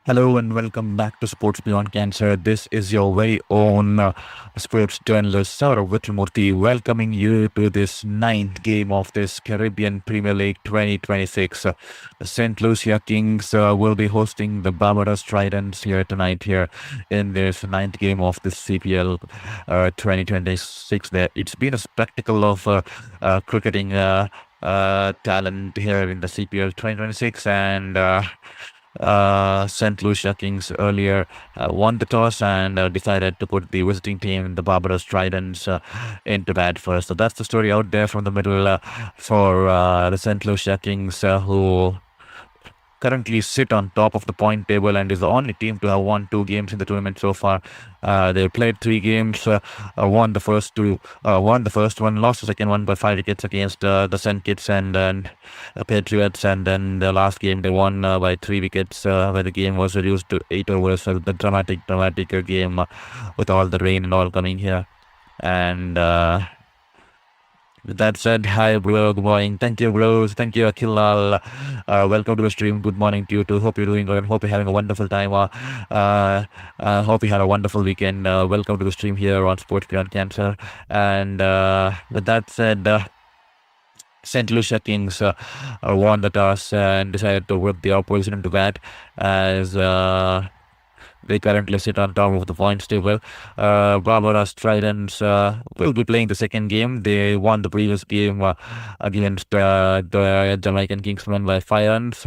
Hello and welcome back to Sports Beyond Cancer. This is your very own sports journalist Saurav Vitramurthy welcoming you to this ninth game of this Caribbean Premier League 2026. The Saint Lucia Kings will be hosting the Barbados Tridents here tonight here in this ninth game of this CPL 2026. There, it's been a spectacle of cricketing talent here in the CPL 2026 and Saint Lucia Kings earlier won the toss and decided to put the visiting team, the Barbados Tridents, into bat first. So that's the story out there from the middle for the Saint Lucia Kings, who currently sit on top of the point table and is the only team to have won 2 games in the tournament so far. They played 3 games, won the first two, won the first one, lost the second one by 5 wickets against the Saint Kitts and Patriots, and then the last game they won by 3 wickets, where the game was reduced to 8 overs. So the dramatic game with all the rain and all coming here. And with that said, hi bro, good morning. Thank you, bros. Thank you, Akilal. Welcome to the stream. Good morning to you too. Hope you're doing good. Hope you're having a wonderful time. Hope you had a wonderful weekend. Welcome to the stream here on Sports Beyond Cancer. And with that said, Saint Lucia Kings won the toss and decided to whip the opposition into bat as they currently sit on top of the points table. Barbados Tridents will be playing the second game. They won the previous game against the Jamaican Kingsmen by 5 runs,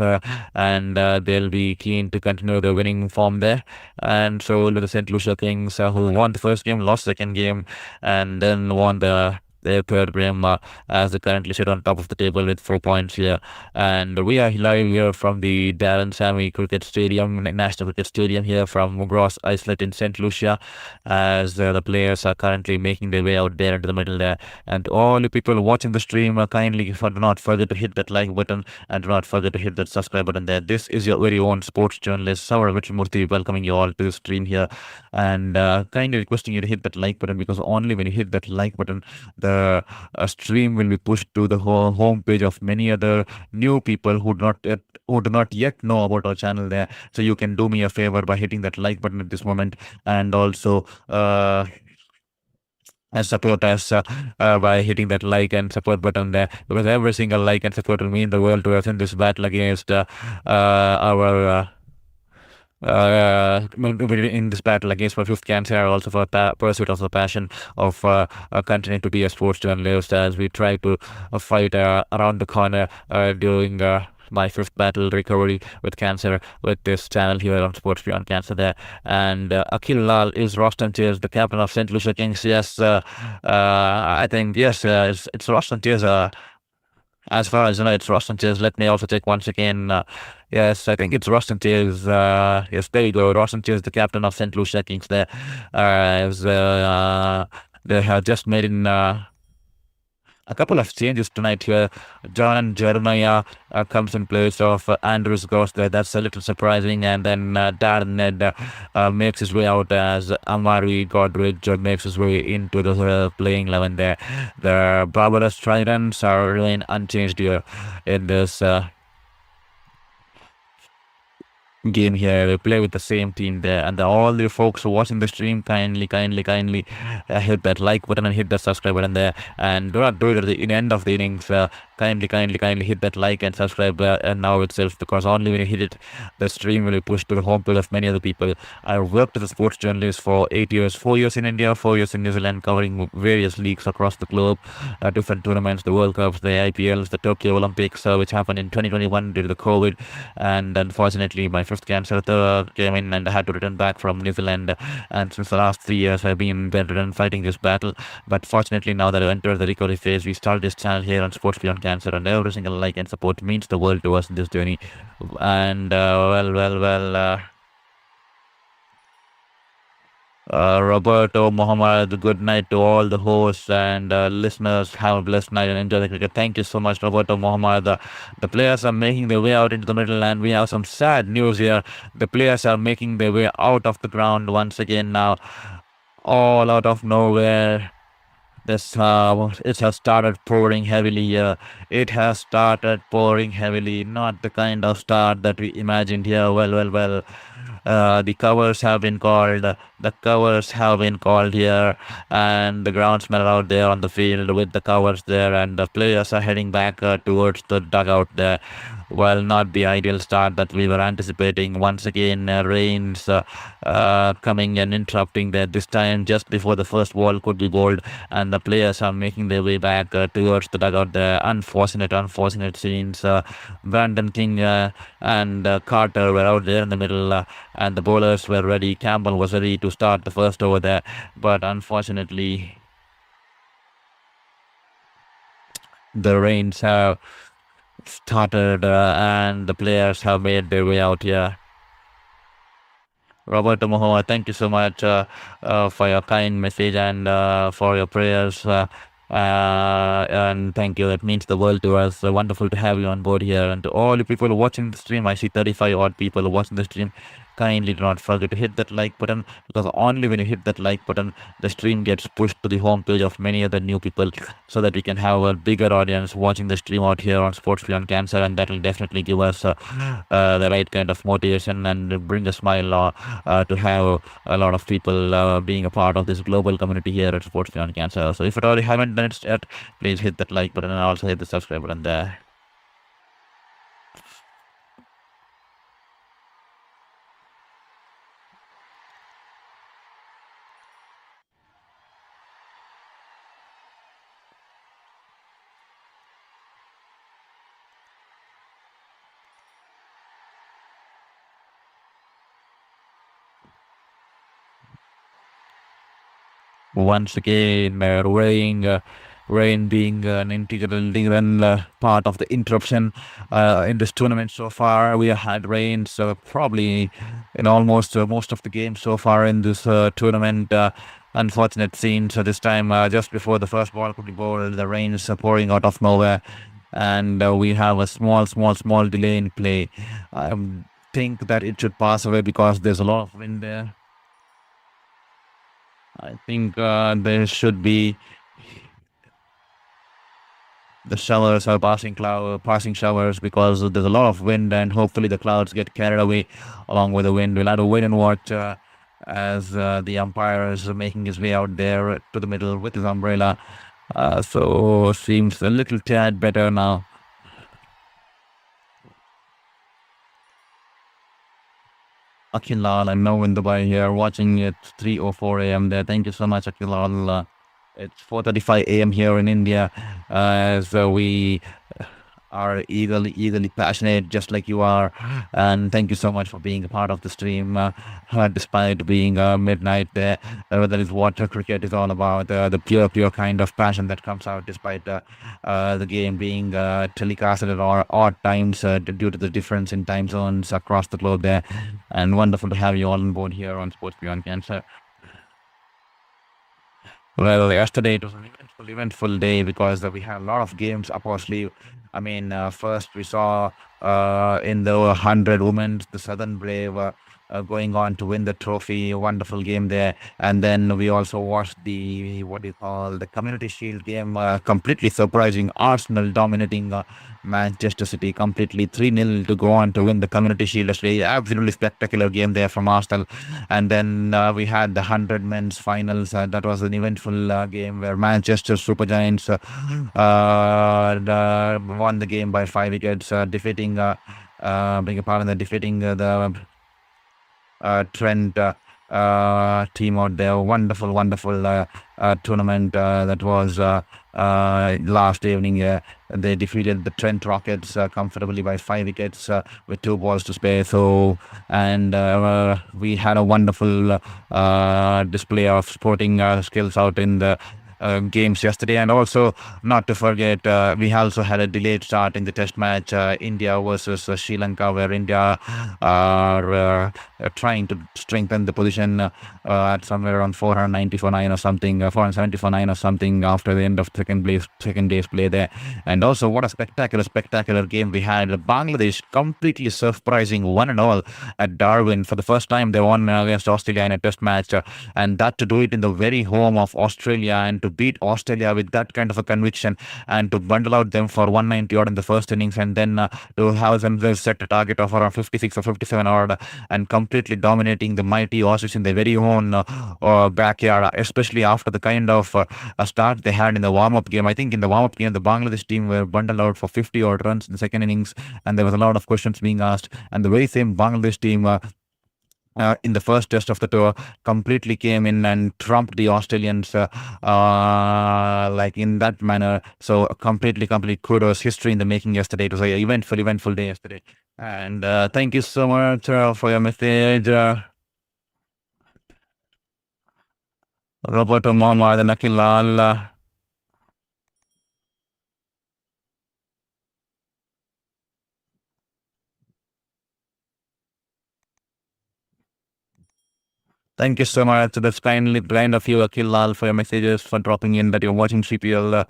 and they'll be keen to continue their winning form there. And so the St. Lucia Kings, who won the first game, lost the second game, and then won their third game as they currently sit on top of the table with 4 points here. And we are live here from the Daren Sammy Cricket Stadium, National Cricket Stadium here from Gross Islet in St. Lucia, as the players are currently making their way out there into the middle there. And all the people watching the stream, kindly do not forget to hit that like button and do not forget to hit that subscribe button there. This is your very own sports journalist, Saurav Vitramurthy, welcoming you all to the stream here, and kindly requesting you to hit that like button, because only when you hit that like button, the stream will be pushed to the home page of many other new people who do not yet know about our channel there. So you can do me a favor by hitting that like button at this moment, and also and support us by hitting that like and support button there, because every single like and support will mean the world to us in this battle against our in this battle against for fifth cancer, also for pursuit of the passion of continuing to be a sports journalist, as we try to fight around the corner during my fifth battle recovery with cancer with this channel here on Sports Beyond Cancer there. And Akhil Lal is Roston Tears, the captain of St. Lucia Kings. Yes, I think, yes, it's Roston Tears. As far as I know, it's Roston Tears. Let me also check once again. Yes, I think it's Roston Tears. Yes, there you go. Roston Tears, the captain of St. Lucia Kings there. They have just made in a couple of changes tonight here. John Jeremiah comes in place of Andrews Ghost there. That's a little surprising. And then Darren Ned makes his way out as Amari Godridge makes his way into the playing 11 there. The Barbados Tridents are remain unchanged here in this game here. They play with the same team there, and all the folks watching the stream, kindly hit that like button and hit that subscribe button there, and do not do it at the end of the innings. Kindly hit that like and subscribe now itself, because only when you hit it, the stream will be pushed to the home page of many other people. I worked as a sports journalist for 8 years, 4 years in India, 4 years in New Zealand, covering various leagues across the globe, different tournaments, the World Cups, the IPLs, the Tokyo Olympics, which happened in 2021 due to the COVID, and unfortunately my first cancer came in and I had to return back from New Zealand, and since the last 3 years I've been bedridden fighting this battle. But fortunately, now that I've entered the recovery phase, we started this channel here on Sports Beyond Cancer, and every single like and support means the world to us in this journey. And Roberto Mohammed, good night to all the hosts and listeners. Have a blessed night and enjoy the cricket. Thank you so much, Roberto Mohammed. The players are making their way out into the middle, and we have some sad news here. The players are making their way out of the ground once again now, all out of nowhere. This it has started pouring heavily here. It has started pouring heavily, not the kind of start that we imagined here. Well. The covers have been called. The covers have been called here, and the groundsmen are out there on the field with the covers there, and the players are heading back towards the dugout there. Well, not the ideal start that we were anticipating. Once again, rains coming and interrupting there. This time, just before the first ball could be bowled, and the players are making their way back towards the dugout there. Unfortunate scenes. Brandon King and Carter were out there in the middle, and the bowlers were ready. Campbell was ready to start the first over there, but unfortunately, the rains have started and the players have made their way out here. Roberto Mohoa, thank you so much for your kind message and for your prayers. And thank you. It means the world to us. Wonderful to have you on board here. And to all the people watching the stream, I see 35 odd people watching the stream. Kindly do not forget to hit that like button, because only when you hit that like button, the stream gets pushed to the homepage of many other new people, so that we can have a bigger audience watching the stream out here on Sports Beyond Cancer, and that will definitely give us the right kind of motivation and bring a smile to have a lot of people being a part of this global community here at Sports Beyond Cancer. So if at all you haven't done it yet, please hit that like button and also hit the subscribe button there. Once again, rain being an integral part of the interruption in this tournament so far. We have had rains probably in almost most of the games so far in this tournament. Unfortunate scene. So this time, just before the first ball could be bowled, the rain is pouring out of nowhere, and we have a small delay in play. I think that it should pass away because there's a lot of wind there. I think there should be the showers are passing showers, because there's a lot of wind, and hopefully the clouds get carried away along with the wind. We'll have to wait and watch as the umpire is making his way out there to the middle with his umbrella. So seems a little tad better now. Akhilal, I'm now in Dubai here, watching at 3:04 a.m. there. Thank you so much, Akhilal. It's 4:35 a.m. here in India, as we are eagerly passionate, just like you are. And thank you so much for being a part of the stream, despite being midnight there. That is what cricket is all about, the pure kind of passion that comes out despite the game being telecasted at odd times due to the difference in time zones across the globe there. And wonderful to have you all on board here on Sports Beyond Cancer. Well, yesterday it was an eventful day, because we had a lot of games up our sleeve. I mean, first we saw in the 100 women, the Southern Brave going on to win the trophy. A wonderful game there. And then we also watched the, the Community Shield game, completely surprising. Arsenal dominating Manchester City completely, 3-0 to go on to win the Community Shield yesterday. Absolutely spectacular game there from Arsenal. And then we had the 100 men's finals. That was an eventful game where Manchester Super Giants won the game by 5 wickets, defeating the Trent team out there. Wonderful tournament that was last evening. They defeated the Trent Rockets comfortably by 5 wickets with 2 balls to spare. So, and we had a wonderful display of sporting skills out in the games yesterday. And also, not to forget, we also had a delayed start in the test match, India versus Sri Lanka, where India are trying to strengthen the position at somewhere around 490 for 9 or something, 470 for 9 or something after the end of second day's play there. And also, what a spectacular game we had. Bangladesh completely surprising 1-all at Darwin. For the first time, they won against Australia in a test match, and that to do it in the very home of Australia, and to beat Australia with that kind of a conviction, and to bundle out them for 190 odd in the first innings, and then to have themselves set a target of around 56 or 57 odd, and completely completely dominating the mighty Aussies in their very own backyard, especially after the kind of a start they had in the warm-up game. I think in the warm-up game, the Bangladesh team were bundled out for 50 odd runs in the second innings, and there was a lot of questions being asked. And the very same Bangladesh team in the first test of the tour completely came in and trumped the Australians like in that manner. So completely kudos, history in the making yesterday. It was an eventful day yesterday. And thank you so much for your message, Roberto Mohammad and Akhil Lal. Thank you so much. That's kind of you, Akhil Lal, for your messages, for dropping in that you're watching CPL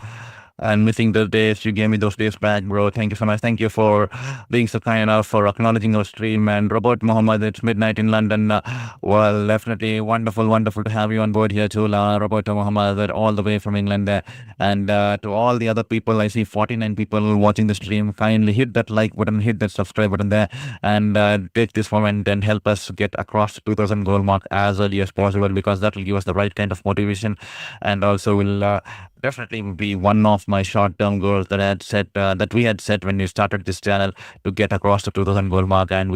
and missing those days. You gave me those days back, bro. Thank you so much. Thank you for being so kind enough, for acknowledging our stream. And Robert Mohammed, it's midnight in London. Well, definitely wonderful to have you on board here too, Robert Mohammed, all the way from England there. And to all the other people, I see 49 people watching the stream. Kindly hit that like button, hit that subscribe button there, and take this moment and help us get across the 2000 goal mark as early as possible, because that will give us the right kind of motivation, and also will definitely be one of my short-term goals that I had set, that we had set when we started this channel, to get across the 2000 goal mark. And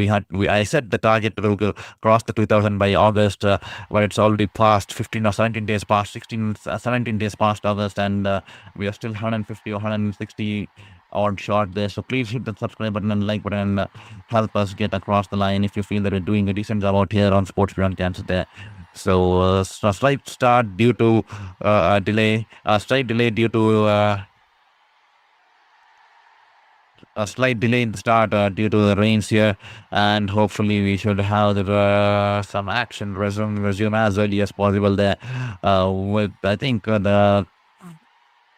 I set the target to cross the 2000 by August, but it's already past 15 or 17 days past 17 days past August, and we are still 150 or 160 odd short there. So please hit the subscribe button and like button, and help us get across the line if you feel that we're doing a decent job out here on Sports Beyond Cancer there. So a slight start due to a slight delay due to a slight delay in the start due to the rains here, and hopefully we should have some action resume as early as possible there. With I think the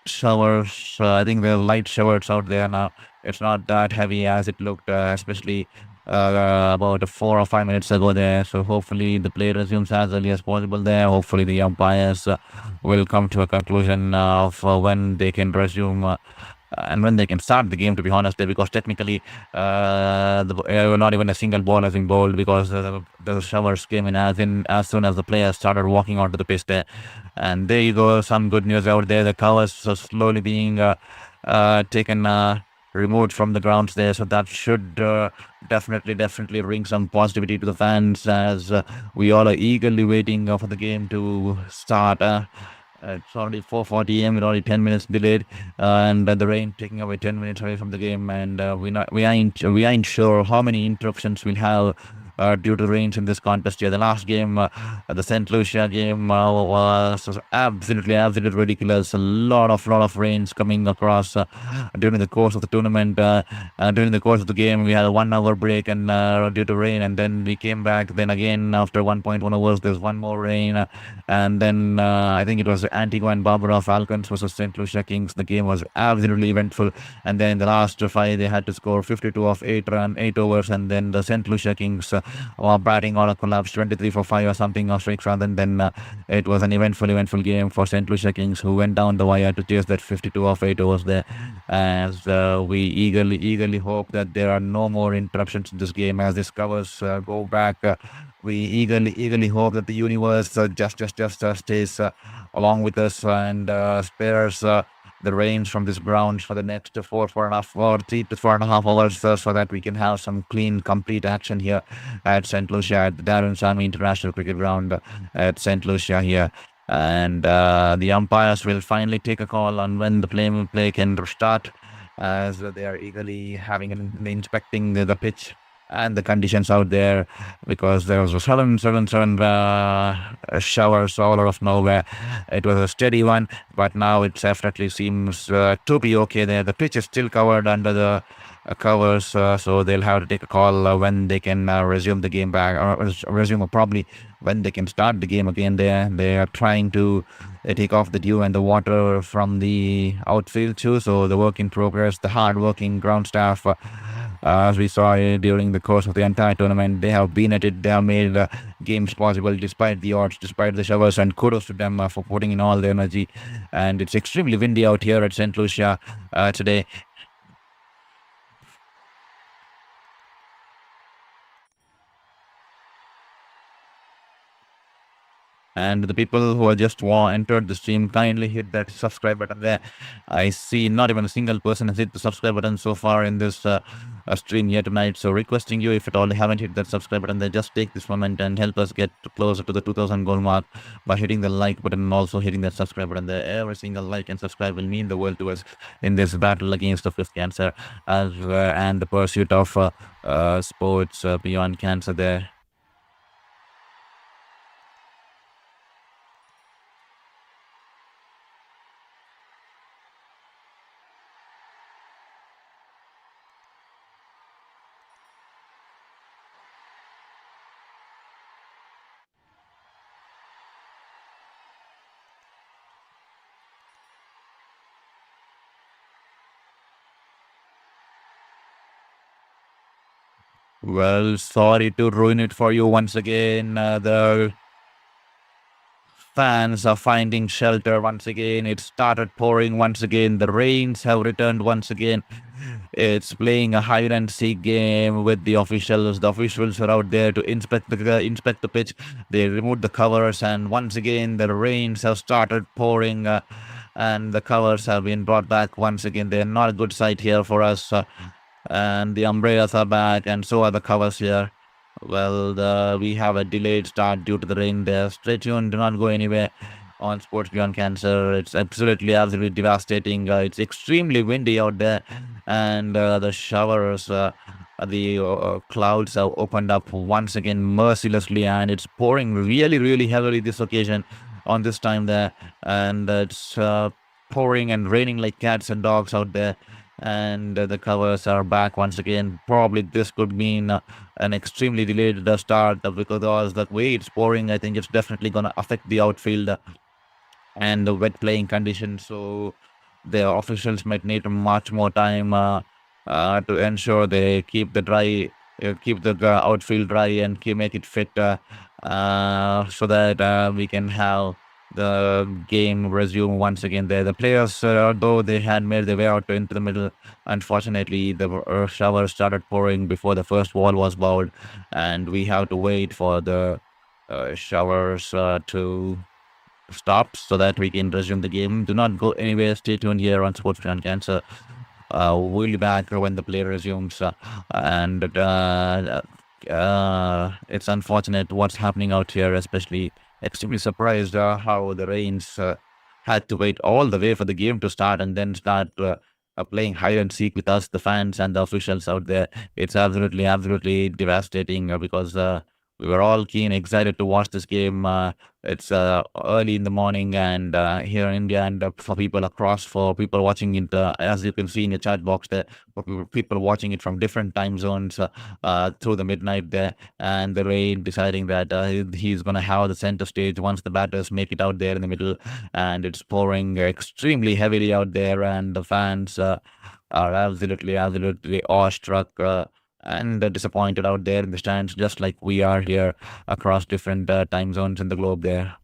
showers. I think there are light showers out there now. It's not that heavy as it looked, especially about 4 or 5 minutes ago there. So hopefully the play resumes as early as possible there. Hopefully the umpires will come to a conclusion of when they can resume. And when they can start the game, to be honest, there, because technically, not even a single ball has been bowled, because the showers came as soon as the players started walking onto the pitch there. And there you go, some good news out there. The covers are slowly being taken, removed from the grounds there, so that should definitely bring some positivity to the fans, as we all are eagerly waiting for the game to start. It's already 4:40 a.m. It's already 10 minutes delayed, and the rain taking away 10 minutes away from the game. And we ain't sure how many interruptions we'll have due to rains in this contest here. The last game, the Saint Lucia game, was absolutely ridiculous. A lot of rains coming across during the course of the tournament. During the course of the game, we had a 1 hour break, and due to rain, and then we came back. Then again, after 1.1 hours, there's one more rain, and then I think it was Antigua and Barbados Falcons versus Saint Lucia Kings. The game was absolutely eventful, and then in the last five, they had to score 52 of 8 overs, and then the Saint Lucia Kings batting on a collapse 23 for 5 or something of strikes rather. And then it was an eventful game for Saint Lucia Kings, who went down the wire to chase that 52 of 8 overs there. As we eagerly hope that there are no more interruptions in this game as these covers go back. We eagerly hope that the universe just stays along with us and spares the rains from this ground for the next 3 to 4.5 hours, so that we can have some clean, complete action here at Saint Lucia, at the Daren Sammy International Cricket Ground at Saint Lucia here. And the umpires will finally take a call on when the play can start, as they are eagerly inspecting the pitch and the conditions out there, because there was a sudden showers all out of nowhere. It was a steady one, but now it definitely seems to be okay there. The pitch is still covered under the covers, so they'll have to take a call when they can resume the game back, or resume, or probably when they can start the game again. They are trying to take off the dew and the water from the outfield too, so the work in progress, the hard working ground staff, as we saw during the course of the entire tournament, they have been at it. They have made games possible despite the odds, despite the showers, and kudos to them for putting in all their energy. And it's extremely windy out here at St. Lucia today. And the people who are just entered the stream, kindly hit that subscribe button there. I see not even a single person has hit the subscribe button so far in this stream here tonight. So requesting you, if at all you haven't hit that subscribe button, then just take this moment and help us get closer to the 2000 goal mark by hitting the like button and also hitting that subscribe button there. Every single like and subscribe will mean the world to us in this battle against the fifth cancer and the pursuit of sports beyond cancer there. Well, sorry to ruin it for you once again. The fans are finding shelter once again. It started pouring once again. The rains have returned once again. It's playing a hide and seek game with the officials. The officials are out there to inspect the pitch. They removed the covers, and once again the rains have started pouring, and the covers have been brought back once again. They're not a good sight here for us, and the umbrellas are back, and so are the covers here. Well, we have a delayed start due to the rain there. Stay tuned, do not go anywhere on Sports Beyond Cancer. It's absolutely devastating. It's extremely windy out there, and the showers, the clouds have opened up once again mercilessly, and it's pouring really heavily this occasion on this time there, and it's pouring and raining like cats and dogs out there. And the covers are back once again. Probably this could mean an extremely delayed start because the way it's pouring, I think it's definitely going to affect the outfield and the wet playing conditions. So the officials might need much more time to ensure they keep keep the outfield dry and make it fit so that we can have the game resume once again there. The players, though they had made their way out into the middle, unfortunately the shower started pouring before the first ball was bowled, and we have to wait for the showers to stop so that we can resume the game. Do not go anywhere. Stay tuned here on Sports Beyond Cancer. We'll be back when the play resumes. And it's unfortunate what's happening out here, especially extremely surprised how the Rains had to wait all the way for the game to start and then start playing hide and seek with us, the fans and the officials out there. It's absolutely devastating because we were all keen, excited to watch this game. It's early in the morning, and here in India, and for people watching it, as you can see in the chat box there, for people watching it from different time zones through the midnight there, and the rain deciding that he's going to have the center stage once the batters make it out there in the middle, and it's pouring extremely heavily out there, and the fans are absolutely awestruck. And disappointed out there in the stands, just like we are here across different time zones in the globe there.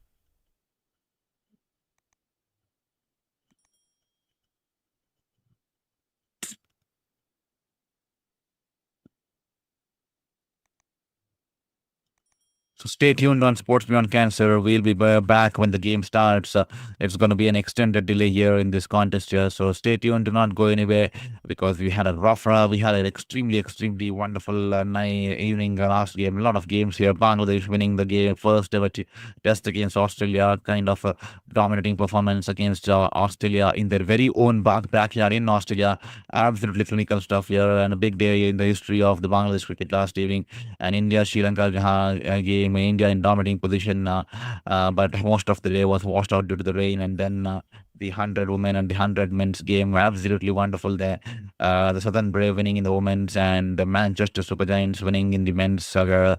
So stay tuned on Sports Beyond Cancer. We'll be back when the game starts. It's going to be an extended delay here in this contest here. So stay tuned. Do not go anywhere because we had a we had an extremely wonderful evening last game. A lot of games here. Bangladesh winning the game first ever test against Australia. Kind of a dominating performance against Australia in their very own backyard in Australia. Absolutely clinical stuff here, and a big day in the history of the Bangladesh cricket last evening. And India Sri Lanka game, India in dominating position, but most of the day was washed out due to the rain. And then the 100 women and the 100 men's game were absolutely wonderful there. The Southern Brave winning in the women's, and the Manchester Super Giants winning in the men's 100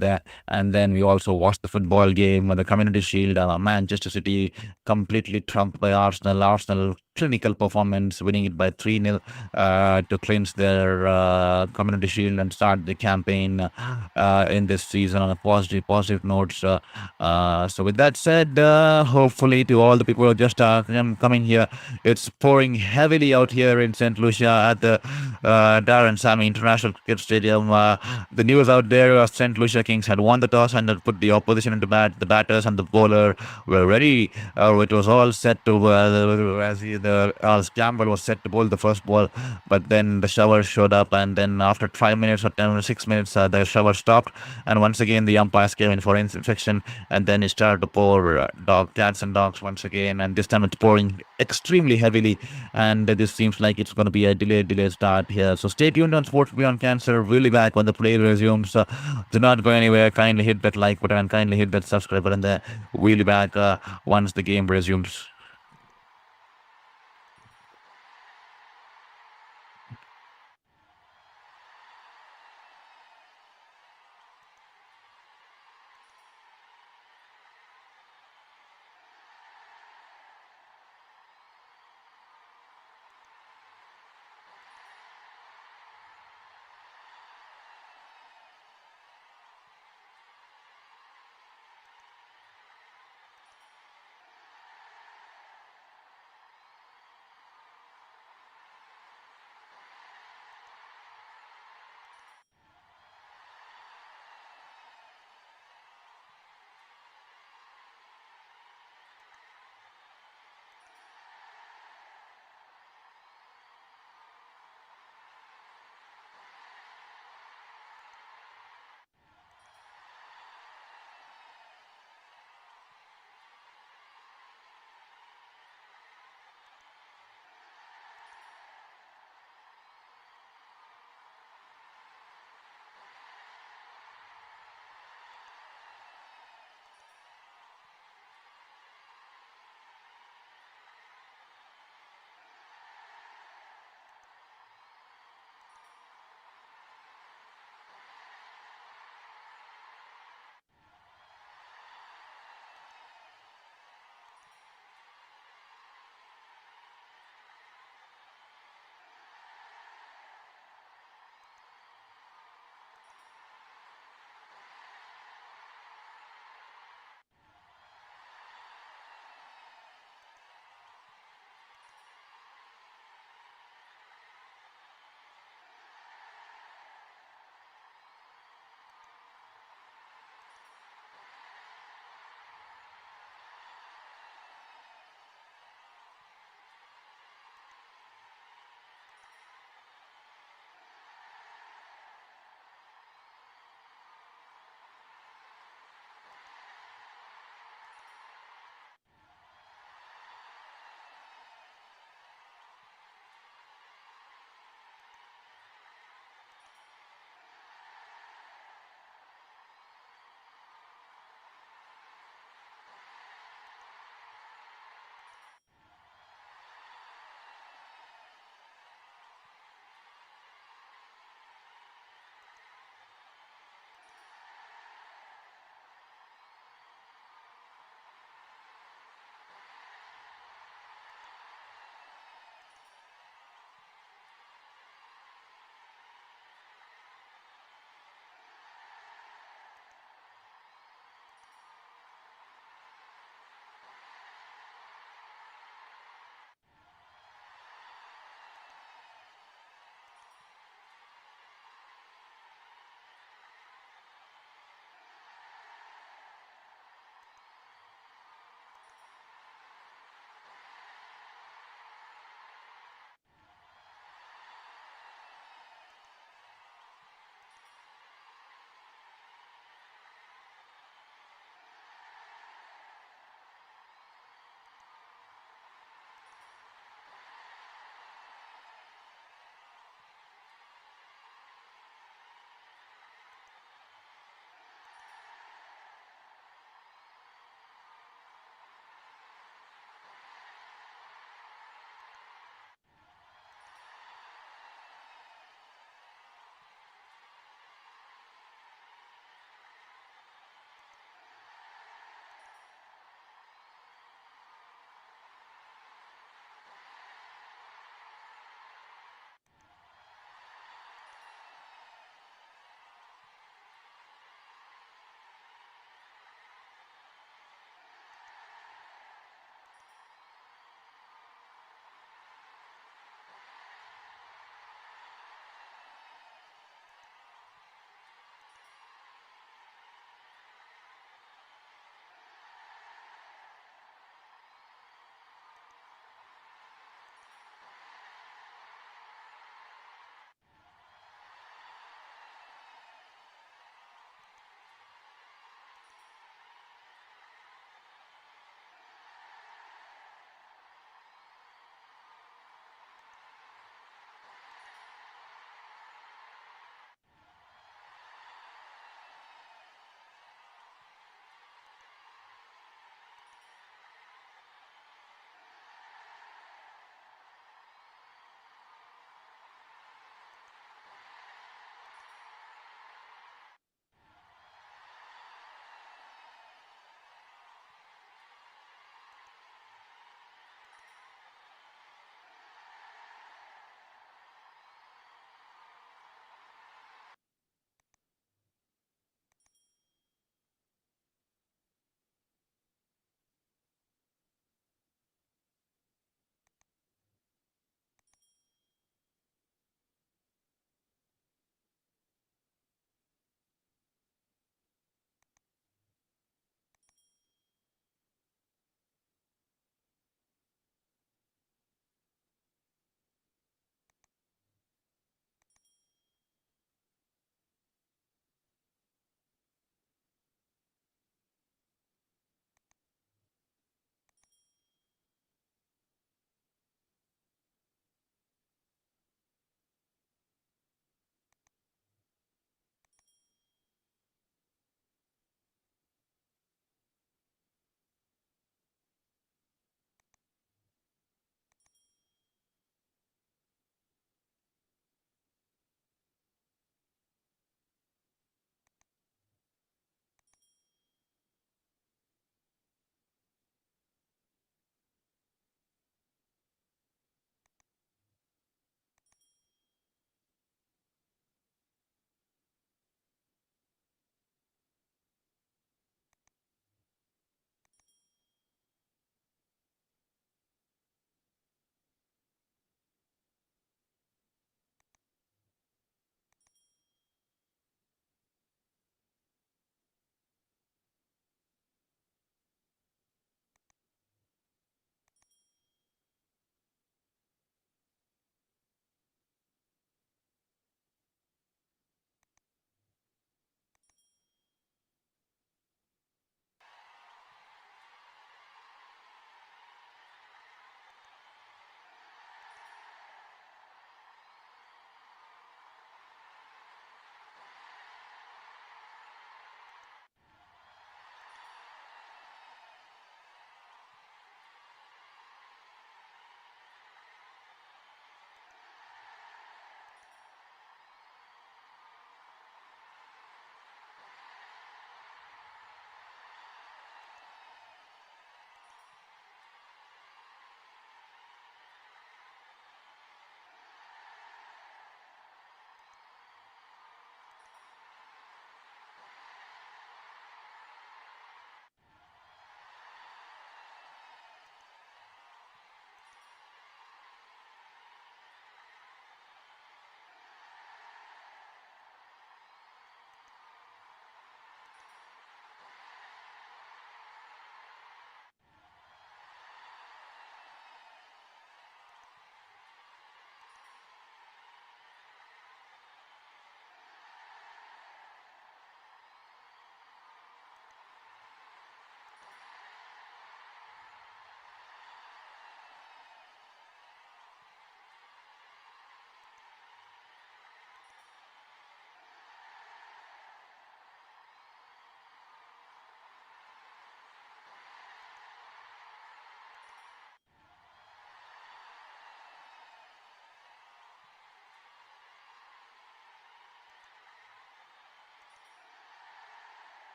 there. And then we also watched the football game, the Community Shield, Manchester City completely trumped by Arsenal. Arsenal clinical performance, winning it by 3-0 to clinch their Community Shield and start the campaign in this season on a positive note. So with that said, hopefully to all the people who are just coming here, it's pouring heavily out here in Saint Lucia at the Daren Sammy International Cricket Stadium. The news out there, Saint Lucia Kings had won the toss and had put the opposition into bat. The batters and the bowler were ready. It was all set to as Campbell was set to bowl the first ball, but then the shower showed up, and then after 5 minutes or 6 minutes, the shower stopped, and once again the umpires came in for inspection, and then it started to pour cats and dogs once again, and this time it's pouring extremely heavily, and this seems like it's going to be a delayed start here. So stay tuned on Sports Beyond Cancer. Really back when the play resumes. Do not go anywhere. Kindly hit that like button and kindly hit that subscribe button there. We'll be back once the game resumes.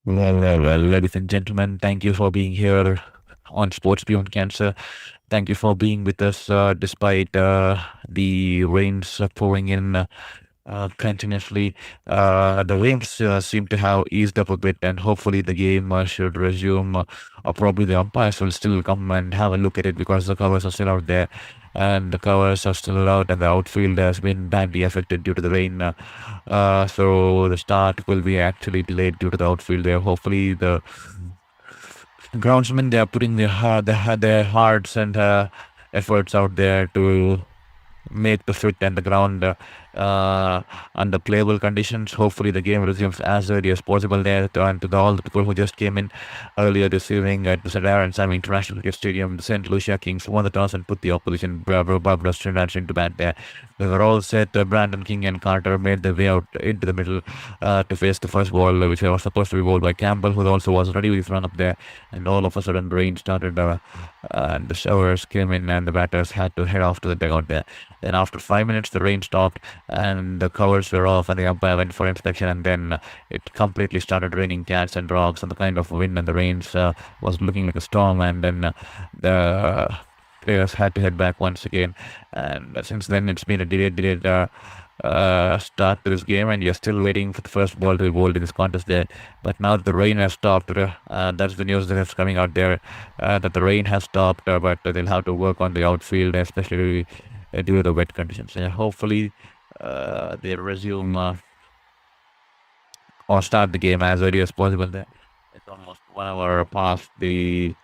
Well, ladies and gentlemen, thank you for being here on Sports Beyond Cancer. Thank you for being with us despite the rains pouring in continuously. The rains seem to have eased up a bit, and hopefully the game should resume. Or probably the umpires will still come and have a look at it because the covers are still out there. And the covers are still out, and the outfield has been badly affected due to the rain. So the start will be actually delayed due to the outfield there. Hopefully, the groundsmen they are putting their hearts and efforts out there to make the fit and the ground under playable conditions. Hopefully, the game resumes as early as possible there. And to all the people who just came in earlier this evening at the Daren Sammy International Cricket Stadium, the Saint Lucia Kings won the toss and put the opposition Barbados Tridents into bat there. They were all set. Brandon King and Carter made their way out into the middle to face the first ball, which was supposed to be bowled by Campbell, who also was ready with his run up there. And all of a sudden, rain started, and the showers came in, and the batters had to head off to the dugout there. Then, after 5 minutes, the rain stopped, and the covers were off, and the umpire went for inspection. And then it completely started raining cats and dogs, and the kind of wind and the rains was looking like a storm. And then the players had to head back once again. And since then, it's been a delayed start to this game, and you're still waiting for the first ball to be bowled in this contest there. But now that the rain has stopped, that's the news that is coming out there, that the rain has stopped, but they'll have to work on the outfield, especially due to the wet conditions. Hopefully, they resume or start the game as early as possible there. It's almost 1 hour past the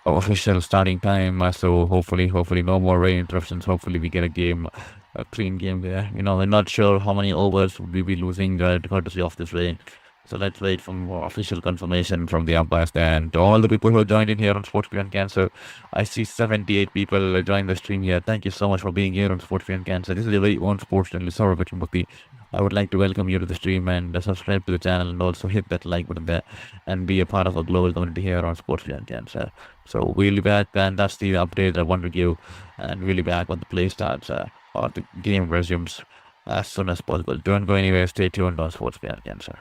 official starting time. So hopefully no more rain interruptions. Hopefully we get a clean game there. I'm not sure how many overs would we be losing courtesy of this rain. So let's wait for more official confirmation from the umpires there. And to all the people who have joined in here on Sports Beyond Cancer, I see 78 people join the stream here. Thank you so much for being here on Sports Beyond Cancer. This is your very own sports journalist, Saurabh Mukti. I would like to welcome you to the stream and subscribe to the channel, and also hit that like button there and be a part of a global community here on Sports Beyond Cancer. So we'll be back, and that's the update I want to give. And we'll be back when the play starts or the game resumes as soon as possible. Don't go anywhere. Stay tuned on Sports Beyond Cancer.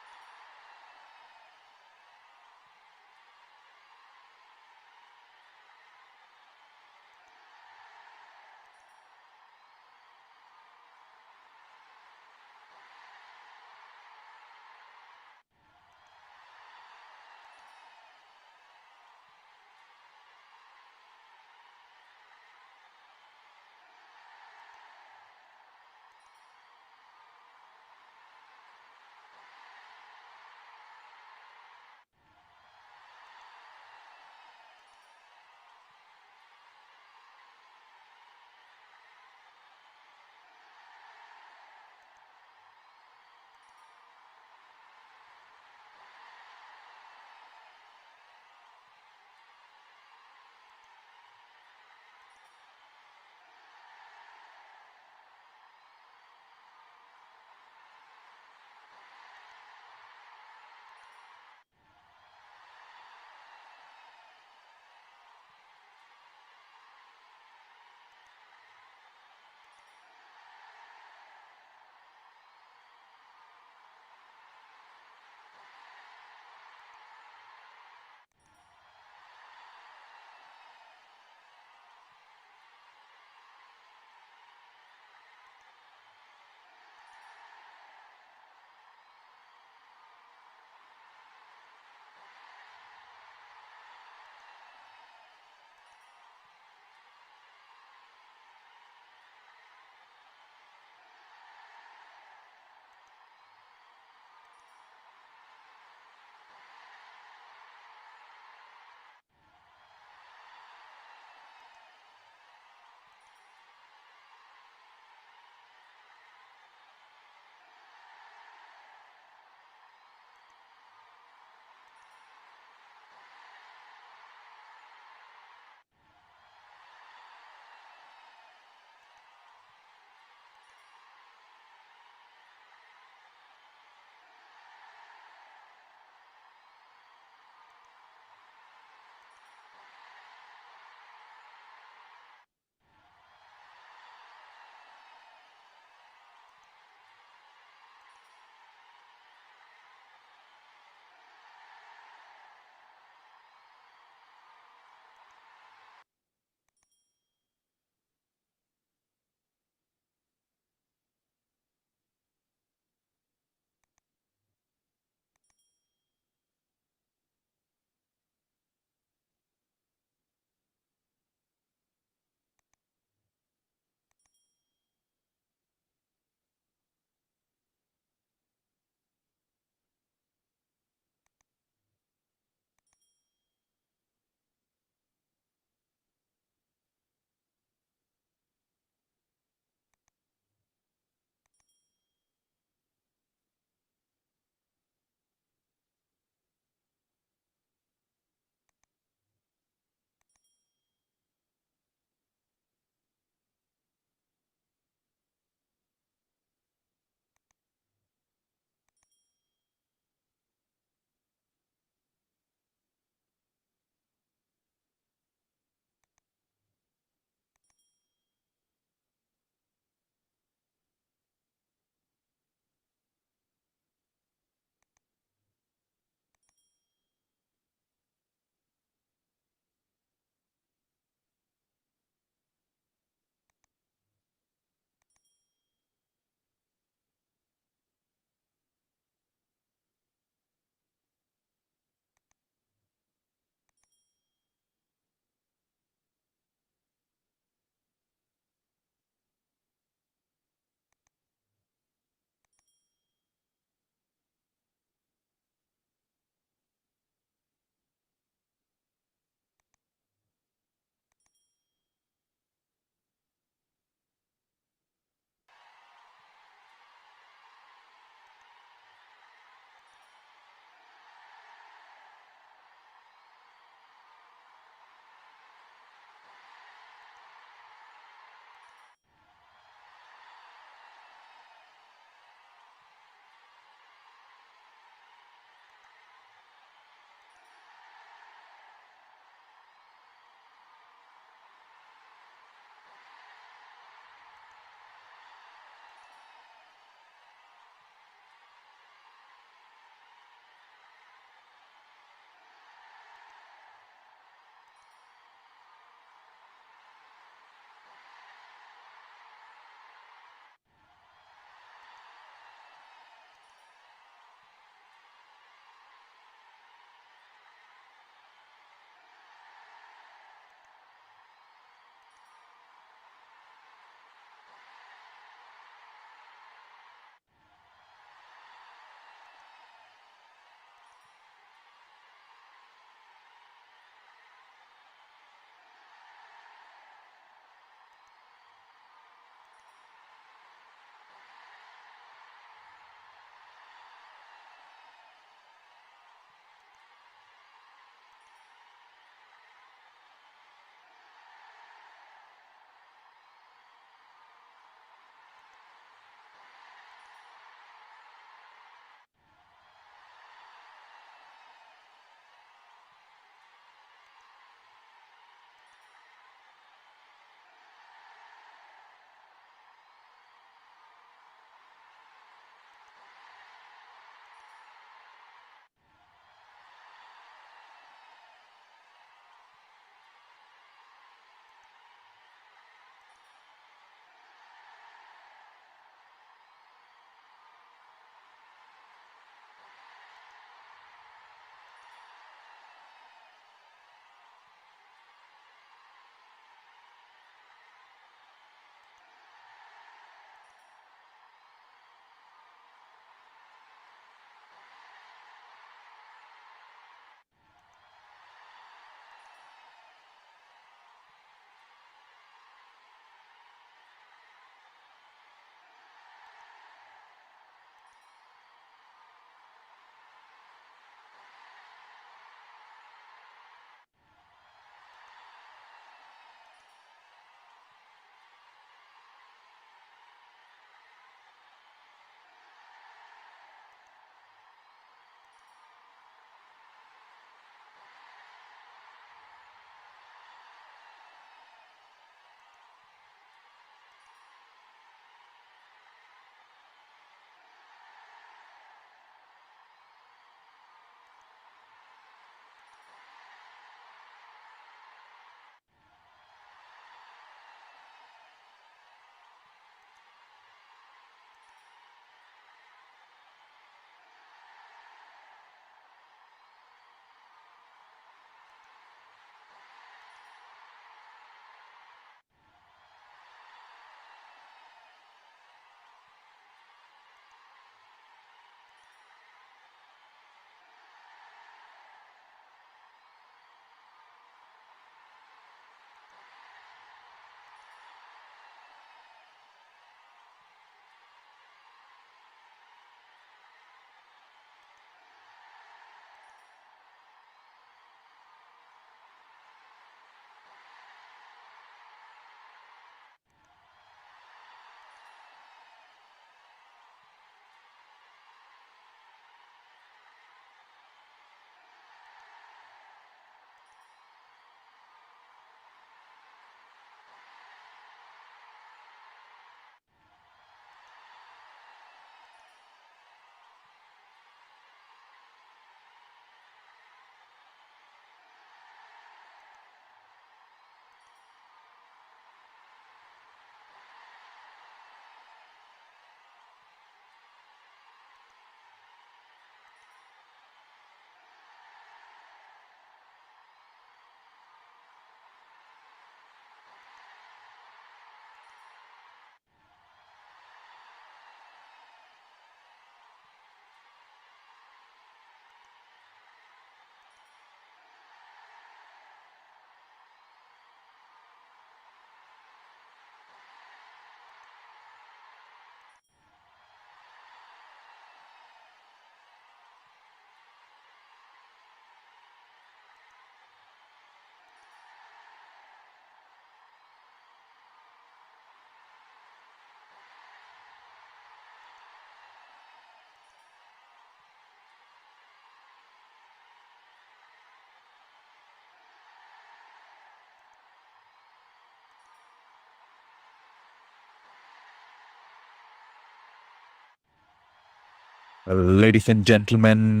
Ladies and gentlemen,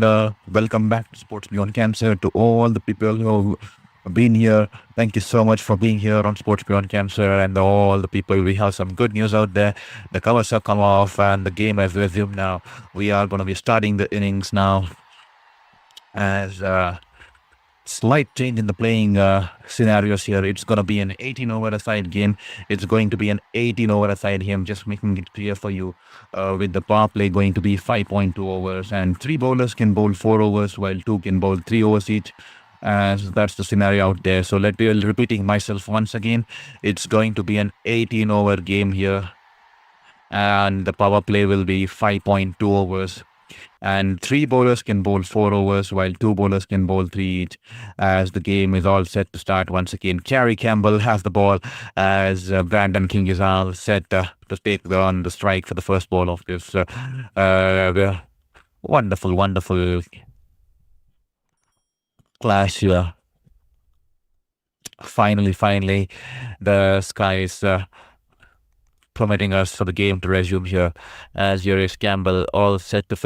welcome back to Sports Beyond Cancer. To all the people who have been here, thank you so much for being here on Sports Beyond Cancer. And all the people, we have some good news out there. The covers have come off and the game has resumed now. We are going to be starting the innings now as slight change in the playing scenarios here. It's going to be an 18 over a side game. It's going to be an 18 over a side game, just making it clear for you, with the power play going to be 5.2 overs, and three bowlers can bowl 4 overs while two can bowl 3 overs each. As that's the scenario out there. So let me repeating myself once again. It's going to be an 18 over game here, and the power play will be 5.2 overs, and three bowlers can bowl 4 overs while two bowlers can bowl three each, as the game is all set to start once again. Kerry Campbell has the ball as Brandon King is all set to take on the strike for the first ball of this wonderful clash here. Finally, the sky is permitting us for the game to resume here, as here is Campbell all set to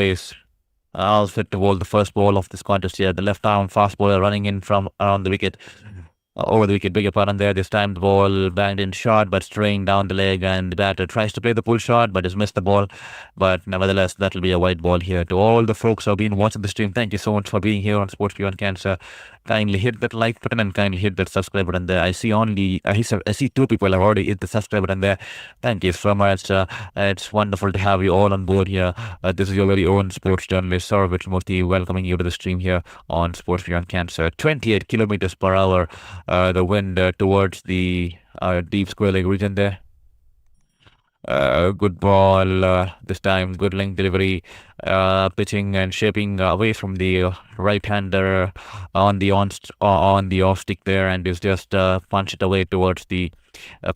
bowl the first ball of this contest here. The left arm fast bowler running in from around the wicket, over the wicket, bigger pardon there. This time the ball banged in short, but straying down the leg, and the batter tries to play the pull shot, but has missed the ball. But nevertheless, that'll be a white ball here. To all the folks who have been watching the stream, thank you so much for being here on Sports Beyond Cancer. Kindly hit that like button and kindly hit that subscribe button there. I see two people have already hit the subscribe button there. Thank you so much. It's wonderful to have you all on board here. This is your very own sports journalist, Saurav Murthy, welcoming you to the stream here on Sports Beyond Cancer. 28 kilometers per hour, the wind towards the deep square leg region there. Good ball this time, good length delivery, pitching and shaping away from the right-hander on the off stick there, and is just punch it away towards the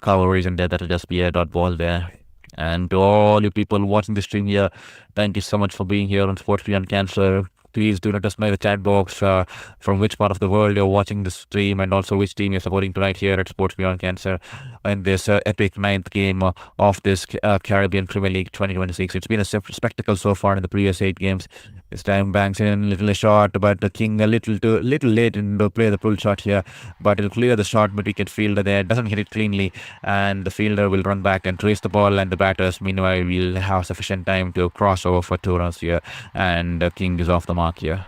cover region there. That'll just be a dot ball there. And to all you people watching the stream here, thank you so much for being here on Sports Beyond Cancer. Please do let us know in the chat box from which part of the world you're watching the stream, and also which team you're supporting tonight here at Sports Beyond Cancer in this epic ninth game of this Caribbean Premier League 2026. It's been a spectacle so far in the previous 8 games. This time banks in a little short, but the King a little late in the play the pull shot here, but it'll clear the shot, but wicket fielder there doesn't hit it cleanly, and the fielder will run back and trace the ball, and the batters meanwhile will have sufficient time to cross over for 2 runs here, and the King is off the mark here.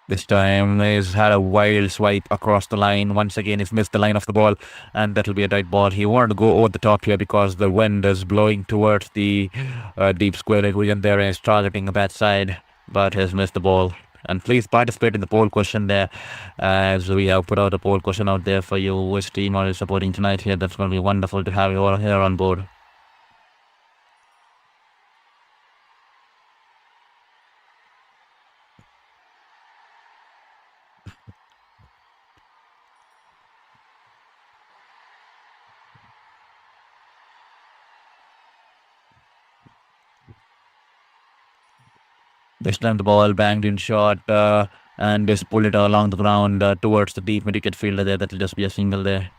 This time he's had a wild swipe across the line. Once again, he's missed the line of the ball, and that'll be a tight ball. He wanted to go over the top here because the wind is blowing towards the deep square leg region there, and he's targeting a bad side, but has missed the ball. And please participate in the poll question there, as we have put out a poll question out there for you. Which team are you supporting tonight here? That's going to be wonderful to have you all here on board. This time the ball banged in short, and just pulled it along the ground towards the deep mid-wicket fielder there. That'll just be a single there.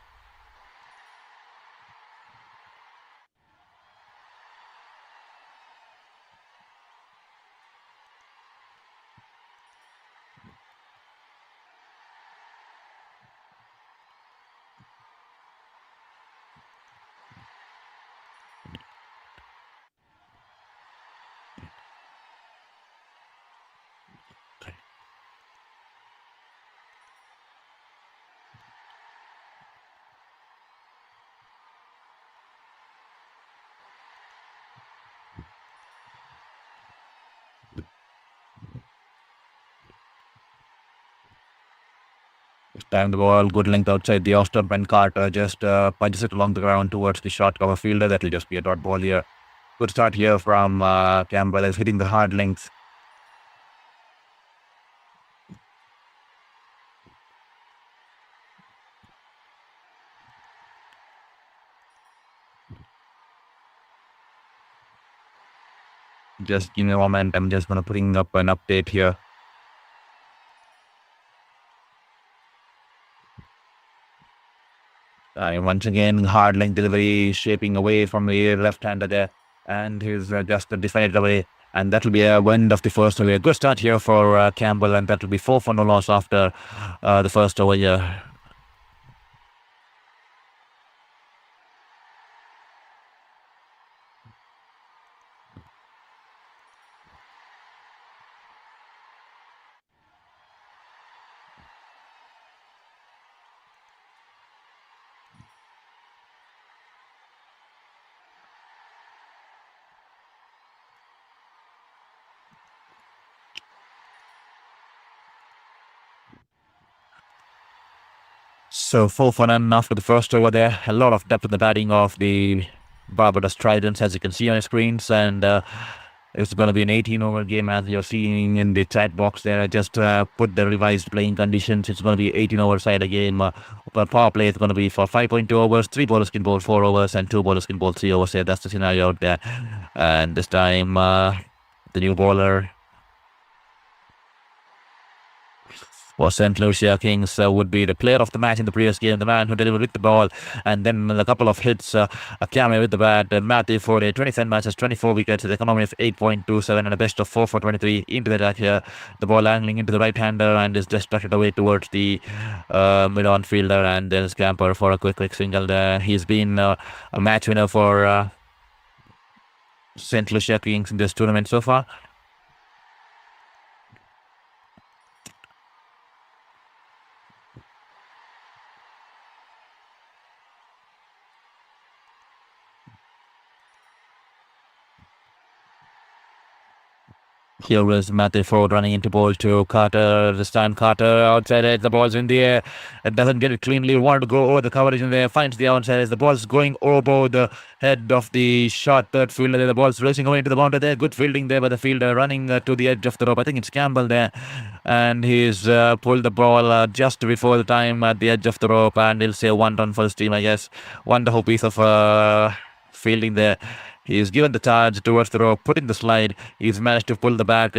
Time the ball, good length outside the off stump, and Carter just punches it along the ground towards the short cover fielder. That'll just be a dot ball here. Good start here from Campbell, is hitting the hard length. Just give me a moment. I'm just going to bring up an update here. Once again, hard line delivery, shaping away from the left-hander there. And he's just defended away. And that will be a end of the first over. Good start here for Campbell, and that will be 4 for no loss after the first over here. So 4 for none after the first over there. A lot of depth in the batting of the Barbados Tridents, as you can see on your screens. And it's going to be an 18-over game, as you're seeing in the chat box there. I just put the revised playing conditions. It's going to be 18-over side a game. But power play is going to be for 5.2 overs. 3 bowlers can bowl 4 overs, and 2 bowlers can bowl 3 overs. There, that's the scenario out there. And this time, the new bowler was Saint Lucia Kings, would be the player of the match in the previous game, the man who delivered with the ball, and then a couple of hits, a cameo with the bat. Matthew for a 27 matches, 24 wickets, the economy of 8.27, and a best of 4 for 23 into the attack here. The ball angling into the right-hander and is just tucked away towards the mid-on fielder, and there's Scamper for a quick single there. He's been a match winner for Saint Lucia Kings in this tournament so far. Here is Matthew Ford running into ball to Carter. This time Carter outside edge. The ball's in the air. It doesn't get it cleanly. Wanted to go over the coverage in there. Finds the outside edge. The ball's going over the head of the short third fielder there. The ball's racing away into the boundary there. Good fielding there by the fielder running to the edge of the rope. I think it's Campbell there. And he's pulled the ball just before the time at the edge of the rope. And he'll say 1 run for his team, I guess. Wonderful piece of fielding there. He's given the charge towards the rope, put in the slide. He's managed to pull the ball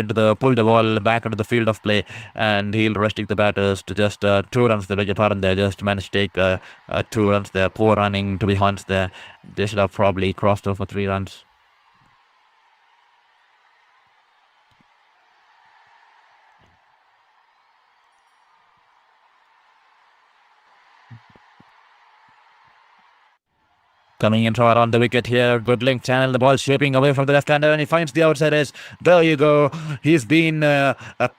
back into the field of play, and he'll restrict the batters to just 2 runs. The pardon there, just managed to take 2 runs there. Poor running to be honest there. They should have probably crossed over 3 runs. Coming in right on the wicket here. Good link channel. The ball shaping away from the left-hander, and he finds the outside edge. There you go. He's been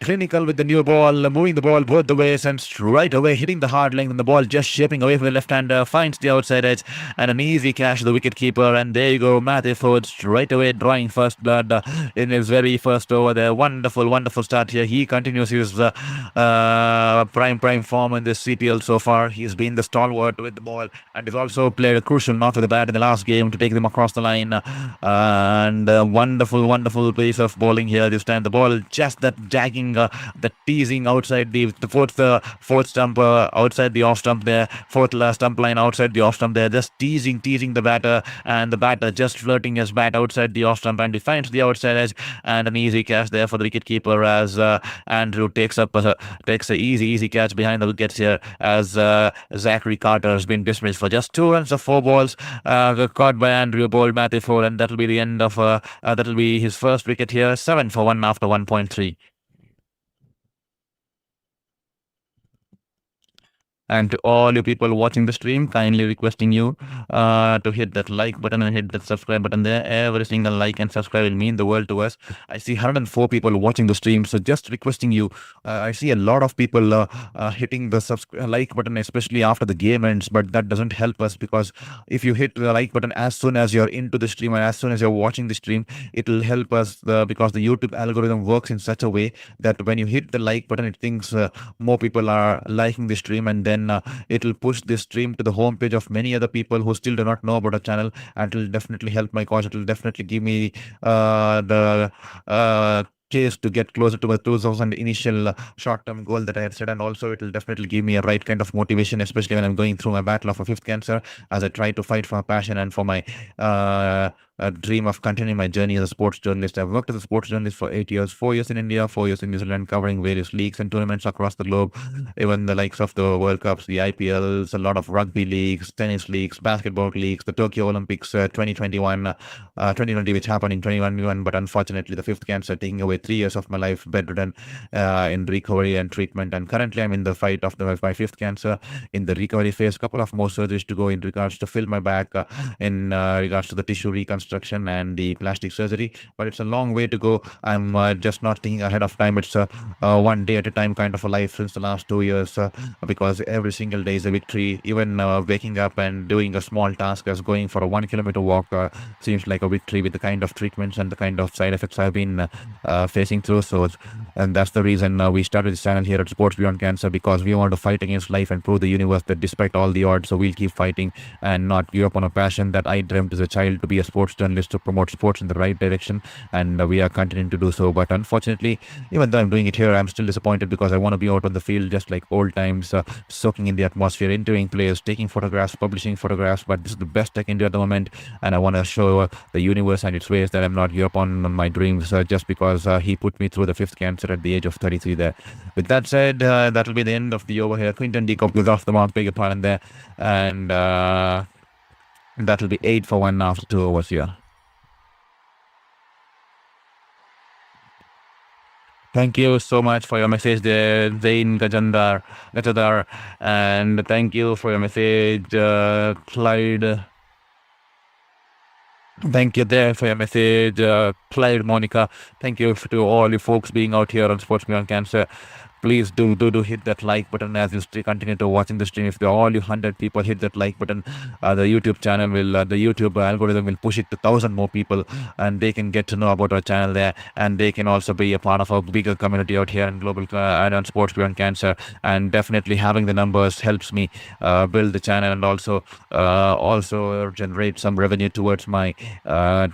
clinical with the new ball, moving the ball both the ways and straight away hitting the hard length, and the ball just shaping away from the left-hander. Finds the outside edge and an easy catch to the wicket-keeper. And there you go. Matthew Ford straight away drawing first blood in his very first over there. Wonderful start here. He continues his prime form in this CPL so far. He's been the stalwart with the ball, and he's also played a crucial knock to the bat in the last game to take them across the line. And wonderful piece of bowling here this time. The ball just that jagging, the teasing outside the fourth stump, outside the off stump there, fourth stump line outside the off stump there, just teasing the batter, and the batter just flirting his bat outside the off stump, and he finds the outside edge, and an easy catch there for the wicket keeper as Andrew takes a easy catch behind the wickets here as Zachary Carter has been dismissed for just 2 runs of 4 balls. Caught by Andrew, bowled Matthew Ford, and that'll be the end of that'll be his first wicket here. 7 for 1 after 1.3. And to all you people watching the stream, kindly requesting you to hit that like button and hit that subscribe button there. Every single like and subscribe will mean the world to us. I see 104 people watching the stream, so just requesting you. I see a lot of people hitting the like button, especially after the game ends, but that doesn't help us, because if you hit the like button as soon as you're into the stream and as soon as you're watching the stream, it will help us because the YouTube algorithm works in such a way that when you hit the like button, it thinks more people are liking the stream, and then it will push this stream to the homepage of many other people who still do not know about the channel, and it will definitely help my cause. It will definitely give me the case to get closer to my 2000 initial short-term goal that I had set, and also it will definitely give me a right kind of motivation, especially when I'm going through my battle of a fifth cancer, as I try to fight for my passion and for my a dream of continuing my journey as a sports journalist. I've worked as a sports journalist for 8 years, 4 years in India, 4 years in New Zealand, covering various leagues and tournaments across the globe, even the likes of the World Cups, the IPLs, a lot of rugby leagues, tennis leagues, basketball leagues, the Tokyo Olympics 2021, 2020, which happened in 2021, but unfortunately, the fifth cancer taking away 3 years of my life, bedridden in recovery and treatment. And currently, I'm in the fight of my fifth cancer in the recovery phase. Couple of more surgeries to go in regards to fill my back, in regards to the tissue reconstruction and the plastic surgery. But it's a long way to go. I'm just not thinking ahead of time. It's one day at a time kind of a life since the last 2 years, because every single day is a victory. Even waking up and doing a small task as going for a 1 kilometer walk seems like a victory with the kind of treatments and the kind of side effects I've been facing through. So, and that's the reason we started this channel here at Sports Beyond Cancer, because we want to fight against life and prove the universe that despite all the odds, so we'll keep fighting and not give up on a passion that I dreamt as a child, to be a sports journalist, to promote sports in the right direction, and we are continuing to do so. But unfortunately, even though I'm doing it here, I'm still disappointed because I want to be out on the field just like old times, soaking in the atmosphere, interviewing players, taking photographs, publishing photographs. But this is the best I can do at the moment, and I want to show the universe and its ways that I'm not give up on my dreams just because he put me through the fifth cancer at the age of 33 there. With that said, that'll be the end of the over here. Quinton de Kock goes off the mark, beg your pardon there, and that'll be 8 for 1 after 2 overs here. Thank you so much for your message there, Zain Gajadar, and thank you for your message, Clyde. Thank you there for your message, Clyde, Monica. Thank you to all you folks being out here on Sports Beyond Cancer. Please do hit that like button as you continue to watching the stream. If all you 100 people hit that like button, the YouTube channel will, the YouTube algorithm will push it to 1,000 more people, and they can get to know about our channel there, and they can also be a part of a bigger community out here in global and on Sports Beyond Cancer. And definitely having the numbers helps me build the channel, and also generate some revenue towards my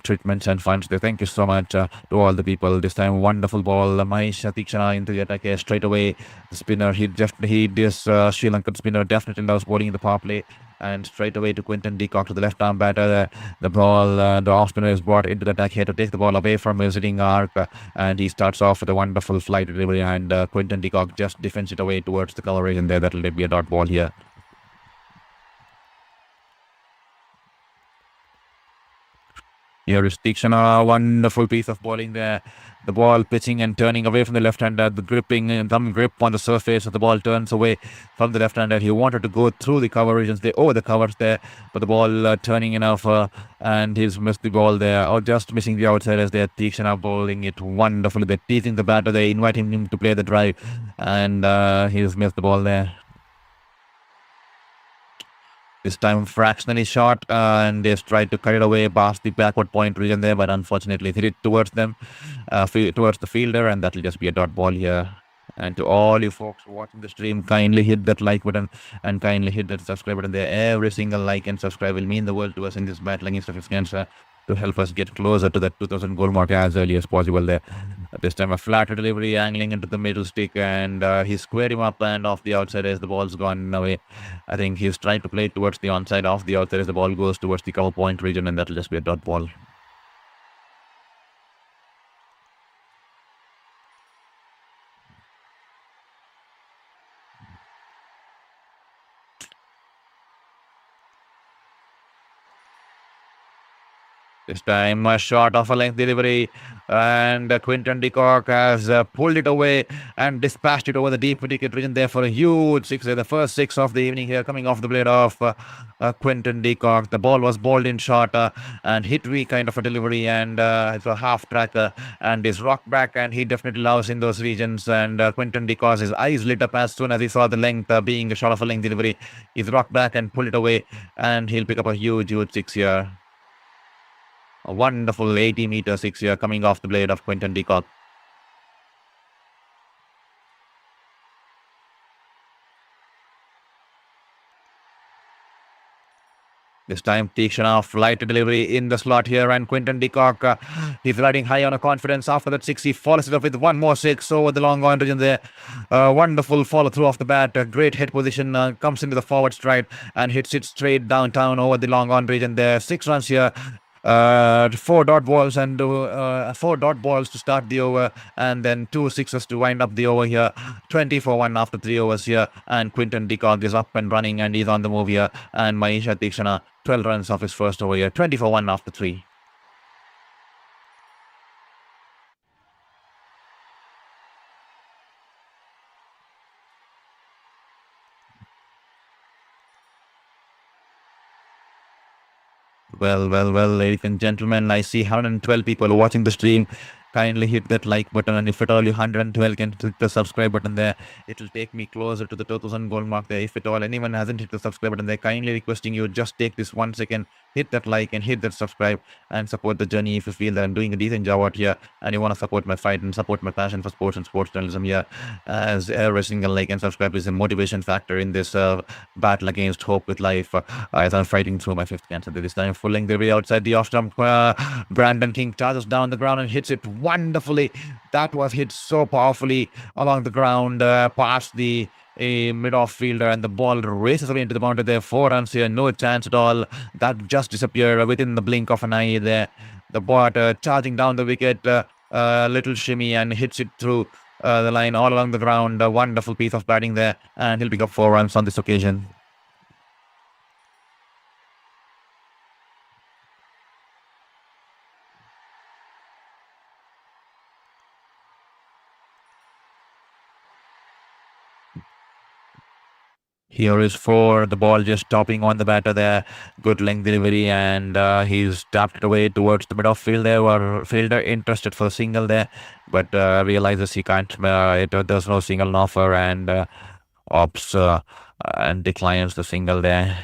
treatments and funds there. Thank you so much to all the people. This time, wonderful ball, Mahesh Tikshana into the attack here straight away. The spinner, this Sri Lankan spinner definitely loves bowling in the power play, and straight away to Quinton de Kock, to the left arm batter. The ball, the off spinner is brought into the attack here to take the ball away from his hitting arc, and he starts off with a wonderful flight delivery, and Quinton de Kock just defends it away towards the coverage, and there that'll be a dot ball here. Here is Tikshana, wonderful piece of bowling there. The ball pitching and turning away from the left-hander, the gripping thumb grip on the surface of the ball turns away from the left-hander. He wanted to go through the cover regions, over the covers there, but the ball turning enough, and he's missed the ball there, or just missing the outside as they're Tikshana bowling it wonderfully. They're teasing the batter, they're inviting him to play the drive, and he's missed the ball there. This time fractionally short, and they tried to cut it away past the backward point region there, but unfortunately hit it towards them, towards the fielder, and that'll just be a dot ball here. And to all you folks watching the stream, kindly hit that like button and kindly hit that subscribe button there. Every single like and subscribe will mean the world to us in this battle against the fifth cancer, to help us get closer to that 2,000 goal mark as early as possible there. This time a flatter delivery, angling into the middle stick, and he squared him up and off the outside as the ball's gone away. I think he's trying to play towards the onside, off the outside as the ball goes towards the cover point region, and that'll just be a dot ball. This time a shot off a length delivery, and Quinton de Kock has pulled it away and dispatched it over the deep wicket region there for a huge six. The first six of the evening here, coming off the blade of Quinton de Kock. The ball was bowled in short and hit we kind of a delivery, and it's a half tracker and is rocked back, and he definitely loves in those regions. And Quinton de Kock, his eyes lit up as soon as he saw the length being a shot of a length delivery. He's rocked back and pulled it away, and he'll pick up a huge six here. A wonderful 80-meter six here coming off the blade of Quinton de Kock. This time, Tikshana flight delivery in the slot here, and Quinton de Kock, he's riding high on a confidence. After that six, he follows it up with one more six over the long on region there. Wonderful follow through off the bat. A great head position, comes into the forward stride and hits it straight downtown over the long on region there. 6 runs here. Four dot balls and four dot balls to start the over, and then two sixes to wind up the over here. 20 for one after 3 overs here, and Quinton de Kock is up and running and he's on the move here. And Manisha Tikshana 12 runs off his first over here. 20 for one after three. Well, ladies and gentlemen, I see 112 people watching the stream. Kindly hit that like button, and if at all you 112 can hit the subscribe button there, it will take me closer to the 2000 goal mark there. If at all anyone hasn't hit the subscribe button, they're kindly requesting you just take this 1 second, hit that like and hit that subscribe and support the journey if you feel that I'm doing a decent job out here and you want to support my fight and support my passion for sports and sports journalism here. As every single like and subscribe is a motivation factor in this battle against hope with life as I'm fighting through my fifth cancer this time. Fooling the way outside the off stump, Brandon King charges down the ground and hits it wonderfully. That was hit so powerfully along the ground past the a mid-off fielder, and the ball races away into the boundary there. 4 runs here, no chance at all. That just disappeared within the blink of an eye there. The ball charging down the wicket, little shimmy and hits it through the line all along the ground. A wonderful piece of batting there, and he'll pick up 4 runs on this occasion. Here is four. The ball just stopping on the batter there. Good length delivery, and he's tapped it away towards the mid-off field there. Or fielder interested for a single there, but realizes he can't. There's no single in offer, and opts and declines the single there.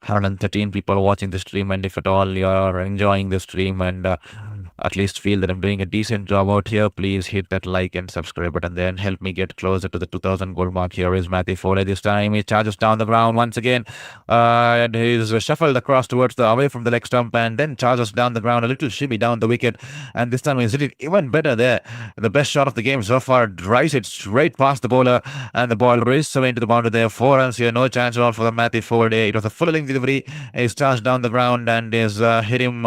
113 people watching the stream, and if at all you're enjoying the stream and at least feel that I'm doing a decent job out here, please hit that like and subscribe button there and help me get closer to the 2000 goal mark. Here is Matthew Foley this time. He charges down the ground once again, and he's shuffled across towards the away from the leg stump and then charges down the ground, a little shimmy down the wicket, and this time he's hit it even better there. The best shot of the game so far, drives it straight past the bowler, and the ball races away into the boundary there. 4 runs here, no chance at all for the Matthew Foley. It was a full length delivery. He's charged down the ground and is hit him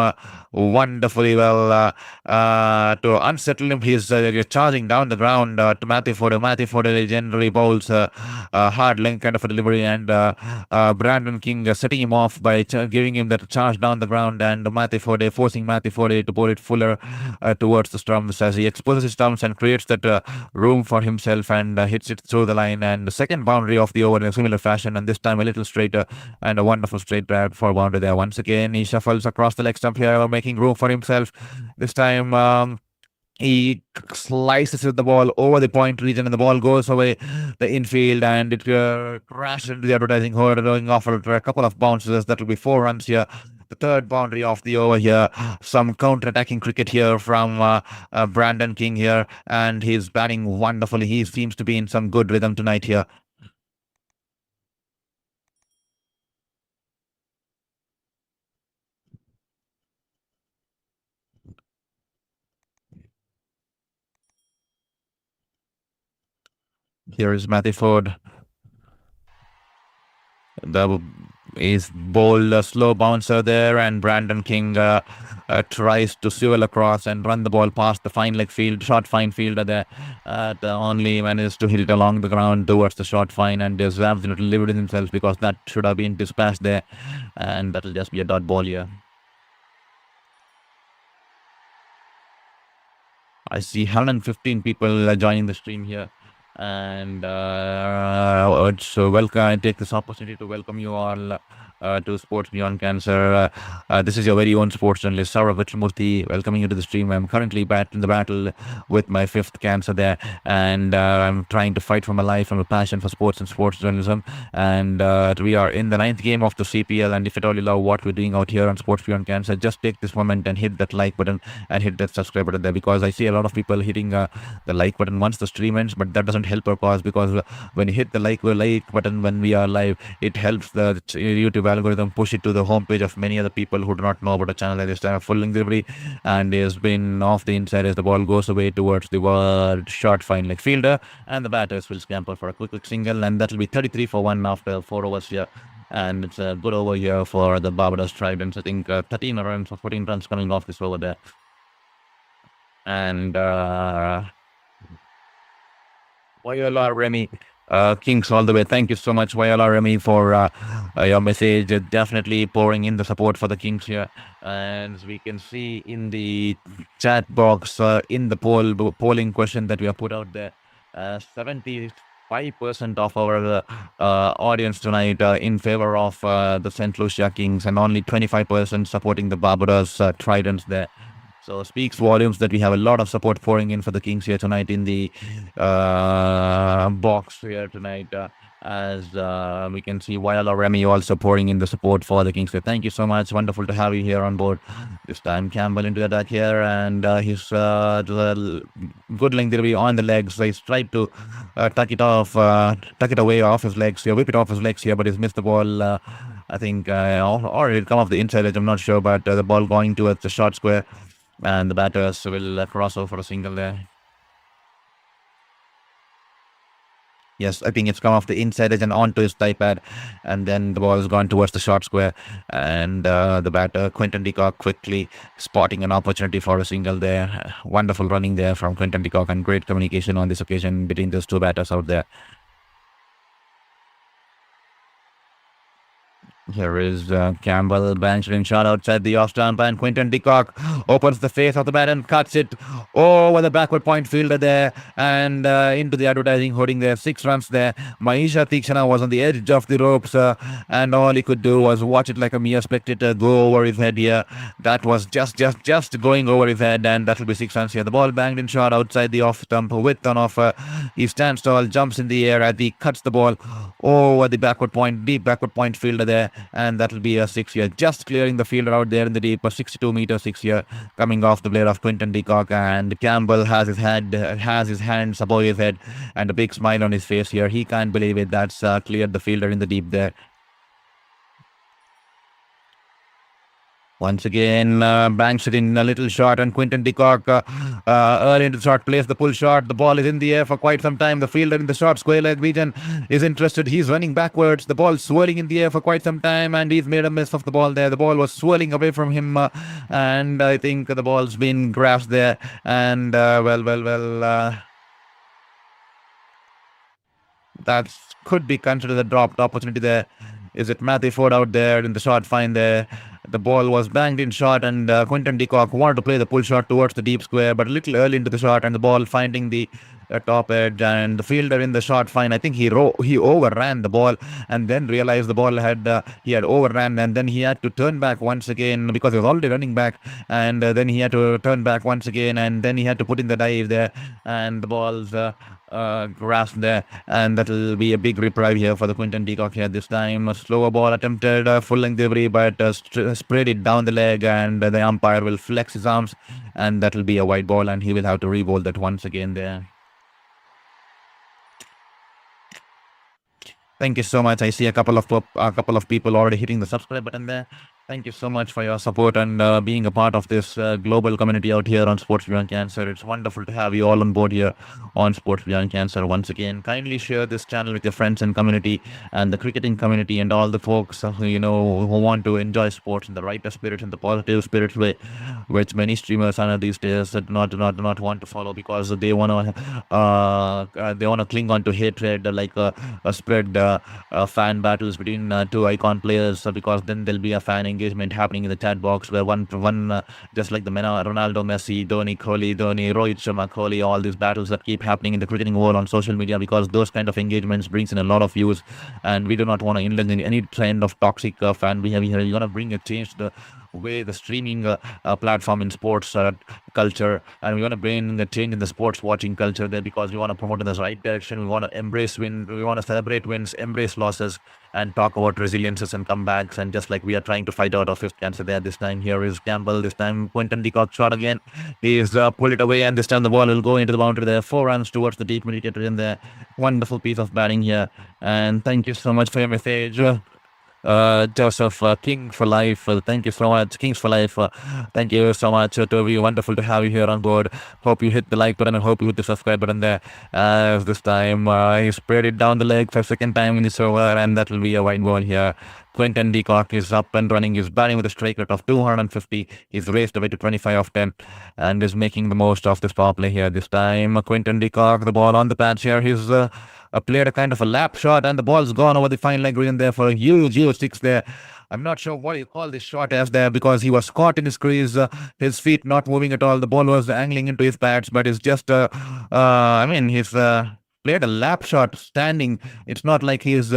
wonderfully well to unsettle him. He's charging down the ground to Matthew Ford. Matthew Ford generally bowls a hard length kind of a delivery, and Brandon King setting him off by giving him that charge down the ground, and Matthew Ford forcing Matthew Ford to bowl it fuller towards the stumps as he exposes his stumps and creates that room for himself and hits it through the line. And the second boundary of the over in a similar fashion, and this time a little straighter and a wonderful straight drive for boundary there. Once again, he shuffles across the leg stump here, making room for himself. This time, he slices with the ball over the point region, and the ball goes away the infield, and it crashes into the advertising hole, going off for a couple of bounces. That will be 4 runs here. The third boundary of the over here. Some counter-attacking cricket here from Brandon King here, and he's batting wonderfully. He seems to be in some good rhythm tonight here. Here is Matthew Ford. Is bowled a slow bouncer there, and Brandon King tries to swivel across and run the ball past the fine leg field, short fine fielder there. Only managed to hit it along the ground towards the short fine, and is absolutely livid himself because that should have been dispatched there, and that'll just be a dot ball here. I see 115 people joining the stream here. And so welcome. I take this opportunity to welcome you all to Sports Beyond Cancer. This is your very own sports journalist, Saurav Vitramurthy, welcoming you to the stream. I'm currently in the battle with my fifth cancer there, and I'm trying to fight for my life and my passion for sports and sports journalism. And we are in the 9th game of the CPL, and if at all you love what we're doing out here on Sports Beyond Cancer, just take this moment and hit that like button and hit that subscribe button there, because I see a lot of people hitting the like button once the stream ends, but that doesn't help our cause, because when you hit the like button when we are live, it helps the YouTube algorithm push it to the homepage of many other people who do not know about the channel. That is a full length delivery, and has been off the inside as the ball goes away towards the short fine leg fielder, and the batters will scamper for a quick single, and that will be 33 for 1 after 4 overs here. And it's a good over here for the Barbados Tridents. I think 13 runs or 14 runs coming off this over there. And Viola Remy, Kings all the way. Thank you so much, Viola Remy, for your message. Definitely pouring in the support for the Kings here. And as we can see in the chat box, in the polling question that we have put out there, 75% of our audience tonight in favor of the Saint Lucia Kings, and only 25% supporting the Barbados Tridents there. So speaks volumes that we have a lot of support pouring in for the Kings here tonight in the box here tonight. As we can see, Viola Remy also pouring in the support for the Kings. So thank you so much. Wonderful to have you here on board. This time Campbell into the attack here, and his good length delivery on the legs. So he's tried to tuck it away off his legs here, whip it off his legs here, but he's missed the ball. I think, or it'll come off the inside edge. I'm not sure, but the ball going towards the short square. And the batters will cross over for a single there. Yes, I think it's come off the inside edge and onto his thigh pad. And then the ball has gone towards the short square. And the batter, Quinton de Kock, quickly spotting an opportunity for a single there. Wonderful running there from Quinton de Kock, and great communication on this occasion between those two batters out there. Here is Campbell, Benjamin shot outside the off stump, and Quinton de Kock opens the face of the bat and cuts it over the backward point fielder there, and into the advertising hoarding there. 6 runs there. Maisha Tikshana was on the edge of the ropes, and all he could do was watch it like a mere spectator go over his head here. That was just going over his head, and that will be 6 runs here. The ball banged in shot outside the off stump with an offer. He stands tall, jumps in the air as he cuts the ball over the deep backward point fielder there. And that will be a 6 here, just clearing the fielder out there in the deep. A 62-meter 6 here coming off the blade of Quinton de Kock, and Campbell has his hands above his head and a big smile on his face here. He can't believe it. That's cleared the fielder in the deep there. Once again, banks it in a little shot, and Quinton de Kock early into the shot plays the pull shot. The ball is in the air for quite some time. The fielder in the short square leg region is interested. He's running backwards. The ball swirling in the air for quite some time, and he's made a miss of the ball there. The ball was swirling away from him, and I think the ball's been grasped there. And that could be considered a dropped opportunity there. Is it Matthew Ford out there in the short fine there? The ball was banged in shot, and Quinton de Kock wanted to play the pull shot towards the deep square, but a little early into the shot, and the ball finding the top edge, and the fielder in the short fine, I think he overran the ball, and then realized the ball he had overran, and then he had to turn back once again because he was already running back, and then he had to turn back once again, and then he had to put in the dive there, and the ball's grasped there, and that will be a big reprieve here for the Quinton de Kock here this time. A slower ball attempted, full length delivery, but spread it down the leg, and the umpire will flex his arms, and that will be a white ball, and he will have to re-bowl that once again there. Thank you so much. I see a couple of people already hitting the subscribe button there. Thank you so much for your support and being a part of this global community out here on Sports Beyond Cancer. It's wonderful to have you all on board here on Sports Beyond Cancer. Once again, kindly share this channel with your friends and community and the cricketing community and all the folks who want to enjoy sports in the right spirit and the positive spirit way, which many streamers are these days do not want to follow because they want to cling on to hatred, like spread fan battles between two icon players, because then there'll be a fan engagement happening in the chat box where one just like the Ronaldo, Messi, Dhoni, Rohit Sharma, Kohli, all these battles that keep happening in the cricketing world on social media, because those kind of engagements brings in a lot of views, and we do not want to indulge in any trend of toxic fan behavior. We're going to bring a change to the way the streaming platform in sports culture, and we want to bring a change in the sports watching culture there, because we want to promote in the right direction. We want to embrace wins, we want to celebrate wins, embrace losses, and talk about resiliences and comebacks. And just like we are trying to fight out of fifth cancer there, this time here is Campbell, this time Quinton de Kock shot again. He's pulled it away, and this time the ball will go into the boundary there. 4 runs towards the deep mid in there. Wonderful piece of batting here, and thank you so much for your message. Joseph, King for life. Thank you so much, Kings for life. Thank you so much, Toby. Wonderful to have you here on board. Hope you hit the like button and hope you hit the subscribe button there. As this time, he sprayed it down the leg for second time in this over, and that will be a wide ball here. Quinton de Kock is up and running. He's batting with a strike rate of 250. He's raced away to 25 off 10 and is making the most of this power play here. This time, Quinton de Kock, the ball on the patch here. He's played a kind of a lap shot, and the ball's gone over the fine leg region there for a huge six there. I'm not sure what you call this shot as there because he was caught in his crease, his feet not moving at all. The ball was angling into his pads, but it's just, he's played a lap shot standing. It's not like he's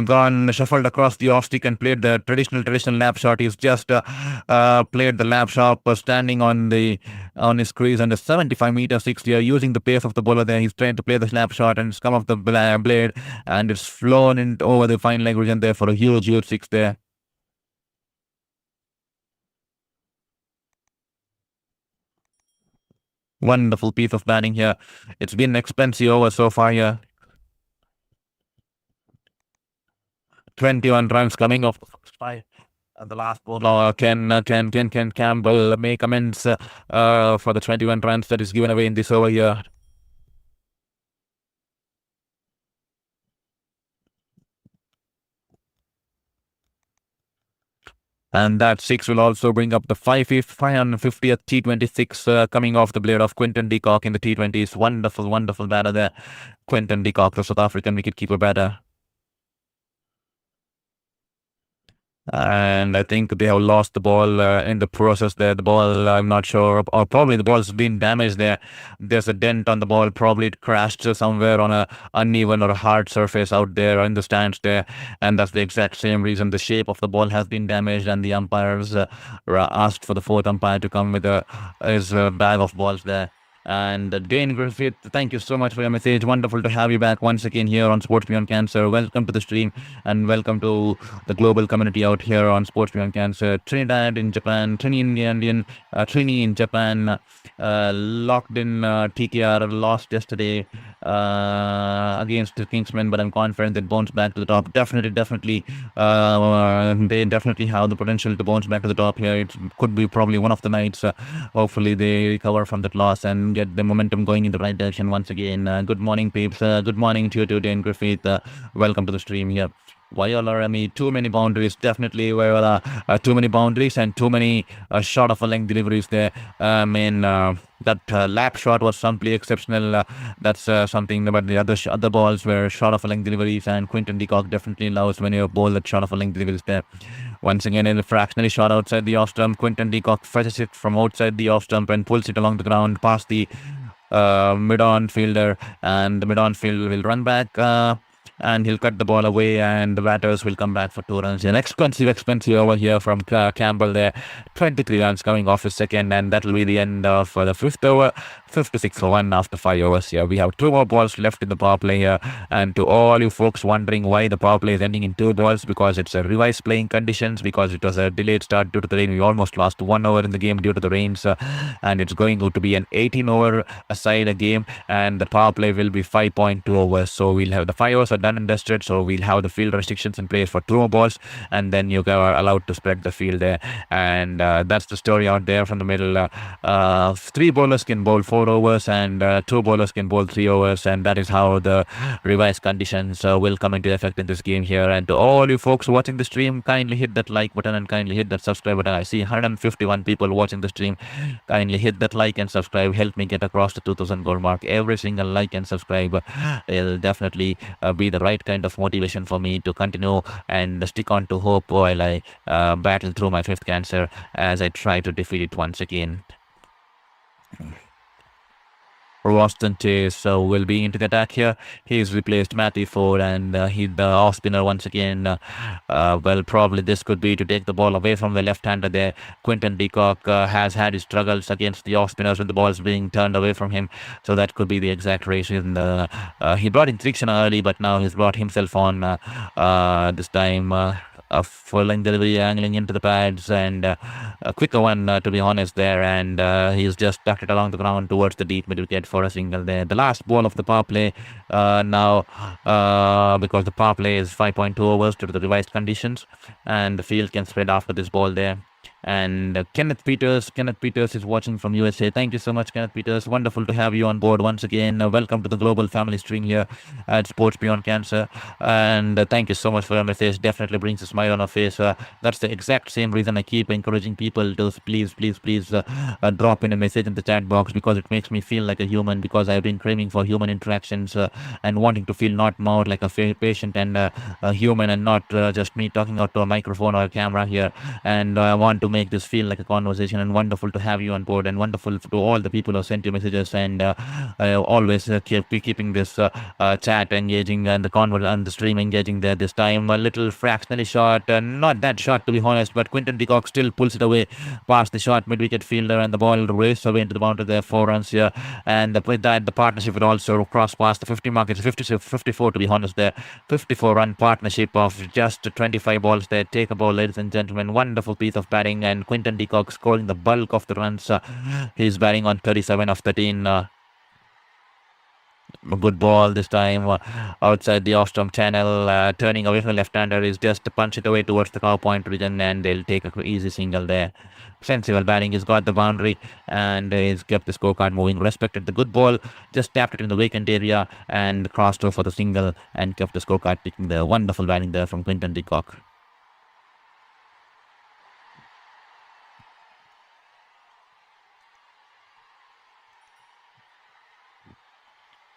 gone shuffled across the off stick and played the traditional lap shot. He's just played the lap shot standing on his crease under 75 meter 60, using the pace of the bowler there. He's trying to play the lap shot and it's come off the blade and it's flown in over the fine leg region there for a huge six there. Wonderful piece of batting here. It's been an expensive over so far here. 21 runs coming off the first five. And the last ball, can Campbell make amends for the 21 runs that is given away in this over here? And that six will also bring up the 550th T26 coming off the blade of Quinton de Kock in the T20s. Wonderful batter there. Quinton de Kock, the South African wicketkeeper batter. And I think they have lost the ball in the process there. The ball, I'm not sure, or probably the ball's been damaged there. There's a dent on the ball. Probably it crashed somewhere on a uneven or a hard surface out there in the stands there. And that's the exact same reason the shape of the ball has been damaged. And the umpires asked for the fourth umpire to come with his bag of balls there. And Dane Griffith, thank you so much for your message. Wonderful to have you back once again here on Sports Beyond Cancer. Welcome to the stream and welcome to the global community out here on Sports Beyond Cancer. Trinidad in Japan, Trini in Japan, locked in TKR, lost yesterday against the Kingsmen, but I'm confident they bounce back to the top. Definitely, they definitely have the potential to bounce back to the top here. It could be probably one of the nights. Hopefully they recover from that loss and get the momentum going in the right direction once again. Good morning, peeps. Good morning to you too, Dane Griffith. Welcome to the stream here. Viola, too many boundaries. Definitely, Viola, too many boundaries and too many short of a length deliveries there. That lap shot was simply exceptional. That's something, but the other balls were short of a length deliveries, and Quinton de Kock definitely loves when you bowl that short of a length deliveries there. Once again, in a fractionally shot outside the off stump, Quinton de Kock fetches it from outside the off stump and pulls it along the ground past the mid-on fielder, and the mid-on fielder will run back. And he'll cut the ball away, and the batters will come back for 2 runs. An expensive over here from Campbell there. 23 runs coming off his second, and that'll be the end of the fifth over. 56 for 1 after 5 overs here. We have 2 more balls left in the power play here. And to all you folks wondering why the power play is ending in 2 balls, because it's a revised playing conditions, because it was a delayed start due to the rain. We almost lost 1 over in the game due to the rains, and it's going to be an 18 over aside a game, and the power play will be 5.2 overs. So we'll have the 5 overs are done and dusted, so we'll have the field restrictions in place for 2 more balls, and then you are allowed to spread the field there. And that's the story out there from the middle. 3 bowlers can bowl 4 overs, and 2 bowlers can bowl 3 overs, and that is how the revised conditions will come into effect in this game here. And to all you folks watching the stream, kindly hit that like button and kindly hit that subscribe button. I see 151 people watching the stream. Kindly hit that like and subscribe. Help me get across the 2000 goal mark. Every single like and subscribe will definitely be the right kind of motivation for me to continue and stick on to hope while I battle through my 5th cancer as I try to defeat it once again. Roston Chase will be into the attack here. He's replaced Matthew Ford, and the off spinner once again. Well, probably this could be to take the ball away from the left-hander there. Quinton de Kock has had his struggles against the off spinners when the ball is being turned away from him. So that could be the exact reason. He brought in Trikshana early, but now he's brought himself on this time. a full line delivery angling into the pads, and a quicker one, to be honest, there. And he's just ducked it along the ground towards the deep mid wicket for a single there. The last ball of the power play now, because the power play is 5.2 overs due to the revised conditions, and the field can spread after this ball there. And Kenneth Peters is watching from USA. Thank you so much, Kenneth Peters. Wonderful to have you on board once again. Welcome to the global family stream here at Sports Beyond Cancer. And thank you so much for your message. Definitely brings a smile on our face. That's the exact same reason I keep encouraging people to please drop in a message in the chat box, because it makes me feel like a human, because I've been craving for human interactions and wanting to feel not more like a patient and a human, and not just me talking out to a microphone or a camera here. And I want to make this feel like a conversation, and wonderful to have you on board, and wonderful to all the people who sent you messages, and always keeping this chat engaging, and the and the stream engaging there. This time a little fractionally short, not that short to be honest, but Quinton de Kock still pulls it away past the short mid-wicket fielder, and the ball raced away into the boundary there, 4 runs here. And with that, the partnership would also cross past the 50 mark. It's 54 to be honest there. 54-run partnership of just 25 balls there. Take a ball, ladies and gentlemen. Wonderful piece of batting, and Quinton de Kock scoring the bulk of the runs. He's batting on 37 of 13. A good ball this time outside the off-stump channel, turning away from the left-hander. Is just to punch it away towards the cow point region, and they'll take a easy single there. Sensible batting. He's got the boundary, and he's kept the scorecard moving. Respected the good ball, just tapped it in the vacant area and crossed over for the single, and kept the scorecard ticking there. Wonderful batting there from Quinton de Kock.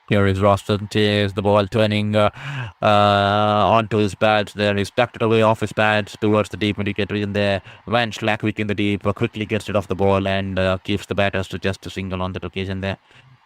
Here is Roston Chase, the ball turning onto his pads there. He's tucked it away off his pads towards the deep mid-wicket region there. Van Schlackwick in the deep, quickly gets it off the ball, and keeps the batters to just a single on that occasion there.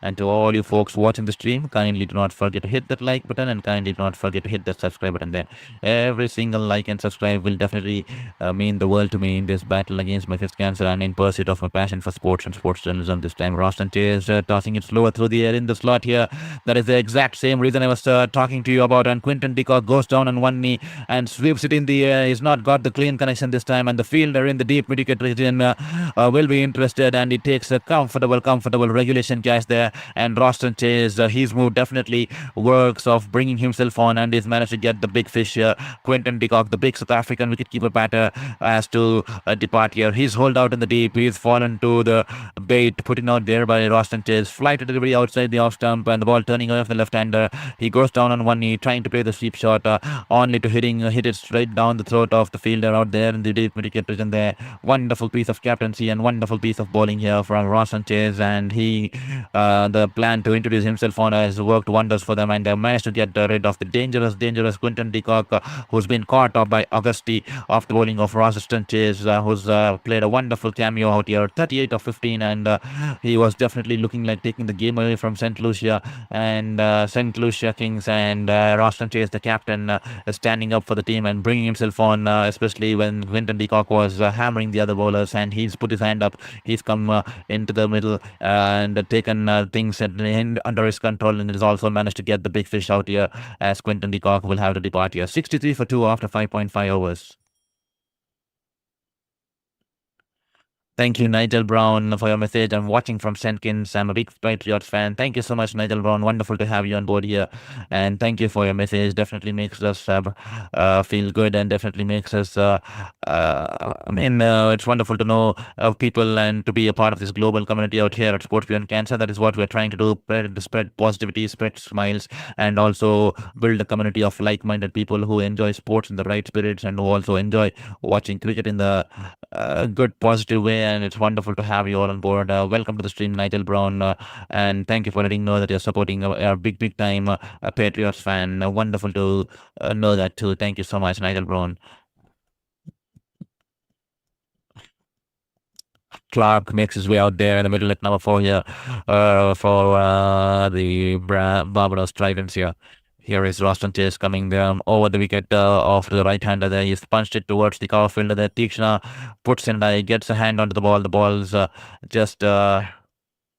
And to all you folks watching the stream, kindly do not forget to hit that like button, and kindly do not forget to hit that subscribe button there. Every single like and subscribe will definitely mean the world to me in this battle against my fifth cancer, and in pursuit of my passion for sports and sports journalism. This time Roston Chase tossing it slower through the air in the slot here. That is the exact same reason I was talking to you about. And Quinton de Kock goes down on one knee and sweeps it in the air. He's not got the clean connection this time, and the fielder in the deep mid-wicket region will be interested, and he takes a comfortable regulation catch there. And Roston Chase, his move definitely works of bringing himself on, and he's managed to get the big fish here. Quinton de Kock, the big South African wicketkeeper batter, has to depart here. He's holed out in the deep. He's fallen to the bait putting out there by Roston Chase. Flight to delivery outside the off stump, and the ball turning away from the left-hander. He goes down on one knee, trying to play the sweep shot, only to hit it straight down the throat of the fielder out there in the deep wicket position there. Wonderful piece of captaincy and wonderful piece of bowling here from Roston Chase, and the plan to introduce himself on has worked wonders for them, and they managed to get rid of the dangerous Quinton de Kock, who's been caught up by Augusti off the bowling of Roston Chase, who's played a wonderful cameo out here, 38 of 15, and he was definitely looking like taking the game away from Saint Lucia Kings, and Roston Chase, the captain, standing up for the team and bringing himself on, especially when Quinton de Kock was hammering the other bowlers, and he's put his hand up. He's come into the middle and taken things under his control, and has also managed to get the big fish out here, as Quinton de Kock will have to depart here. 63 for 2 after 5.5 overs. Thank you, Nigel Brown, for your message. I'm watching from St. Kitts. I'm a big Patriots fan. Thank you so much, Nigel Brown. Wonderful to have you on board here. And thank you for your message. Definitely makes us feel good, and definitely makes us, it's wonderful to know people and to be a part of this global community out here at Sports Beyond Cancer. That is what we're trying to do, spread positivity, spread smiles, and also build a community of like-minded people who enjoy sports in the right spirits, and who also enjoy watching cricket in the good, positive way. And it's wonderful to have you all on board. Welcome to the stream, Nigel Brown, and thank you for letting know that you're supporting our big time Patriots fan. Wonderful to know that too. Thank you so much, Nigel Brown. Clark makes his way out there in the middle at number 4 here for the Barbados Tridents here. Here is Roston Chase coming down over the wicket off to the right-hander there. He's punched it towards the cover fielder there. Tikshna puts in, gets a hand onto the ball. The ball's just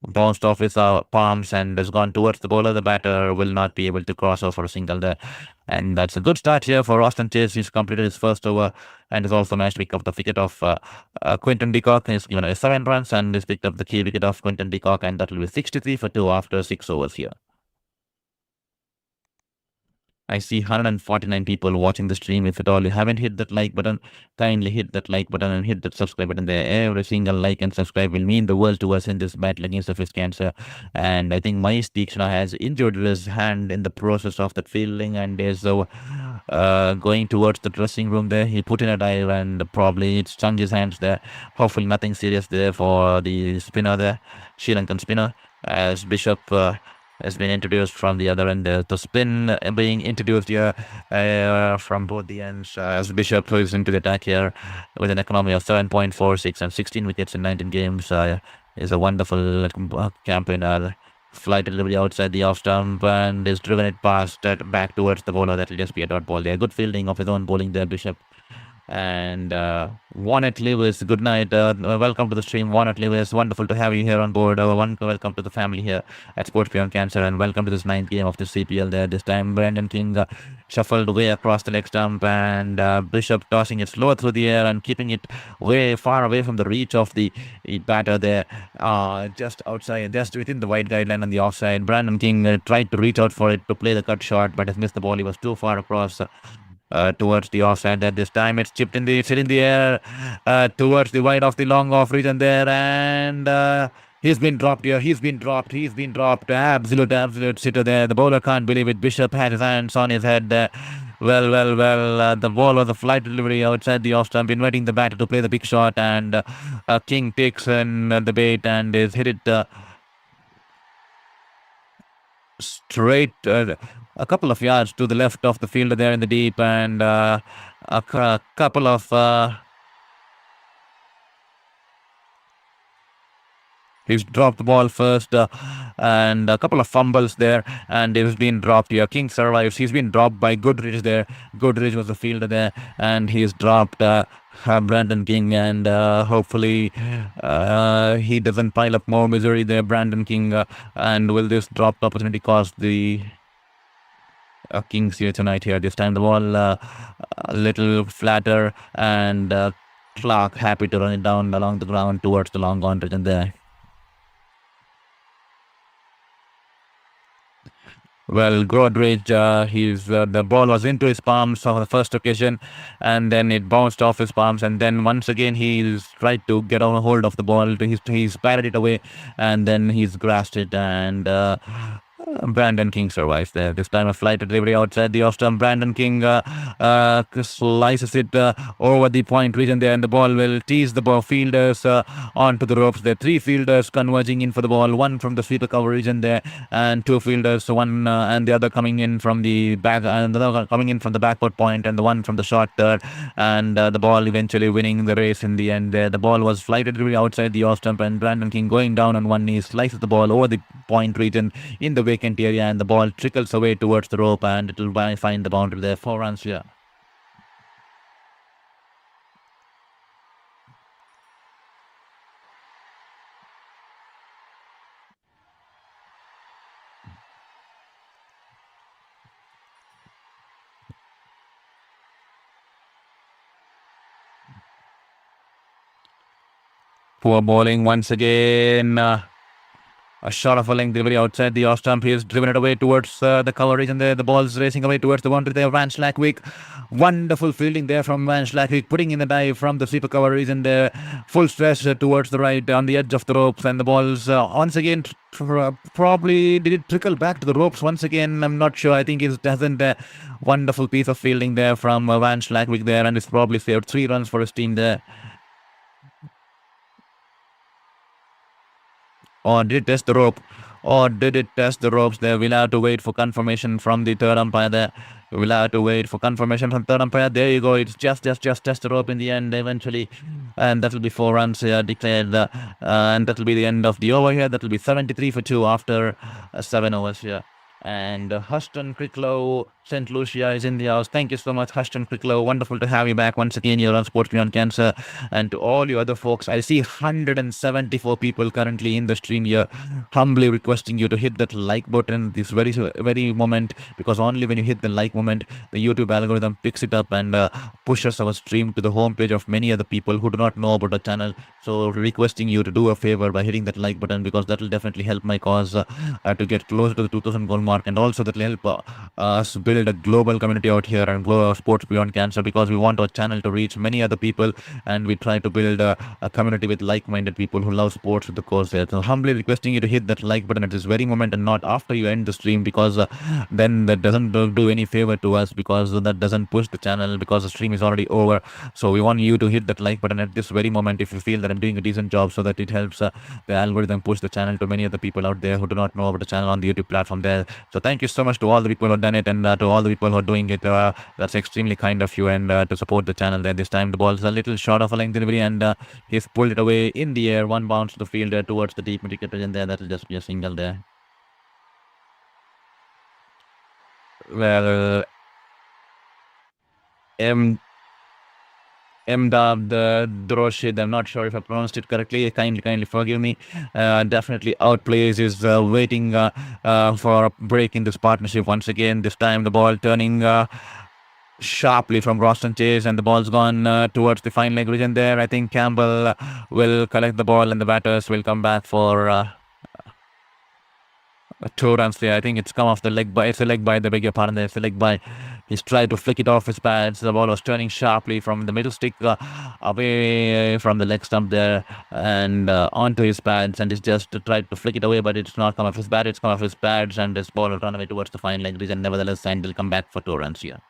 bounced off his palms and has gone towards the bowler. The batter will not be able to cross over for a single there. And that's a good start here for Austin Chase. He's completed his first over and has also managed to pick up the wicket of Quinton de Kock. He's given a 7 runs and has picked up the key wicket of Quinton de Kock, and that will be 63 for 2 after 6 overs here. I see 149 people watching the stream. If at all you haven't hit that like button, kindly hit that like button and hit that subscribe button there. Every single like and subscribe will mean the world to us in this battle against the fish cancer. And I think Mahesh Deekshana has injured his hand in the process of that fielding and is going towards the dressing room there. He put in a dive and probably it stung his hands there. Hopefully nothing serious there for the spinner there, Sri Lankan spinner, as Bishop has been introduced from the other end. The spin being introduced here from both the ends as Bishop moves into the attack here with an economy of 7.46 and 16 wickets in 19 games. Is a wonderful campaign. Flight delivery outside the off stump and is driven it past back towards the bowler. That will just be a dot ball there. Good fielding of his own bowling there, Bishop. And Warnett Lewis, good night. Welcome to the stream, Warnett Lewis. Wonderful to have you here on board. Welcome to the family here at Sports Beyond Cancer, and welcome to this 9th game of the CPL there. This time, Brandon King shuffled way across the leg stump, and Bishop tossing it slow through the air and keeping it way far away from the reach of the batter there, just outside, just within the wide guideline on the offside. Brandon King tried to reach out for it to play the cut shot, but has missed the ball. He was too far across. Towards the offside at this time. It's chipped in the air towards the wide of the long off region there, and he's been dropped here. He's been dropped. Absolute sitter there. The bowler can't believe it. Bishop had his hands on his head there. Well. The ball was a flight delivery outside the off stump, inviting the batter to play the big shot, and King takes in the bait and is hit it straight a couple of yards to the left of the fielder there in the deep, and a couple of he's dropped the ball first, and a couple of fumbles there, and he's been dropped here. King survives. He's been dropped by Goodrich there. Goodrich was the fielder there, and he's dropped Brandon King, and hopefully he doesn't pile up more misery there, Brandon King, and will this dropped opportunity cost the Kings here tonight here. This time the ball a little flatter, and Clark happy to run it down along the ground towards the long on region there. Well, Godrej, the ball was into his palms on the first occasion, and then it bounced off his palms, and then once again he's tried to get a hold of the ball. He's batted it away, and then he's grasped it, and Brandon King survives there. This time a flight delivery outside the off stump. Brandon King slices it over the point region there, and the ball will tease the ball fielders onto the ropes there. 3 fielders converging in for the ball, 1 from the sweeper cover region there, and 2 fielders, one and the other coming in from the back, and the other coming in from the backward point, and the one from the short third, and the ball eventually winning the race in the end there. The ball was flighted really outside the off stump, and Brandon King going down on one knee slices the ball over the point region in the vacant area, and the ball trickles away towards the rope, and it will find the boundary there. 4 runs here. Poor bowling once again. A shot of a length delivery outside the off stump. He has driven it away towards the cover region there. The ball's racing away towards the boundary there. Van Schlakwyk. Wonderful fielding there from Van Schlakwyk, putting in the dive from the sweeper cover region there. Full stress towards the right on the edge of the ropes, and the ball's once again probably did it trickle back to the ropes once again. I'm not sure. I think it doesn't. Wonderful piece of fielding there from Van Schlakwyk there, and it's probably saved 3 runs for his team there. Or did it test the rope? Or did it test the ropes there? We'll have to wait for confirmation from the third umpire there. We'll have to wait for confirmation from third umpire. There you go. It's just test the rope in the end eventually. And that will be 4 runs here declared. And that will be the end of the over here. That will be 73 for 2 after 7 overs here. And Huston Cricklow, St. Lucia is in the house. Thank you so much, Huston Cricklow. Wonderful to have you back once again here on Sports Beyond Cancer. And to all you other folks, I see 174 people currently in the stream here, humbly requesting you to hit that like button this very moment, because only when you hit the like moment, the YouTube algorithm picks it up and pushes our stream to the homepage of many other people who do not know about the channel. So requesting you to do a favor by hitting that like button, because that will definitely help my cause to get closer to the 2000 goal mark, and also that will help us build a global community out here and grow sports beyond cancer, because we want our channel to reach many other people, and we try to build a community with like-minded people who love sports with the cause here. So humbly requesting you to hit that like button at this very moment and not after you end the stream, because then that doesn't do any favor to us, because that doesn't push the channel, because the stream is already over. So we want you to hit that like button at this very moment if you feel that I'm doing a decent job, so that it helps the algorithm push the channel to many other people out there who do not know about the channel on the YouTube platform there. So thank you so much to all the people who have done it, and to all the people who are doing it. That's extremely kind of you, and to support the channel there. This time the ball is a little short of a length delivery, and he's pulled it away in the air, one bounce to the field towards the deep wicket pigeon there. That will just be a single there. Well, Mdab the Droshid, I'm not sure if I pronounced it correctly. Kindly forgive me. Definitely outplays is waiting for a break in this partnership once again. This time the ball turning sharply from Roston Chase, and the ball's gone towards the fine leg region there. I think Campbell will collect the ball, and the batters will come back for 2 runs there. I think it's come off the leg by. It's a leg by. The beg your pardon there. It's a leg by. He's tried to flick it off his pads. The ball was turning sharply from the middle stick away from the leg stump there and onto his pads, and he's just tried to flick it away, but it's not come off his bat. It's come off his pads, and this ball will run away towards the fine leg region. Nevertheless, and will come back for 2 runs here.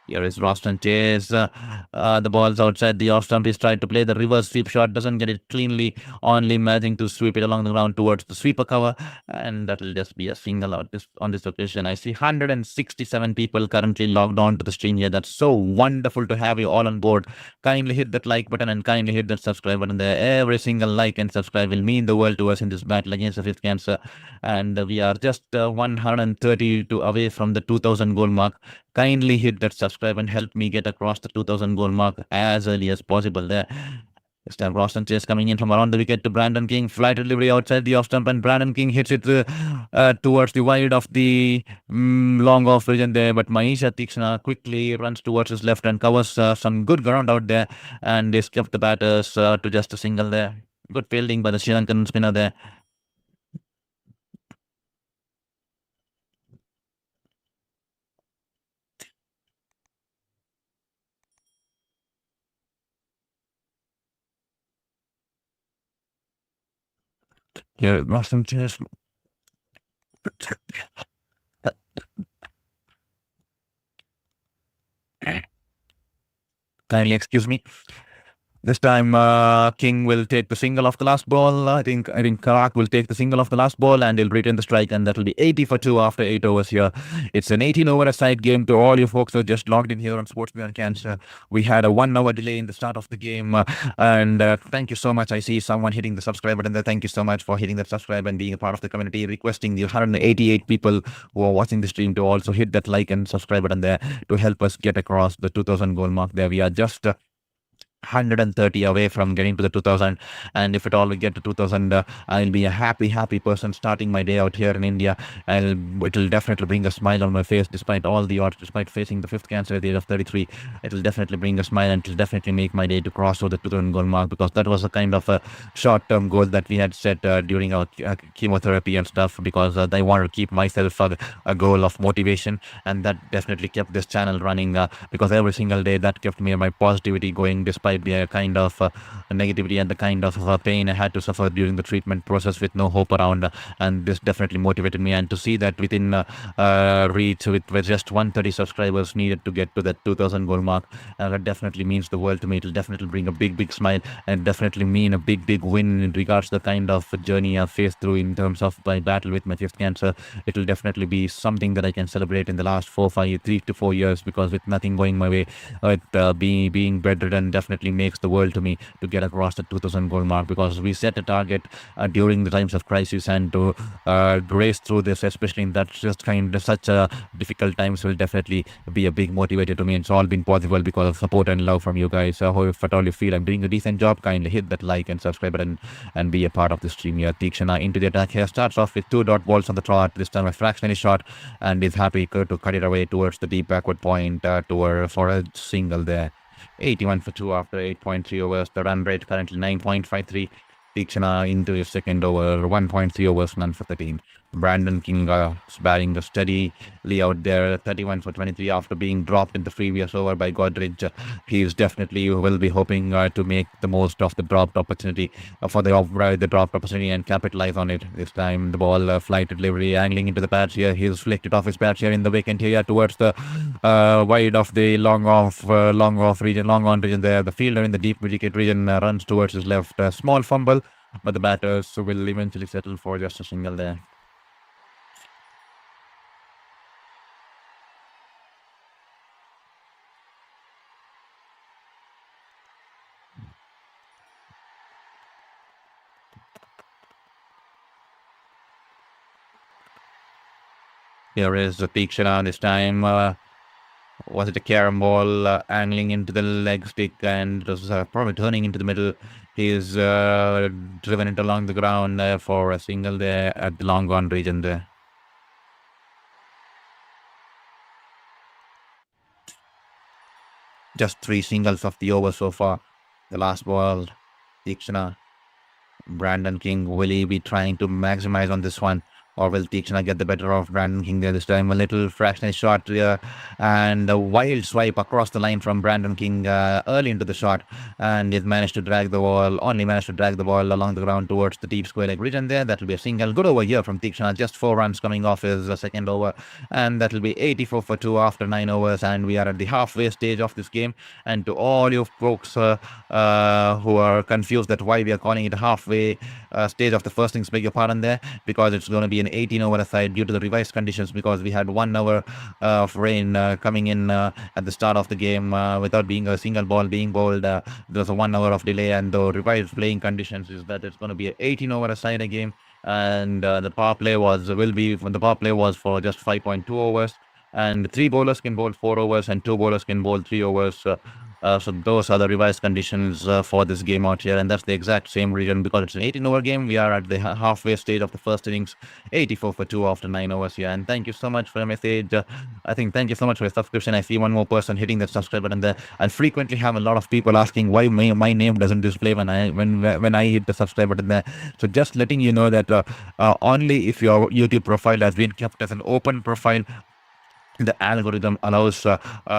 Here is Roston Chase. The ball's outside the off stump. He's tried to play the reverse sweep shot. Doesn't get it cleanly. Only managing to sweep it along the ground towards the sweeper cover. And that will just be a single out on this occasion. I see 167 people currently logged on to the stream here. That's so wonderful to have you all on board. Kindly hit that like button and kindly hit that subscribe button there. Every single like and subscribe will mean the world to us in this battle against the fifth cancer. And we are just 132 away from the 2000 goal mark. Kindly hit that subscribe and help me get across the 2000 goal mark as early as possible there. This time Roston Chase coming in from around the wicket to Brandon King. Flight delivery outside the off stump, and Brandon King hits it towards the wide of the long off region there. But Maisha Tikshna quickly runs towards his left and covers some good ground out there, and they kept the batters to just a single there. Good fielding by the Sri Lankan spinner there. Yeah, Roston Chase. Kindly excuse me. This time, King will take the single off the last ball. I think Karak will take the single off the last ball, and he'll return the strike, and that will be 80 for 2 after 8 overs here. It's an 18-over-a-side game. To all you folks who are just logged in here on Sports Beyond Cancer, we had a 1-hour delay in the start of the game, and thank you so much. I see someone hitting the subscribe button there. Thank you so much for hitting that subscribe and being a part of the community. Requesting the 188 people who are watching the stream to also hit that like and subscribe button there to help us get across the 2000 goal mark there. We are just 130 away from getting to the 2000, and if at all we get to 2000, I'll be a happy person starting my day out here in India. It will definitely bring a smile on my face despite all the odds, despite facing the fifth cancer at the age of 33. It will definitely bring a smile, and it will definitely make my day to cross over the 2000 goal mark, because that was a kind of a short-term goal that we had set during our chemotherapy and stuff, because I wanted to keep myself a goal of motivation, and that definitely kept this channel running, because every single day that kept me and my positivity going despite the kind of negativity and the kind of pain I had to suffer during the treatment process with no hope around, and this definitely motivated me. And to see that within reach with just 130 subscribers needed to get to that 2000 goal mark, that definitely means the world to me. It will definitely bring a big smile, and definitely mean a big win in regards to the kind of journey I've faced through in terms of my battle with my fifth cancer. It will definitely be something that I can celebrate in the last 3 to 4 years, because with nothing going my way, with being bedridden, definitely definitely makes the world to me to get across the 2000 goal mark, because we set a target during the times of crisis, and to grace through this, especially in that just kind of such difficult times, will definitely be a big motivator to me. It's all been possible because of support and love from you guys. If at all you feel I'm doing a decent job, kindly hit that like and subscribe button and be a part of the stream here. Tikshana into the attack here, starts off with 2 dot balls on the trot, this time a fractionally shot, and is happy to cut it away towards the deep backward point for a single there. 81 for 2 after 8.3 overs. The run rate currently 9.53. Tikshana into his second over, 1.3 overs, none for the team. Brandon King batting steadily out there, 31 for 23 after being dropped in the previous over by Godrej. He is definitely will be hoping to make the most of the dropped opportunity the dropped opportunity and capitalize on it. This time the ball flight delivery angling into the patch here. He's flicked off his patch here in the vacant area towards the wide of the long on region there. The fielder in the deep wicket region runs towards his left. Small fumble, but the batters will eventually settle for just a single there. Here is the Tikshana this time. Was it a carom ball angling into the leg stick, and it was probably turning into the middle. He's driven it along the ground for a single there at the long on region there. Just 3 singles of the over so far. The last ball, Tikshana. Brandon King, will he be trying to maximize on this one? Or will Tikshana get the better of Brandon King there this time? A little fractional shot and a wild swipe across the line from Brandon King early into the shot, and he's managed to drag the ball along the ground towards the deep square leg region there. That will be a single. Good over here from Tikshana, just 4 runs coming off his second over, and that will be 84 for 2 after 9 overs, and we are at the halfway stage of this game. And to all you folks who are confused that why we are calling it a halfway stage of the first innings, beg your pardon there, because it's going to be an 18 over aside due to the revised conditions, because we had 1 hour of rain coming in at the start of the game without being a single ball being bowled. There was a 1 hour of delay, and the revised playing conditions is that it's going to be an 18 over aside a game, and the power play was for just 5.2 overs, and 3 bowlers can bowl 4 overs and 2 bowlers can bowl 3 overs. So those are the revised conditions for this game out here, and that's the exact same region because it's an 18 over game. We are at the halfway stage of the first innings, 84 for 2 after 9 overs here. And thank you so much for the message. Thank you so much for your subscription. I see one more person hitting that subscribe button there, and frequently have a lot of people asking why my name doesn't display when I hit the subscribe button there. So just letting you know that only if your YouTube profile has been kept as an open profile, the algorithm allows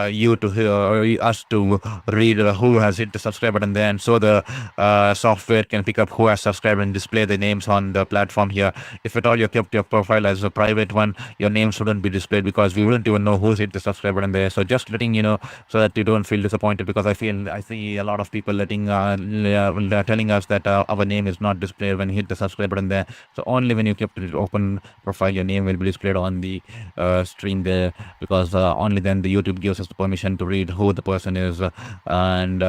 you to us to read who has hit the subscribe button there, and so the software can pick up who has subscribed and display the names on the platform here. If at all you kept your profile as a private one, your names wouldn't be displayed because we wouldn't even know who's hit the subscribe button there. So just letting you know so that you don't feel disappointed, because I see a lot of people telling us that our name is not displayed when you hit the subscribe button there. So only when you kept it open profile, your name will be displayed on the stream there, because only then the YouTube gives us the permission to read who the person is. And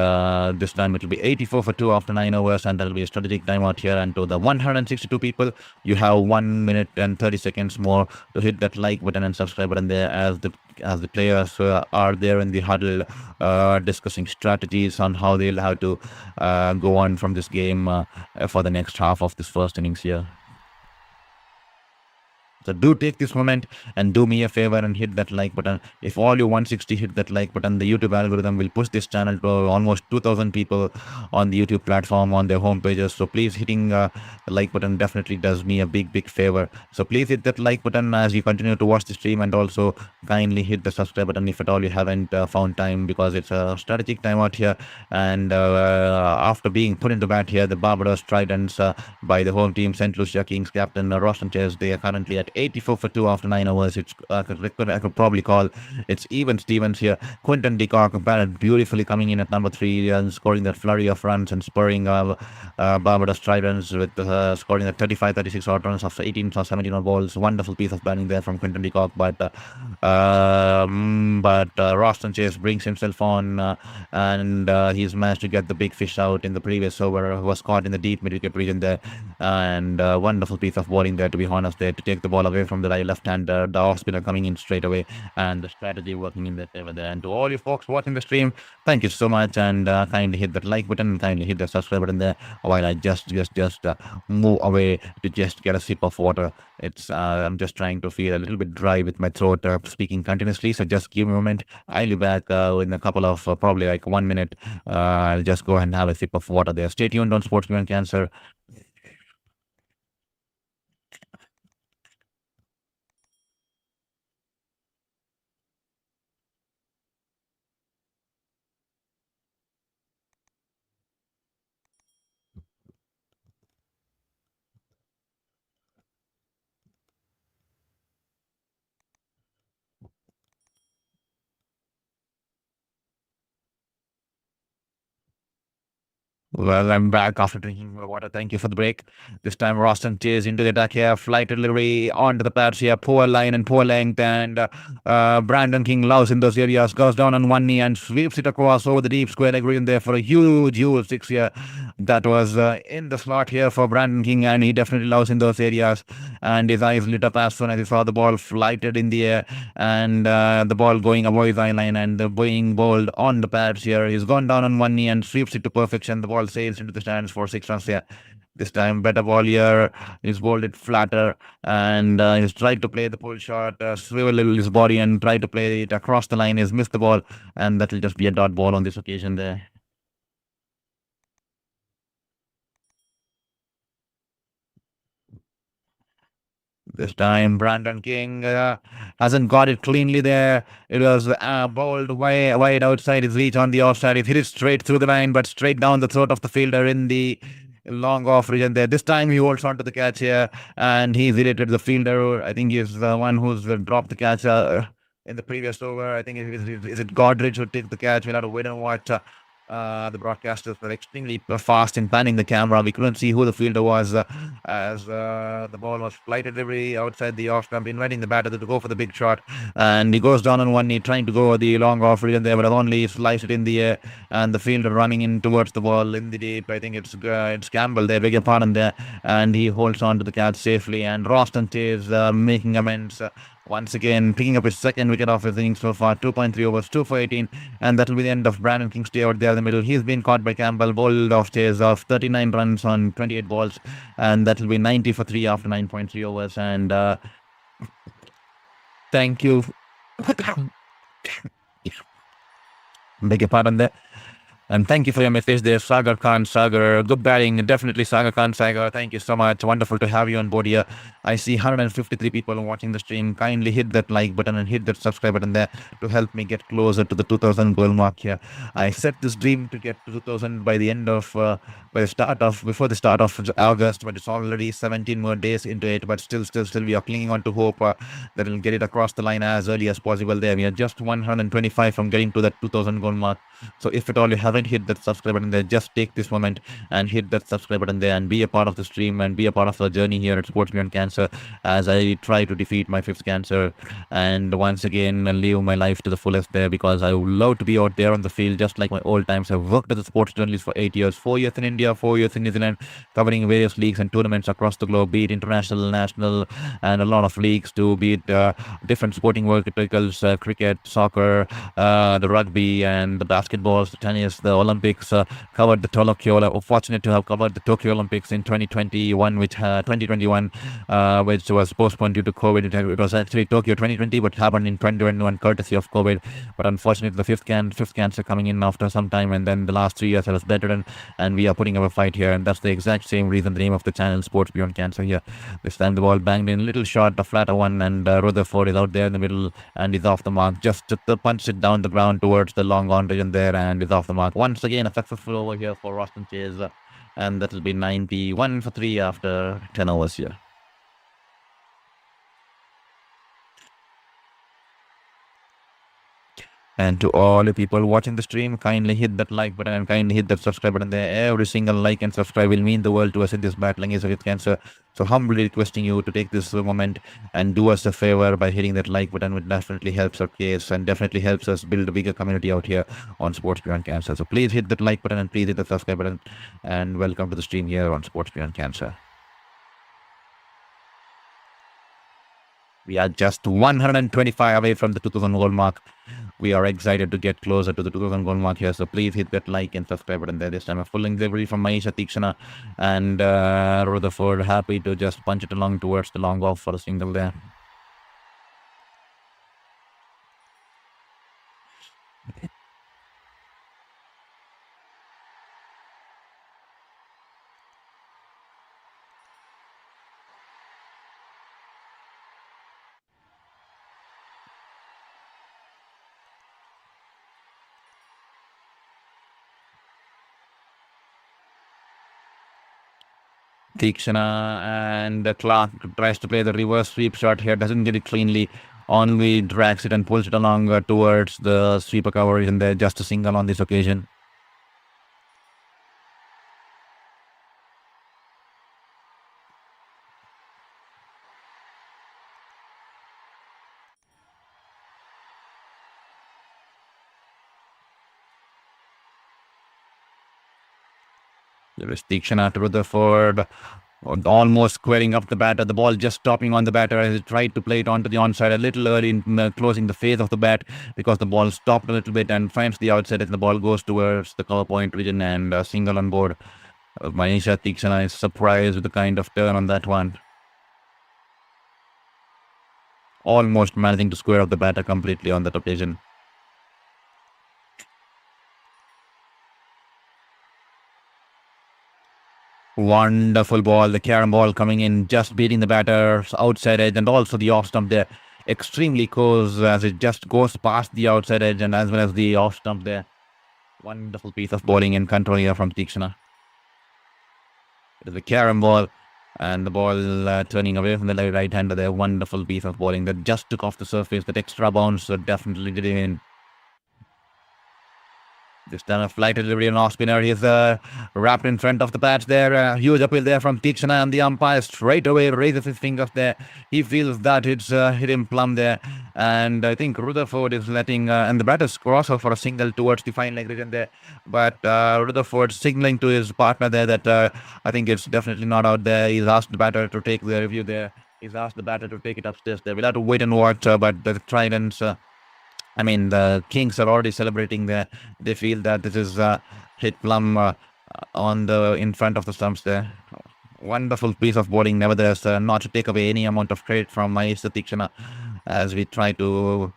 this time it will be 84 for 2 after 9 overs, and there will be a strategic timeout here. And to the 162 people, you have 1 minute and 30 seconds more to hit that like button and subscribe button there, as the players are there in the huddle discussing strategies on how they'll have to go on from this game for the next half of this first innings here. So do take this moment and do me a favor and hit that like button. If all you 160 hit that like button, the YouTube algorithm will push this channel to almost 2,000 people on the YouTube platform on their home pages. So please, hitting the like button definitely does me a big favor. So please hit that like button as you continue to watch the stream, and also kindly hit the subscribe button if at all you haven't found time, because it's a strategic timeout here. And after being put into bat here, the Barbados Tridents by the home team Saint Lucia Kings captain Ross Sanchez, they are currently at 84 for 2 after 9 overs. I could probably call it's even Stevens here. Quinton de Kock batted beautifully, coming in at number 3 and scoring that flurry of runs and spurring Barbados Tridents with scoring at 35-36 odd runs after 18 or 17 odd balls. Wonderful piece of batting there from Quinton de Kock, but Roston Chase brings himself on, and he's managed to get the big fish out in the previous over, who was caught in the deep mid-wicket region there, and wonderful piece of bowling there, to be honest, there to take the ball away from the left-hander, the off-spinner coming in straight away, and the strategy working in their favor there. And to all you folks watching the stream, thank you so much, and kindly hit that like button and kindly hit the subscribe button there while I just move away to just get a sip of water. I'm just trying to feel a little bit dry with my throat speaking continuously, so just give me a moment. I'll be back in a couple of probably like 1 minute. I'll just go ahead and have a sip of water there. Stay tuned on Sports Beyond Cancer. Well, I'm back after drinking my water. Thank you for the break. This time, Roston Chase into the attack here. Flight delivery onto the pads here. Poor line and poor length. And Brandon King loves in those areas. Goes down on one knee and sweeps it across over the deep square leg in there for a huge six here. That was in the slot here for Brandon King, and he definitely loves in those areas. And his eyes lit up as soon as he saw the ball flighted in the air, and the ball going above his eye line and being bowled on the pads here. He's gone down on one knee and sweeps it to perfection. The ball sails into the stands for 6 runs here. This time, better ball here. He's bowled it flatter, and he's tried to play the pull shot, swivel his body and try to play it across the line. He's missed the ball, and that will just be a dot ball on this occasion there. This time, Brandon King hasn't got it cleanly there. It was bowled wide outside his reach on the offside. It hit it straight through the line, but straight down the throat of the fielder in the long off region there. This time he holds on to the catch here, and he's hit it to the fielder. I think he's the one who's dropped the catch in the previous over. I think is it Godrich who took the catch. We'll have to wait and watch. The broadcasters were extremely fast in panning the camera. We couldn't see who the fielder was as the ball was flighted delivery outside the off stump, inviting the batter to go for the big shot. And he goes down on one knee, trying to go the long off region there, but only sliced it in the air. And the fielder running in towards the ball in the deep. I think it's Campbell there, beg your pardon there. And he holds on to the catch safely. And Roston is making amends. Once again, picking up his second wicket off his innings so far, 2.3 overs, 2 for 18, and that will be the end of Brandon King's day out there in the middle. He's been caught by Campbell, bowled off chase of 39 runs on 28 balls, and that will be 90 for 3 after 9.3 overs. And thank you. Beg your pardon there. And thank you for your message there, Sagar Khan. Sagar, good batting. Definitely Sagar Khan. Sagar, thank you so much. Wonderful to have you on board here. I see 153 people watching the stream. Kindly hit that like button and hit that subscribe button there to help me get closer to the 2000 goal mark here. I set this dream to get to 2000 by the end of, before the start of August, but it's already 17 more days into it. But still, we are clinging on to hope that we'll get it across the line as early as possible there. We are just 125 from getting to that 2000 goal mark. So if at all you haven't hit that subscribe button there, just take this moment and hit that subscribe button there and be a part of the stream and be a part of the journey here at Sports Beyond Cancer as I try to defeat my 5th cancer and once again live my life to the fullest there, because I would love to be out there on the field just like my old times. I've worked as a sports journalist for 8 years, 4 years in India, 4 years in New Zealand, covering various leagues and tournaments across the globe, be it international, national, and a lot of leagues too, be it different sporting verticals, cricket, soccer, the rugby and the basketballs, the tennis, the Olympics, covered the Tokyo. Fortunate to have covered the Tokyo Olympics in 2021, which was postponed due to COVID. It was actually Tokyo 2020, but happened in 2021 courtesy of COVID. But unfortunately, the fifth cancer coming in after some time, and then the last 3 years I was better, and we are putting up a fight here, and that's the exact same reason the name of the channel, Sports Beyond Cancer here. This time the ball banged in, little shot, a flatter one, and Rutherford is out there in the middle, and is off the mark. Just to punch it down the ground towards the long on region there, and is off the mark. Once again, a successful over here for Roston Chase, and that will be 91 for 3 after 10 overs here. And to all the people watching the stream, kindly hit that like button and kindly hit that subscribe button there. Every single like and subscribe will mean the world to us in this battling is with cancer. So humbly requesting you to take this moment and do us a favor by hitting that like button, which definitely helps our case and definitely helps us build a bigger community out here on Sports Beyond Cancer. So please hit that like button and please hit the subscribe button. And welcome to the stream here on Sports Beyond Cancer. We are just 125 away from the 2000 goal mark. We are excited to get closer to the 2000 goal mark here. So please hit that like and subscribe button there. This time a full length delivery from Maisha Tikshana and Rutherford. Happy to just punch it along towards the long off for a single there. Tikshana and Clark tries to play the reverse sweep shot here. Doesn't get it cleanly. Only drags it and pulls it along towards the sweeper coverage, and there just a single on this occasion. There is Tikshana to Rutherford, almost squaring up the batter. The ball just stopping on the batter as he tried to play it onto the onside a little early in closing the face of the bat because the ball stopped a little bit and finds the outside as the ball goes towards the cover point region and single on board. Manisha Tikshana is surprised with the kind of turn on that one. Almost managing to square up the batter completely on that occasion. Wonderful ball, the carom ball coming in, just beating the batter's outside edge and also the off stump there. Extremely close as it just goes past the outside edge and as well as the off stump there. Wonderful piece of bowling and control here from Tikshana. It is a carom ball and the ball turning away from the right hander there. Wonderful piece of bowling that just took off the surface. That extra bounce definitely did it in. This time a flight delivery and off spinner. He's wrapped in front of the patch there. Huge appeal there from Tikshana and the umpire straight away raises his fingers there. He feels that it's hit him plumb there. And I think Rutherford is letting, and the batter's crossover for a single towards the fine leg region there. But Rutherford signaling to his partner there that I think it's definitely not out there. He's asked the batter to take the review there. He's asked the batter to take it upstairs there. We'll have to wait and watch, but the Tridents... the Kings are already celebrating there. They feel that this is hit plumb on the in front of the stumps there. Wonderful piece of bowling, nevertheless, not to take away any amount of credit from Maisha Tikshana as we try to,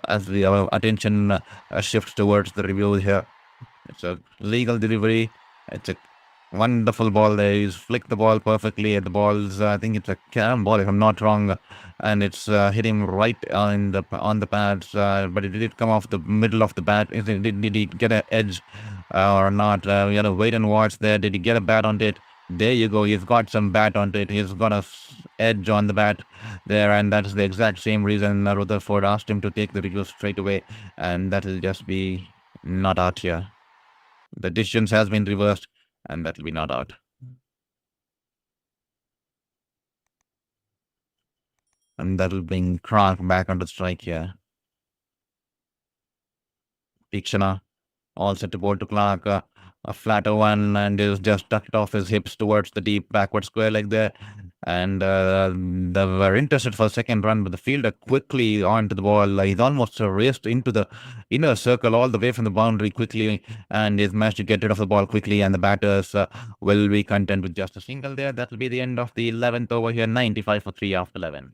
as the attention shifts towards the review here. It's a legal delivery. It's a wonderful ball there. He's flicked the ball perfectly. The ball's, I think it's a carom ball if I'm not wrong, and it's hit him right on the pads. But it did come off the middle of the bat. Did he get an edge or not? We had to wait and watch there. Did he get a bat on it? There you go. He's got some bat on it. He's got a edge on the bat there, and that is the exact same reason Rutherford asked him to take the review straight away, and that will just be not out here. The decision has been reversed, and that will be not out. And that will bring Krank back onto strike here. Tikshana all set to bowl to Clark. A flatter one, and is just tucked off his hips towards the deep backward square leg there. And they were interested for a second run, but the fielder quickly onto the ball. He's almost raced into the inner circle all the way from the boundary quickly, and he's managed to get rid of the ball quickly. And the batters will be content with just a single there. That will be the end of the 11th over here, 95 for 3 after 11.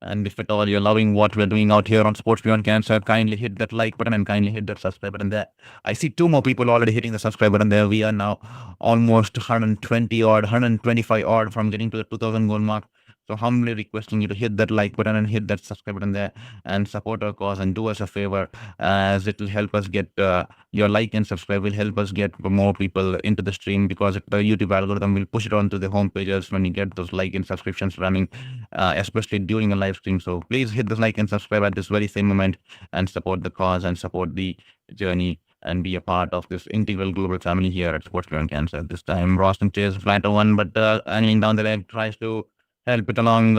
And if at all you're loving what we're doing out here on Sports Beyond Cancer, kindly hit that like button and kindly hit that subscribe button there. I see 2 more people already hitting the subscribe button there. We are now almost 120 odd, 125 odd from getting to the 2000 goal mark. So humbly requesting you to hit that like button and hit that subscribe button there and support our cause and do us a favor, as it will help us get your like and subscribe will help us get more people into the stream, because the YouTube algorithm will push it onto the home pages when you get those like and subscriptions running, especially during a live stream. So please hit the like and subscribe at this very same moment and support the cause and support the journey and be a part of this integral global family here at Sports Beyond Cancer. This time, Roston chases flatter one, but angling down the leg tries to help it along,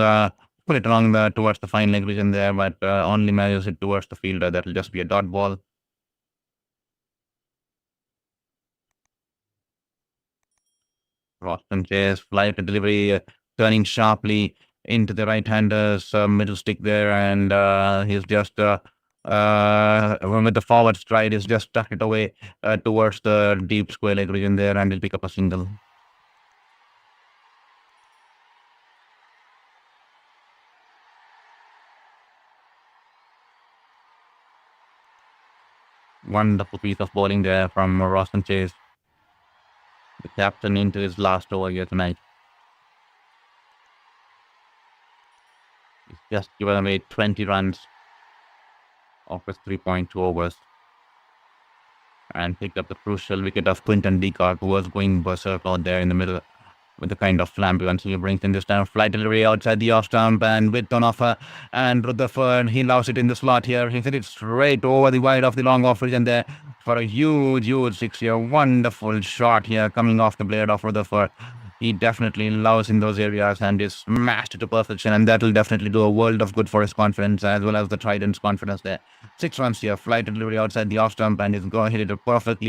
pull it along towards the fine leg region there, but only manages it towards the fielder. That will just be a dot ball. Roston chase, fly to delivery, turning sharply into the right-hander's middle stick there, and he's just with the forward stride, he's just tucked it away towards the deep square leg region there, and he'll pick up a single. Wonderful piece of bowling there from Roston Chase, the captain, into his last over here tonight. He's just given away 20 runs off his 3.2 overs and picked up the crucial wicket of Quinton de Kock, who was going berserk out there in the middle with the kind of flamboyance he brings in this time. Flight delivery outside the off stump and with on offer, and Rutherford, he loves it in the slot here. He hit it straight over the wide of the long off region there for a huge six here. Wonderful shot here coming off the blade of Rutherford. He definitely loves in those areas and is smashed to perfection, and that will definitely do a world of good for his confidence as well as the Trident's confidence there. 6 runs here, flight delivery outside the off stump, and he's going to hit it a perfect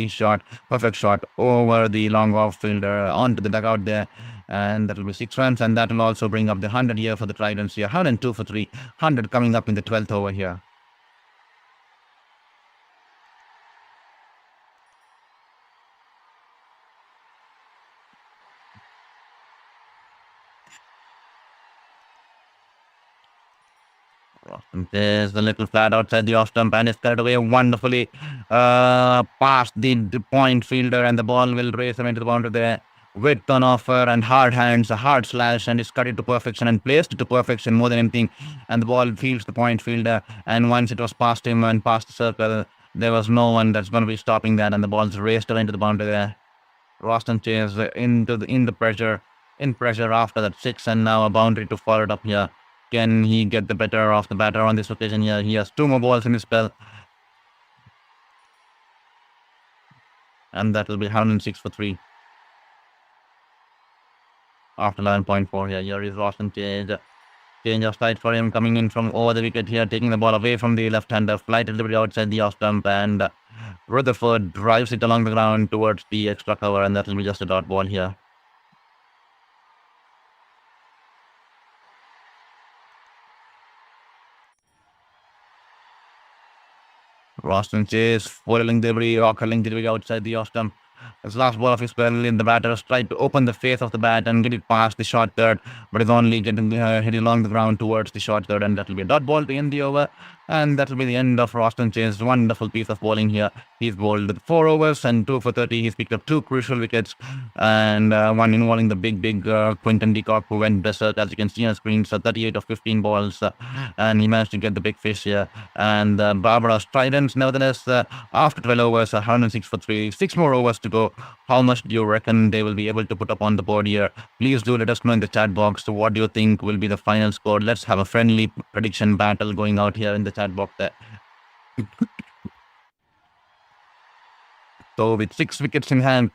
shot over the long off fielder onto the dugout there, and that will be 6 runs, and that will also bring up the 100 here for the Tridents here. 102 for 3, 100 coming up in the 12th over here. There's the little flat outside the off stump, and it's carried away wonderfully past the point fielder, and the ball will race him into the boundary there. Width on offer and hard hands, a hard slash, and it's cut it to perfection and placed it to perfection more than anything. And the ball feels the point fielder, and once it was past him and past the circle, there was no one that's going to be stopping that, and the ball's raced away into the boundary there. Roston Chase in pressure after that six, and now a boundary to follow it up here. Can he get the better of the batter on this occasion here? He has 2 more balls in his spell, and that will be 106 for 3 after 11.4 here. Here is Roston Chase. Change of side for him, coming in from over the wicket here, taking the ball away from the left-hander. Flight delivery outside the off stump, and Rutherford drives it along the ground towards the extra cover, and that will be just a dot ball here. Roston Chase foiling delivery or curling delivery outside the off stump. His last ball of his spell in the batter tried to open the face of the bat and get it past the short third, but it's only getting hit along the ground towards the short third, and that will be a dot ball to end the over. And that will be the end of Roston Chase's wonderful piece of bowling here. He's bowled 4 overs and 2 for 30. He's picked up 2 crucial wickets, and one involving the big Quinton de Kock, who went berserk, as you can see on screen. So 38 of 15 balls, and he managed to get the big fish here. And Barbados Tridents, nevertheless, after 12 overs, 106 for 3, 6 more overs to go. How much do you reckon they will be able to put up on the board here? Please do let us know in the chat box. So what do you think will be the final score? Let's have a friendly prediction battle going out here in the chat box there. So with 6 wickets in hand,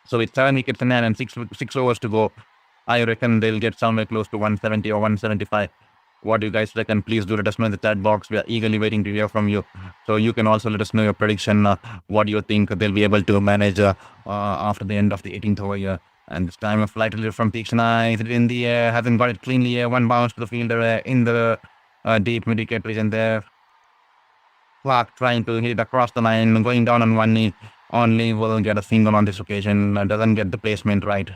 so with 7 wickets in hand and 6 overs to go, I reckon they'll get somewhere close to 170 or 175. What do you guys reckon? Please do let us know in the chat box. We are eagerly waiting to hear from you. So you can also let us know your prediction. What do you think they'll be able to manage after the end of the 18th over here? And this time a flight delivery from Teakshanai. Is it in the air? Hasn't got it cleanly here. One bounce to the fielder in the deep mid-wicket region there. Clark trying to hit it across the line, going down on one knee. Only will get a single on this occasion. Doesn't get the placement right.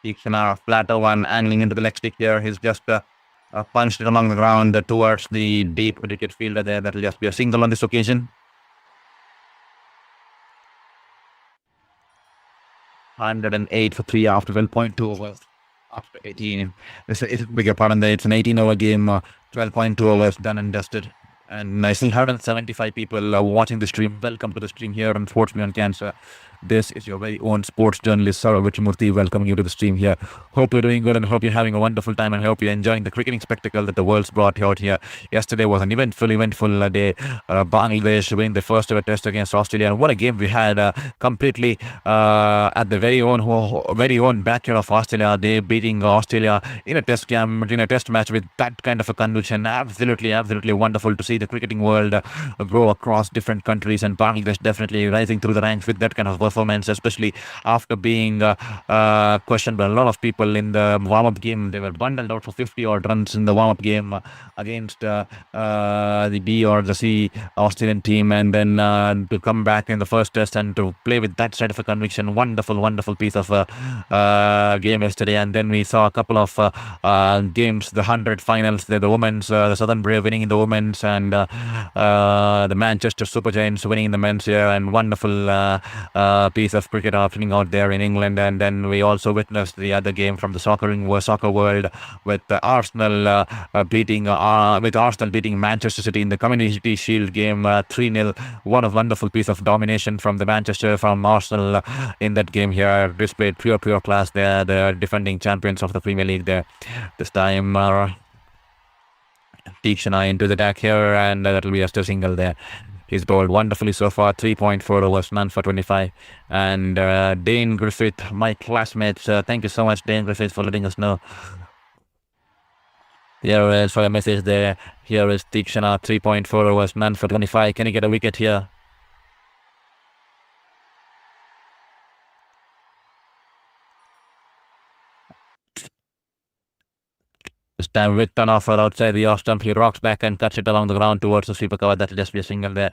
Tikshana, flatter one, angling into the leg stick here. He's just punched it along the ground towards the deep wicket fielder there. That'll just be a single on this occasion. 108 for 3 after 12.2 overs. After 18. It's a bigger pardon there. It's an 18-over game. 12.2 overs done and dusted. And I still 175 people watching the stream. Welcome to the stream here on Sports Beyond Cancer. This is your very own sports journalist, Saurav Vichamurthy, welcoming you to the stream here. Hope you're doing good and hope you're having a wonderful time and hope you're enjoying the cricketing spectacle that the world's brought out here. Yesterday was an eventful day. Bangladesh winning the first ever test against Australia. And what a game we had, completely at the very own backyard of Australia. They beating Australia in a test game, in a test match with that kind of a condition. Absolutely wonderful to see the cricketing world grow across different countries, and Bangladesh definitely rising through the ranks with that kind of performance, especially after being questioned by a lot of people in the warm-up game. They were bundled out for 50-odd runs in the warm-up game against the B or the C Australian team, and then to come back in the first test and to play with that side of a conviction. Wonderful piece of game yesterday. And then we saw a couple of games, the 100 finals, the women's, the Southern Brave winning in the women's, and the Manchester Super Giants winning in the men's here, and wonderful piece of cricket happening out there in England. And then we also witnessed the other game from the soccer world with Arsenal beating Manchester City in the Community Shield game 3-0. What a wonderful piece of domination from Arsenal in that game here. Displayed pure class there. The defending champions of the Premier League there. This time Tikshana into the deck here, and that'll be just a single there. He's bowled wonderfully so far. 3.4 overs, none for 25. And Dane Griffith, my classmates, thank you so much, Dane Griffith, for letting us know. Here is for a message there. Here is Tikshana, 3.4 overs, none for 25. Can you get a wicket here? This time with an offer outside the off stump, he rocks back and cuts it along the ground towards the sweeper cover. That'll just be a single there.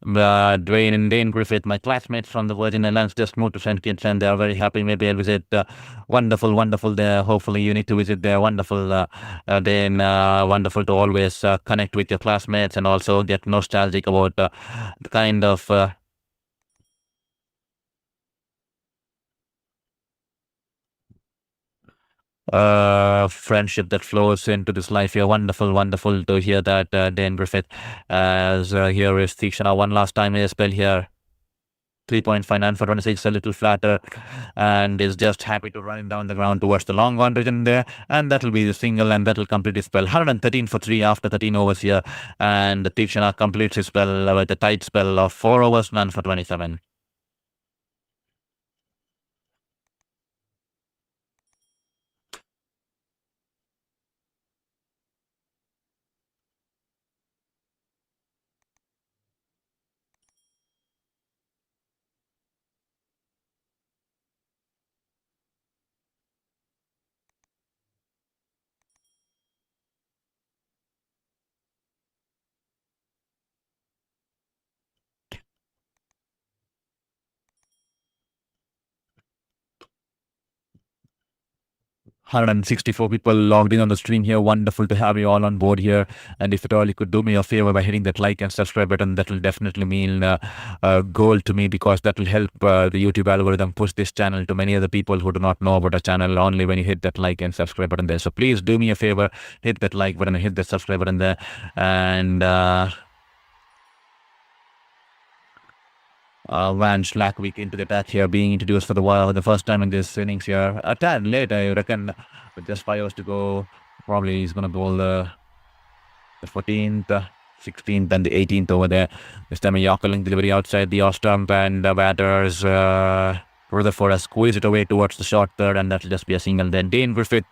Dwayne and Dane Griffith, my classmates from the Virgin Islands, just moved to St. Kitts and they are very happy. Maybe I'll visit. Wonderful there. Hopefully you need to visit there. Wonderful, Dane. Wonderful to always connect with your classmates and also get nostalgic about the kind of friendship that flows into this life here. Wonderful to hear that, Dane Griffith. As here is Tikshana one last time in spell here. 3.59 for 26, a little flatter, and is just happy to run down the ground towards the long on region there, and that'll be the single, and that'll complete his spell. 113 for 3 after 13 overs here, and Tikshana completes his spell with a tight spell of 4 overs, none for 27. Hundred and 64 people logged in on the stream here. Wonderful to have you all on board here. And if at all you could do me a favor by hitting that like and subscribe button, that will definitely mean gold to me, because that will help the YouTube algorithm push this channel to many other people who do not know about our channel only when you hit that like and subscribe button there. So please do me a favor, hit that like button and hit that subscribe button there. And Van Schlackwijk into the attack here, being introduced for the first time in this innings here. A tad late, I reckon, with just 5 overs to go. Probably he's going to bowl the 14th, 16th and the 18th over there. This time a Yorker delivery outside the off stump, and the batters Rutherford has squeezed it away towards the short third, and that'll just be a single then. Dane Griffith,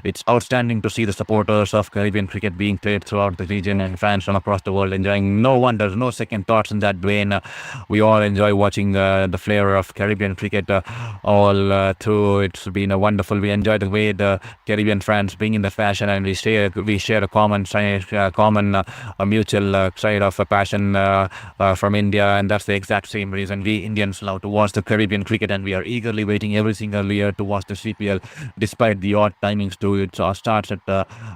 it's outstanding to see the supporters of Caribbean cricket being played throughout the region and fans from across the world enjoying. No wonder, no second thoughts in that, Dwayne. We all enjoy watching the flair of Caribbean cricket all through. It's been a wonderful. We enjoy the way the Caribbean fans bring in the fashion, and we share a common mutual side of a passion from India, and that's the exact same reason we Indians love to watch the Caribbean cricket. And and we are eagerly waiting every single year to watch the CPL, despite the odd timings to it. So, starts at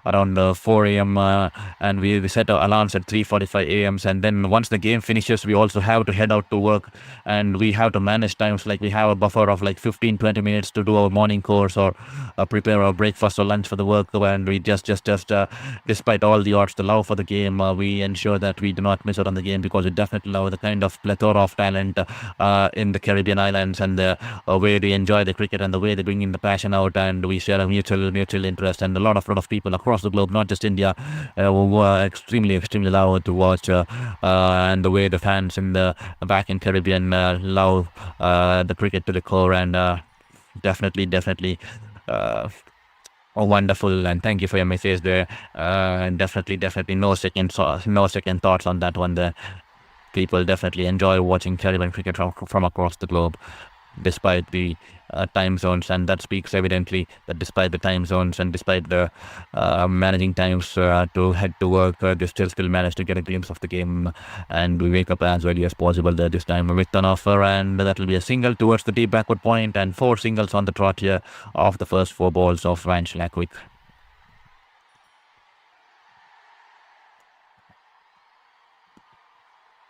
around 4 a.m. And we set our alarms at 3:45 a.m. And then once the game finishes, we also have to head out to work, and we have to manage times, like we have a buffer of like 15-20 minutes to do our morning course or prepare our breakfast or lunch for the work. And we just despite all the odds, the love for the game, we ensure that we do not miss out on the game, because we definitely love the kind of plethora of talent in the Caribbean islands, and the way they enjoy the cricket and the way they bring in the passion out, and we share a mutual interest. And a lot of people across the globe, not just India, who are extremely loud to watch, and the way the fans in the back in Caribbean love the cricket to the core. And definitely wonderful. And thank you for your message there. And definitely no second thoughts on that one there. People definitely enjoy watching Caribbean cricket from across the globe, despite the time zones. And that speaks evidently that despite the time zones and despite the managing times to head to work, they still manage to get a glimpse of the game, and we wake up as early as possible there this time with an offer. And that will be a single towards the deep backward point, and 4 singles on the trot here of the first 4 balls of Watchalong.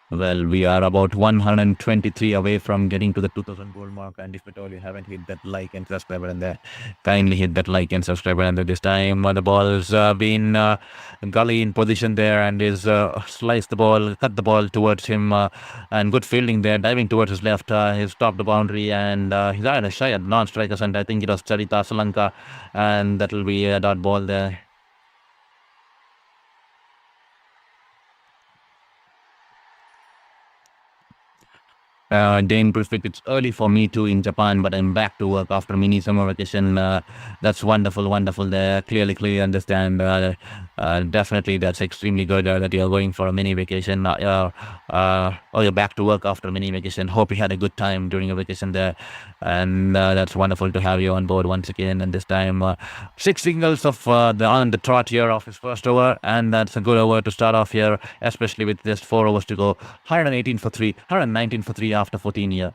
Well, we are about 123 away from getting to the 2000 goal mark, and if at all you haven't hit that like and subscribe button there, kindly hit that like and subscribe button. This time the ball's been gully in position there, and is sliced the ball, cut the ball towards him, and good fielding there, diving towards his left. He's topped the boundary, and he's had a shy at non-strikers, and I think it was Charita Salanka, and that will be a dot ball there. Dane Griffith, it's early for me too in Japan, but I'm back to work after mini summer vacation. That's wonderful there. Clearly understand. Definitely, that's extremely good that you're going for a mini vacation. You're back to work after a mini vacation. Hope you had a good time during your vacation there. And that's wonderful to have you on board once again. And this time, 6 singles of on the trot here of his first over. And that's a good over to start off here, especially with just 4 overs to go. 118 for 3, 119 for 3 after 14 years.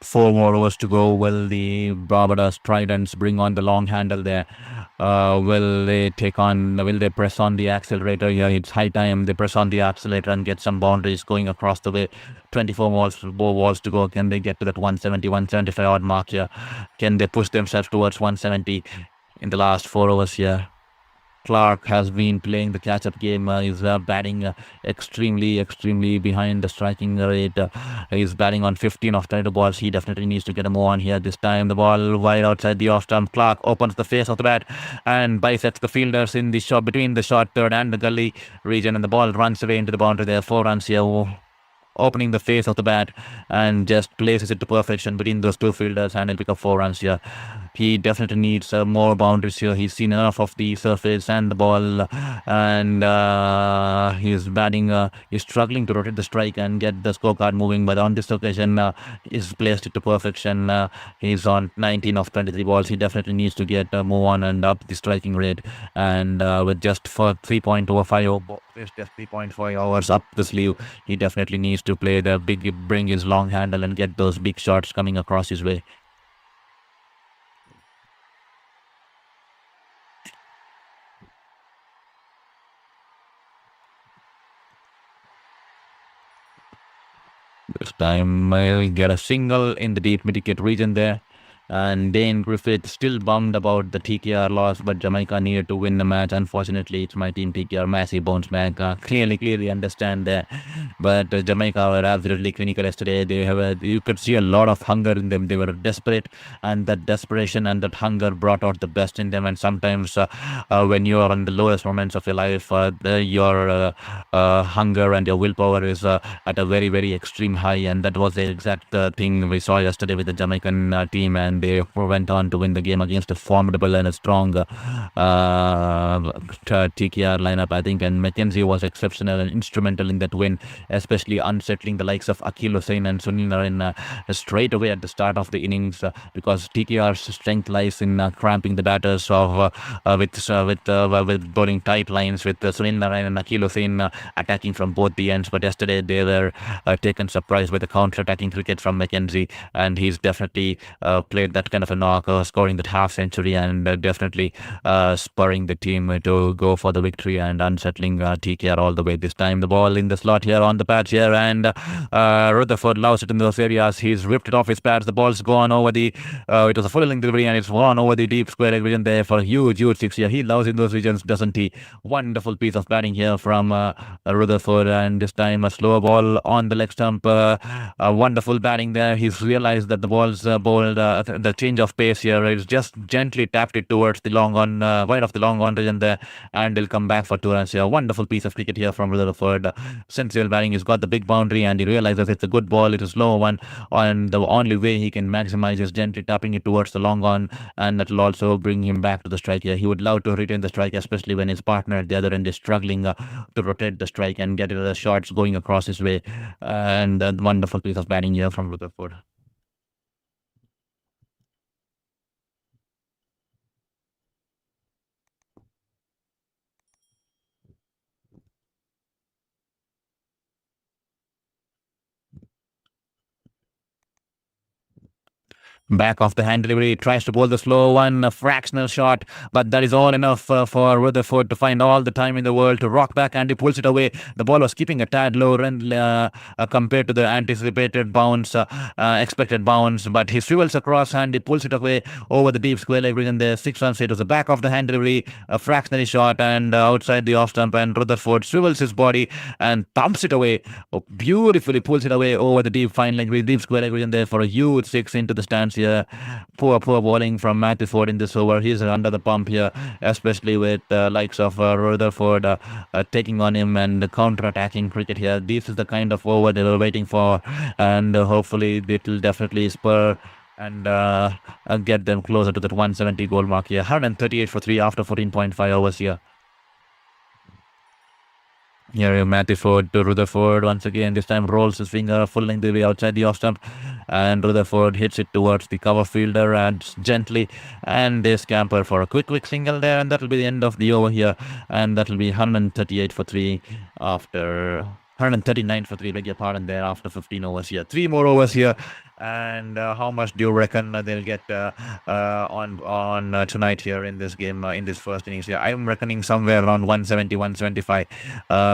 Four more overs to go. Will the Barbados Tridents bring on the long handle there? Will they take on? Will they press on the accelerator here? It's high time they press on the accelerator and get some boundaries going across the way. 24 balls to go. Can they get to that 170, 175 odd mark here? Can they push themselves towards 170 in the last 4 overs here? Clark has been playing the catch-up game. He's batting extremely behind the striking rate. He's batting on 15 of 22 balls. He definitely needs to get a move on here. This time the ball wide outside the off-stump. Clark opens the face of the bat and bisects the fielders in the shot between the short third and the gully region, and the ball runs away into the boundary there. 4 runs here. Opening the face of the bat and just places it to perfection between those 2 fielders, and he'll pick up 4 runs here. He definitely needs more boundaries here. He's seen enough of the surface and the ball, and he's batting. He's struggling to rotate the strike and get the scorecard moving, but on this occasion, he's placed it to perfection. He's on 19 of 23 balls. He definitely needs to get a move on and up the striking rate, and with just for 3.05 just 3.5 hours up the sleeve, he definitely needs to play the bring his long handle and get those big shots coming across his way. This time I'll get a single in the deep mid-wicket region there. And Dane Griffith still bummed about the TKR loss, but Jamaica needed to win the match. Unfortunately, it's my team TKR, massive bounce back. Clearly understand that. But Jamaica were absolutely clinical yesterday. You could see a lot of hunger in them. They were desperate, and that desperation and that hunger brought out the best in them. And sometimes when you are in the lowest moments of your life, your hunger and your willpower is at a very extreme high. And that was the exact thing we saw yesterday with the Jamaican team. And and they went on to win the game against a formidable and a strong TKR lineup, I think. And Mackenzie was exceptional and instrumental in that win, especially unsettling the likes of Akil Hussain and Sunil Narine straight away at the start of the innings, because TKR's strength lies in cramping the batters of with bowling tight lines with Sunil Narine and Akil Hussain attacking from both the ends. But yesterday they were taken surprise by the counter-attacking cricket from Mackenzie, and he's definitely played that kind of a knock, scoring that half century, and definitely spurring the team to go for the victory and unsettling TKR all the way. This time the ball in the slot here on the patch here, and Rutherford loves it in those areas. He's ripped it off his pads. The ball's gone over the it was a full length delivery, and it's gone over the deep square leg region there for a huge six here. He loves in those regions, doesn't he? Wonderful piece of batting here from Rutherford, and this time a slow ball on the leg stump. Wonderful batting there. He's realized that the ball's bowled, the change of pace here is just gently tapped it towards the long on, wide of the long on region there, and he'll come back for 2 runs here. Wonderful piece of cricket here from Rutherford. Sensible batting. He's got the big boundary, and he realizes it's a good ball. It is low one, and the only way he can maximize is gently tapping it towards the long on, and that will also bring him back to the strike here. He would love to retain the strike, especially when his partner at the other end is struggling to rotate the strike and get the shots going across his way. And a wonderful piece of batting here from Rutherford. Back off the hand delivery, tries to bowl the slow one, a fractional shot, but that is all enough for Rutherford to find all the time in the world to rock back, and he pulls it away. The ball was keeping a tad low compared to the anticipated bounce, expected bounce, but he swivels across and he pulls it away over the deep square leg region there. 6 runs. It was a back off the hand delivery, a fractional shot, and outside the off stump, and Rutherford swivels his body and thumps it away. Beautifully pulls it away over the deep square leg region there for a huge 6 into the stands here. Poor bowling from Matthew Ford in this over. He's under the pump here, especially with likes of Rutherford taking on him and counter-attacking cricket here. This is the kind of over they were waiting for, and hopefully it will definitely spur and get them closer to that 170 goal mark here. 138 for 3 after 14.5 overs here. Here, Matthew Ford to Rutherford once again. This time rolls his finger full length the way outside the off stump, and Rutherford hits it towards the cover fielder and gently, and they scamper for a quick single there, and that'll be the end of the over here, and that'll be 138 for 3 after 139 for 3, beg your pardon, there after 15 overs here. 3 more overs here, and how much do you reckon they'll get on tonight here in this game, in this first innings here? I'm reckoning somewhere around 170, 175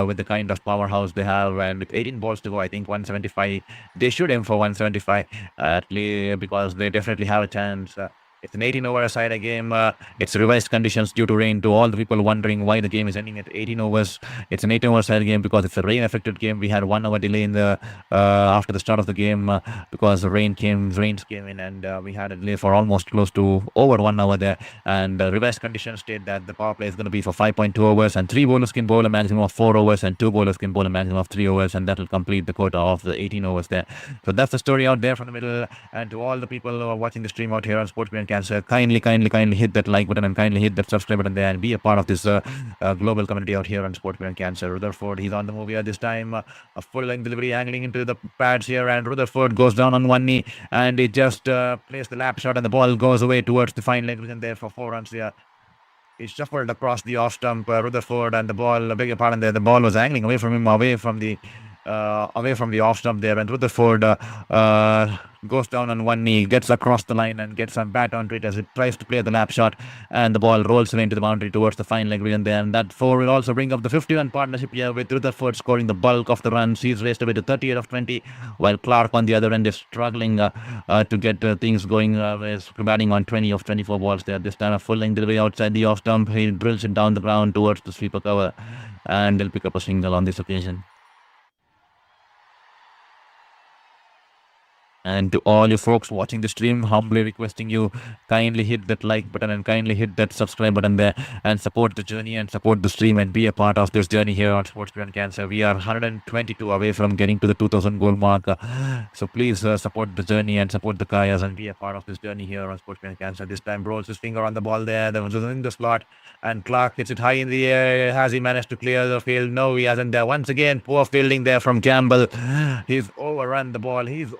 with the kind of powerhouse they have, and with 18 balls to go, I think 175, they should aim for 175 at least, because they definitely have a chance. It's an 18-over-a-side game. It's revised conditions due to rain. To all the people wondering why the game is ending at 18 overs, it's an 18-over-a-side game because it's a rain-affected game. We had 1 hour delay in the after the start of the game because the rains came in, and we had a delay for almost close to over 1 hour there. And revised conditions state that the power play is going to be for 5.2 overs, and 3 bowlers can bowl a maximum of 4 overs, and 2 bowlers can bowl a maximum of 3 overs, and that will complete the quota of the 18 overs there. So that's the story out there from the middle. And to all the people who are watching the stream out here on Sportsman Cancer, kindly hit that like button and kindly hit that subscribe button there and be a part of this global community out here on Sportsman Cancer. Rutherford, he's on the move here this time. A full-length delivery angling into the pads here, and Rutherford goes down on one knee, and he just plays the lap shot, and the ball goes away towards the fine leg region there for 4 runs here. He shuffled across the off stump, Rutherford, and the ball, beg your pardon there, the ball was angling away from him, away from the off stump there, and Rutherford goes down on one knee, gets across the line and gets a bat onto it as it tries to play the lap shot, and the ball rolls away into the boundary towards the fine leg region there, and that 4 will also bring up the 50-run partnership here with Rutherford scoring the bulk of the runs. He's raced away to 38 of 20, while Clark on the other end is struggling to get things going, is batting on 20 of 24 balls there. This time a full-length delivery outside the off stump. He drills it down the ground towards the sweeper cover, and they'll pick up a single on this occasion. And to all you folks watching the stream, humbly requesting you kindly hit that like button and kindly hit that subscribe button there and support the journey and support the stream and be a part of this journey here on Sports Beyond Cancer. We are 122 away from getting to the 2000 goal mark. So please support the journey and support the Kayas and be a part of this journey here on Sports Beyond Cancer. This time rolls his finger on the ball there. That was in the slot. And Clark hits it high in the air. Has he managed to clear the field? No, he hasn't there. Once again, poor fielding there from Campbell. He's overrun the ball. He's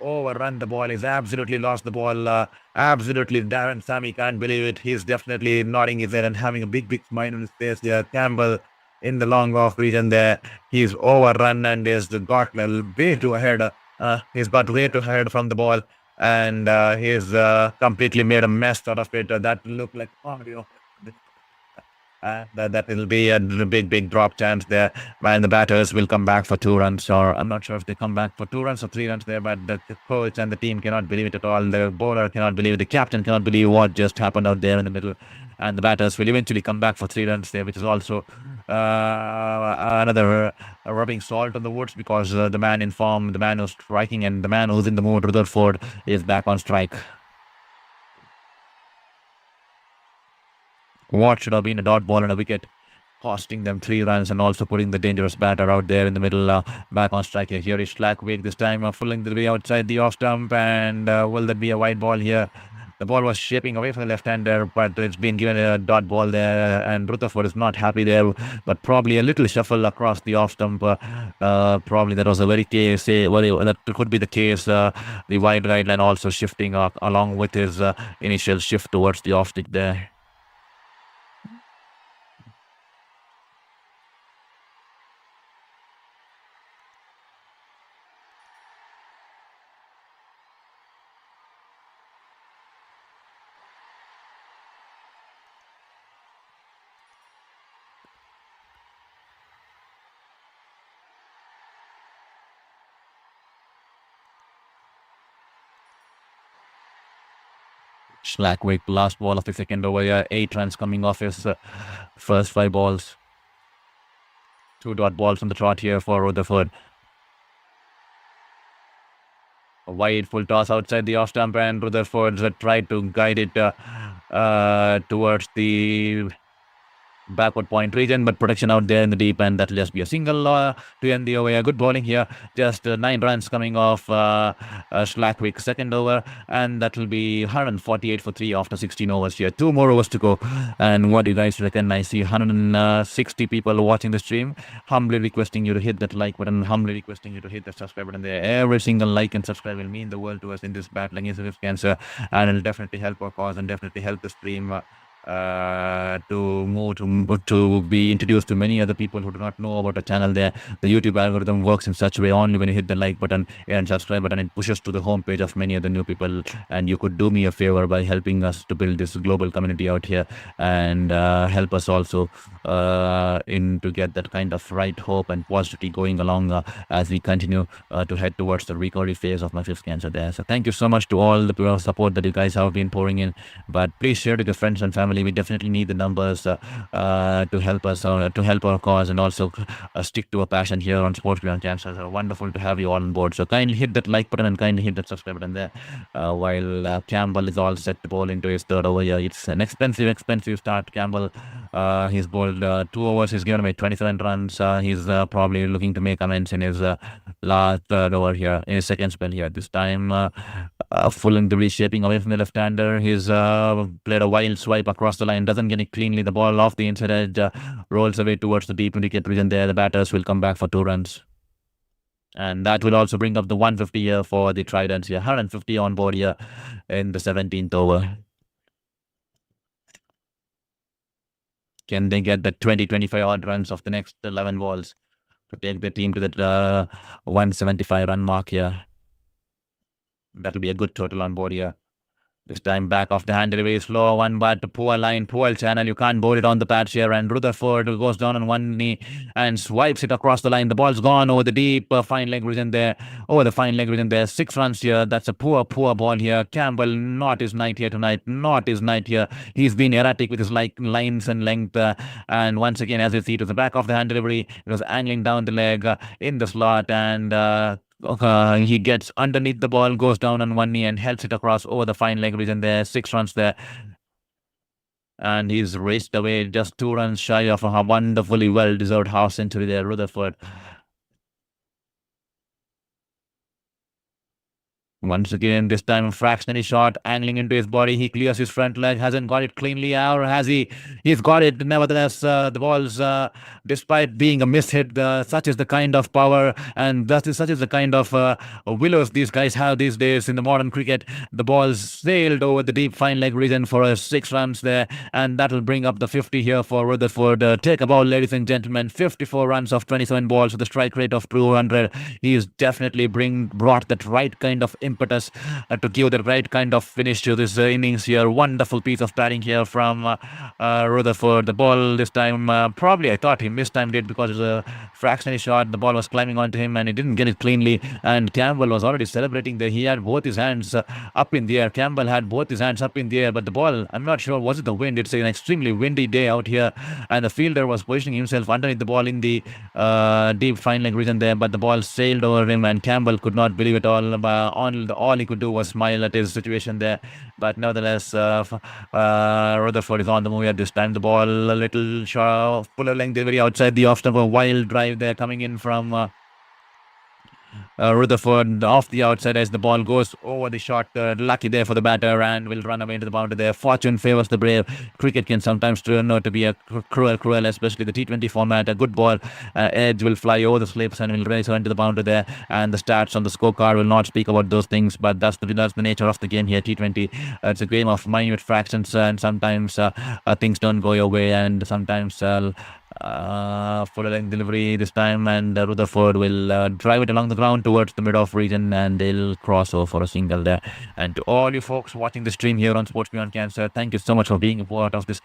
absolutely lost the ball. Absolutely, Daren Sammy can't believe it. He's definitely nodding his head and having a big smile on his face there. Campbell in the long off region there. He's overrun and he's got way too ahead. He's got way too ahead from the ball. And he's completely made a mess out of it. That looked like audio. That will be a big drop chance there, and the batters will come back for 2 runs, or I'm not sure if they come back for 2 runs or 3 runs there, but the coach and the team cannot believe it at all. The bowler cannot believe it. The captain cannot believe what just happened out there in the middle, and the batters will eventually come back for 3 runs there, which is also another rubbing salt on the woods, because the man in form, the man who's striking, and the man who's in the mood, Rutherford, is back on strike. What should have been a dot ball and a wicket, costing them 3 runs and also putting the dangerous batter out there in the middle, back on strike here. Here is Schlackweg this time, pulling the way outside the off stump, and will that be a wide ball here? The ball was shaping away from the left-hander, but it's been given a dot ball there, and Rutherford is not happy there, but probably a little shuffle across the off stump. Probably that was a very case, that could be the case. The wide right line also shifting along with his initial shift towards the off stick there. Schlackweg, last ball of the second over here. 8 runs coming off his first 5 balls. 2 dot balls on the trot here for Rutherford. A wide full toss outside the off stump, and Rutherford tried to guide it towards the backward point region, but protection out there in the deep end. That'll just be a single to end the over. Good bowling here. Just 9 runs coming off Schlackweg's second over, and that will be 148 for 3 after 16 overs here. 2 more overs to go. And what do you guys reckon? I see 160 people watching the stream. Humbly requesting you to hit that like button. Humbly requesting you to hit the subscribe button there. Every single like and subscribe will mean the world to us in this battle against cancer, and it'll definitely help our cause and definitely help the stream to be introduced to many other people who do not know about the channel there. The YouTube algorithm works in such a way, only when you hit the like button and subscribe button, it pushes to the homepage of many other new people. And you could do me a favor by helping us to build this global community out here, and help us also to get that kind of right hope and positivity going along as we continue to head towards the recovery phase of my 5th cancer there. So thank you so much to all the support that you guys have been pouring in, but please share it with your friends and family. We definitely need the numbers to help us, to help our cause, and also stick to a passion here on Sports Beyond Cancer. So wonderful to have you all on board. So kindly hit that like button and kindly hit that subscribe button there. While Campbell is all set to bowl into his third over here. It's an expensive start. Campbell, he's bowled 2 overs. He's given away 27 runs. He's probably looking to make amends in his last third over here, in his second spell here. This time, fulling the reshaping away from the left-hander. He's played a wild swipe across the line, doesn't get it cleanly. The ball off the inside edge rolls away towards the deep wicket region there. The batters will come back for 2 runs. And that will also bring up the 150 here for the Tridents here. 150 on board here in the 17th over. Can they get the 20-25 odd runs of the next 11 balls to take the team to that 175 run mark here? That will be a good total on board here. This time back off the hand, delivery slow one, but poor line, poor channel. You can't bowl it on the patch here. And Rutherford goes down on one knee and swipes it across the line. The ball's gone over the deep fine leg region there. Over the fine leg region there. 6 runs here. That's a poor ball here. Campbell, not his night here tonight. Not his night here. He's been erratic with his lines and length. And once again, as you see, to the back of the hand delivery, it was angling down the leg in the slot, and He gets underneath the ball, goes down on one knee and helps it across over the fine leg region there. 6 runs there. And he's raced away just 2 runs shy of a wonderfully well-deserved half century there, Rutherford. Once again, this time a fractionally shot, angling into his body. He clears his front leg, hasn't got it cleanly, or has he? He's got it. Nevertheless, the ball's, despite being a mishit, such is the kind of power and such is the kind of willows these guys have these days in the modern cricket. The ball's sailed over the deep fine leg region for 6 runs there, and that'll bring up the 50 here for Rutherford. Take a ball, ladies and gentlemen. 54 runs of 27 balls with a strike rate of 200. He's definitely brought that right kind of impetus to give the right kind of finish to this innings here. Wonderful piece of batting here from Rutherford. The ball this time, probably I thought he mistimed it because it was a fractionally shot. The ball was climbing onto him and he didn't get it cleanly. And Campbell was already celebrating there. He had both his hands up in the air. Campbell had both his hands up in the air, but the ball, I'm not sure, was it the wind? It's an extremely windy day out here, and the fielder was positioning himself underneath the ball in the deep fine leg region there, but the ball sailed over him, and Campbell could not believe it all. All he could do was smile at his situation there. But nevertheless, Rutherford is on the move at this time. The ball a little fuller length delivery outside the off stump, a wild drive there coming in from Rutherford off the outside as the ball goes over the shot. Lucky there for the batter and will run away into the boundary there. Fortune favors the brave. Cricket can sometimes turn out to be a cruel, especially the T20 format. A good ball edge will fly over the slips and will race into the boundary there. And the stats on the scorecard will not speak about those things, but that's the nature of the game here. T20, it's a game of minute fractions, and sometimes things don't go your way, and sometimes full length delivery this time, and Rutherford will drive it along the ground towards the mid-off region, and they'll cross over for a single there. And to all you folks watching the stream here on Sports Beyond Cancer, thank you so much for being a part of this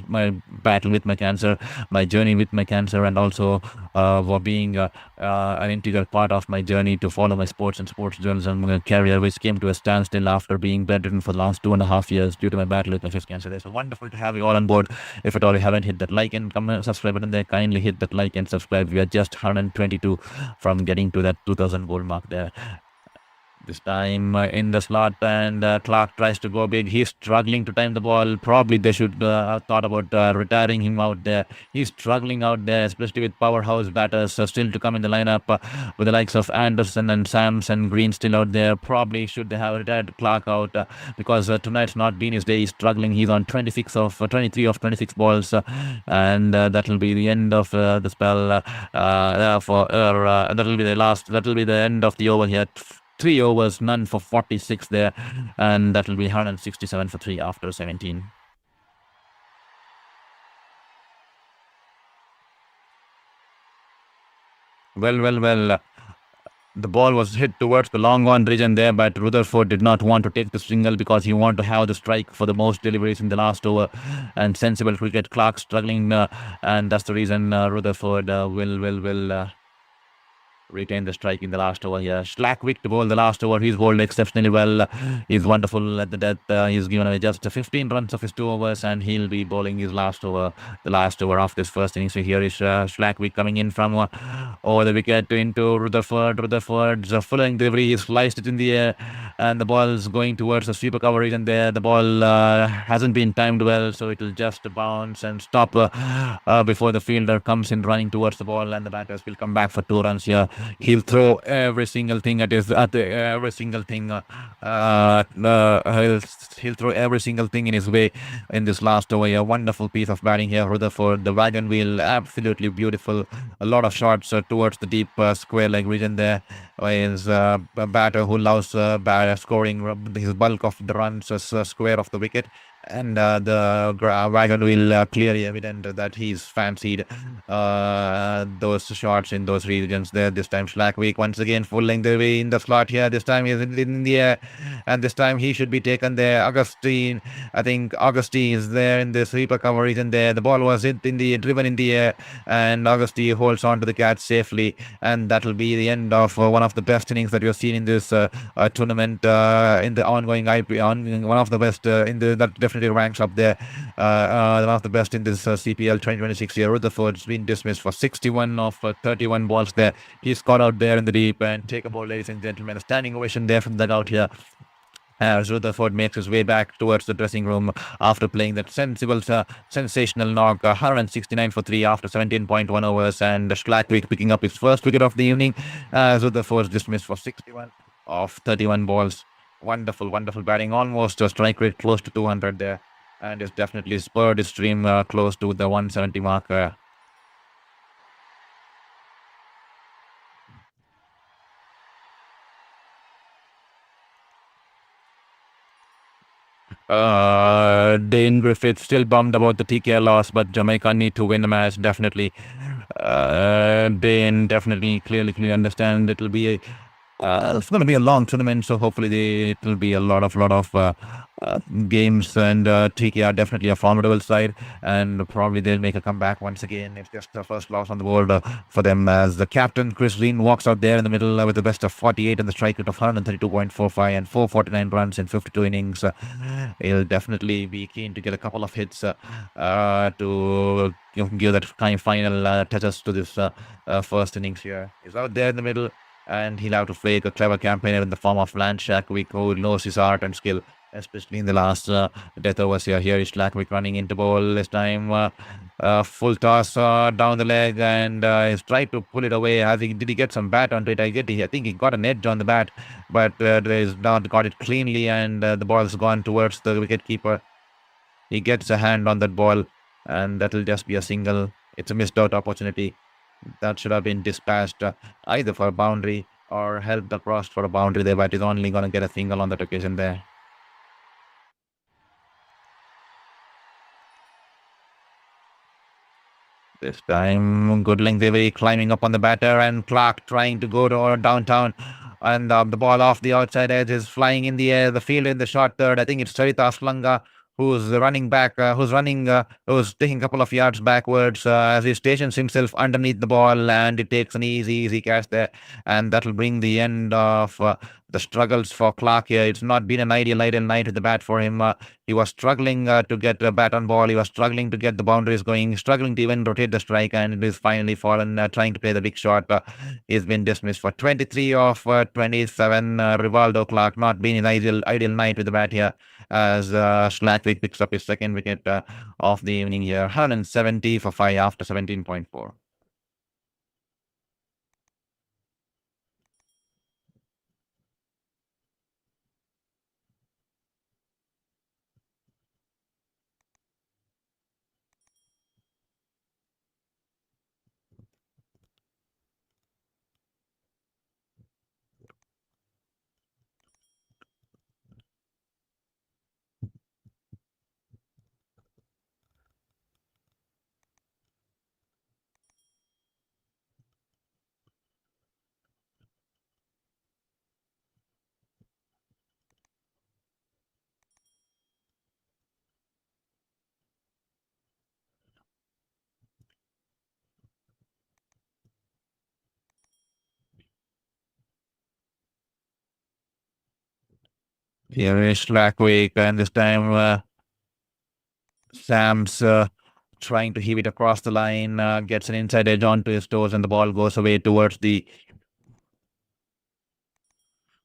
my battle with my cancer, my journey with my cancer, and also for being an integral part of my journey to follow my sports and sports journalism career, which came to a standstill after being bedridden for the last 2.5 years due to my battle with my fifth cancer. It's wonderful to have you all on board. If at all you haven't hit that like and subscribe button there, kindly hit that like and subscribe. We are just 122 from getting to that 2000 goal mark there. This time in the slot, and Clark tries to go big. He's struggling to time the ball. Probably they should have thought about retiring him out there. He's struggling out there, especially with powerhouse batters still to come in the lineup with the likes of Anderson and Sams and Green still out there. Probably should they have retired Clark out because tonight's not been his day. He's struggling. He's on 23 of 26 balls, and that will be the end of the spell. That will be the last. That will be the end of the over here. 3 overs, none for 46 there, and that will be 167 for 3 after 17. Well. The ball was hit towards the long on region there, but Rutherford did not want to take the single because he wanted to have the strike for the most deliveries in the last over. And sensible cricket, Clark struggling, and that's the reason Rutherford will retain the strike in the last over here. Schlackwick to bowl the last over. He's bowled exceptionally well. He's wonderful at the death. He's given away just 15 runs of his 2 overs, and he'll be bowling his last over, the last over of this first innings. So here is Schlackwick coming in from over the wicket into Rutherford. Rutherford's full length delivery. He sliced it in the air, and the ball is going towards the sweeper coverage, and there the ball hasn't been timed well, so it'll just bounce and stop before the fielder comes in running towards the ball, and the batters will come back for 2 runs here. He'll throw every single thing he'll throw every single thing in his way in this last over. A wonderful piece of batting here, Rutherford. The wagon wheel, absolutely beautiful. A lot of shots towards the deep square leg region there. Is a batter who loves scoring his bulk of the runs square of the wicket. And the wagon will clearly evident that he's fancied those shots in those regions there. This time Schlackwick once again full length away in the slot here. This time he's in the air, and this time he should be taken there. Augustine, I think Augustine is there in the sweeper cover region there. The ball was driven in the air, and Augustine holds on to the catch safely, and that will be the end of one of the best innings that we've seen in this tournament in the ongoing IPL. One of the best in that definitely ranks up there. One of the best in this CPL 2026 year. Rutherford's been dismissed for 61 of 31 balls there. He's caught out there in the deep and take a ball, ladies and gentlemen. A standing ovation there from that out here as Rutherford makes his way back towards the dressing room after playing that sensational knock, 169 for 3 after 17.1 overs, and Schlackwick picking up his first wicket of the evening as Rutherford's dismissed for 61 of 31 balls. Wonderful, wonderful batting, almost a strike rate close to 200 there, and it's definitely spurred his stream close to the 170 mark. Dane Griffith still bummed about the TKL loss, but Jamaica need to win the match, definitely. Dane definitely clearly understand it'll be it's going to be a long tournament, so hopefully it will be a lot of games, and TK are definitely a formidable side, and probably they'll make a comeback once again. It's just the first loss on the board for them, as the captain Chris Green walks out there in the middle with the best of 48 and the strike rate of 132.45 and 449 runs in 52 innings. He'll definitely be keen to get a couple of hits to give that kind of final touches to this first innings here. He's out there in the middle, and he'll have to fake a clever campaigner in the form of Lance Shackwick, who knows his art and skill, especially in the last death overs here. Here is Shackwick running into ball this time. Full toss down the leg, and he's tried to pull it away. Did he get some bat onto it? I think he got an edge on the bat, but he's not got it cleanly, and the ball's gone towards the wicket keeper. He gets a hand on that ball, and that'll just be a single. It's a missed out opportunity. That should have been dispatched either for a boundary or helped across for a boundary there, but he's only going to get a single on that occasion there. This time, good length delivery, climbing up on the batter, and Clark trying to go to downtown. And the ball off the outside edge is flying in the air. The field in the short third. I think it's Sarita Slanga who's running back, who's taking a couple of yards backwards as he stations himself underneath the ball, and it takes an easy catch there, and that'll bring the end of the struggles for Clark here. It's not been an ideal night with the bat for him. He was struggling to get the bat on ball. He was struggling to get the boundaries going, struggling to even rotate the strike, and it is finally fallen trying to play the big shot. He's been dismissed for 23 of 27. Rivaldo Clark not been an ideal night with the bat here, as Schlackwick picks up his second wicket of the evening here. 170 for 5 after 17.4. Here is Schlackwick, and this time Sam's trying to heave it across the line, gets an inside edge onto his toes, and the ball goes away towards the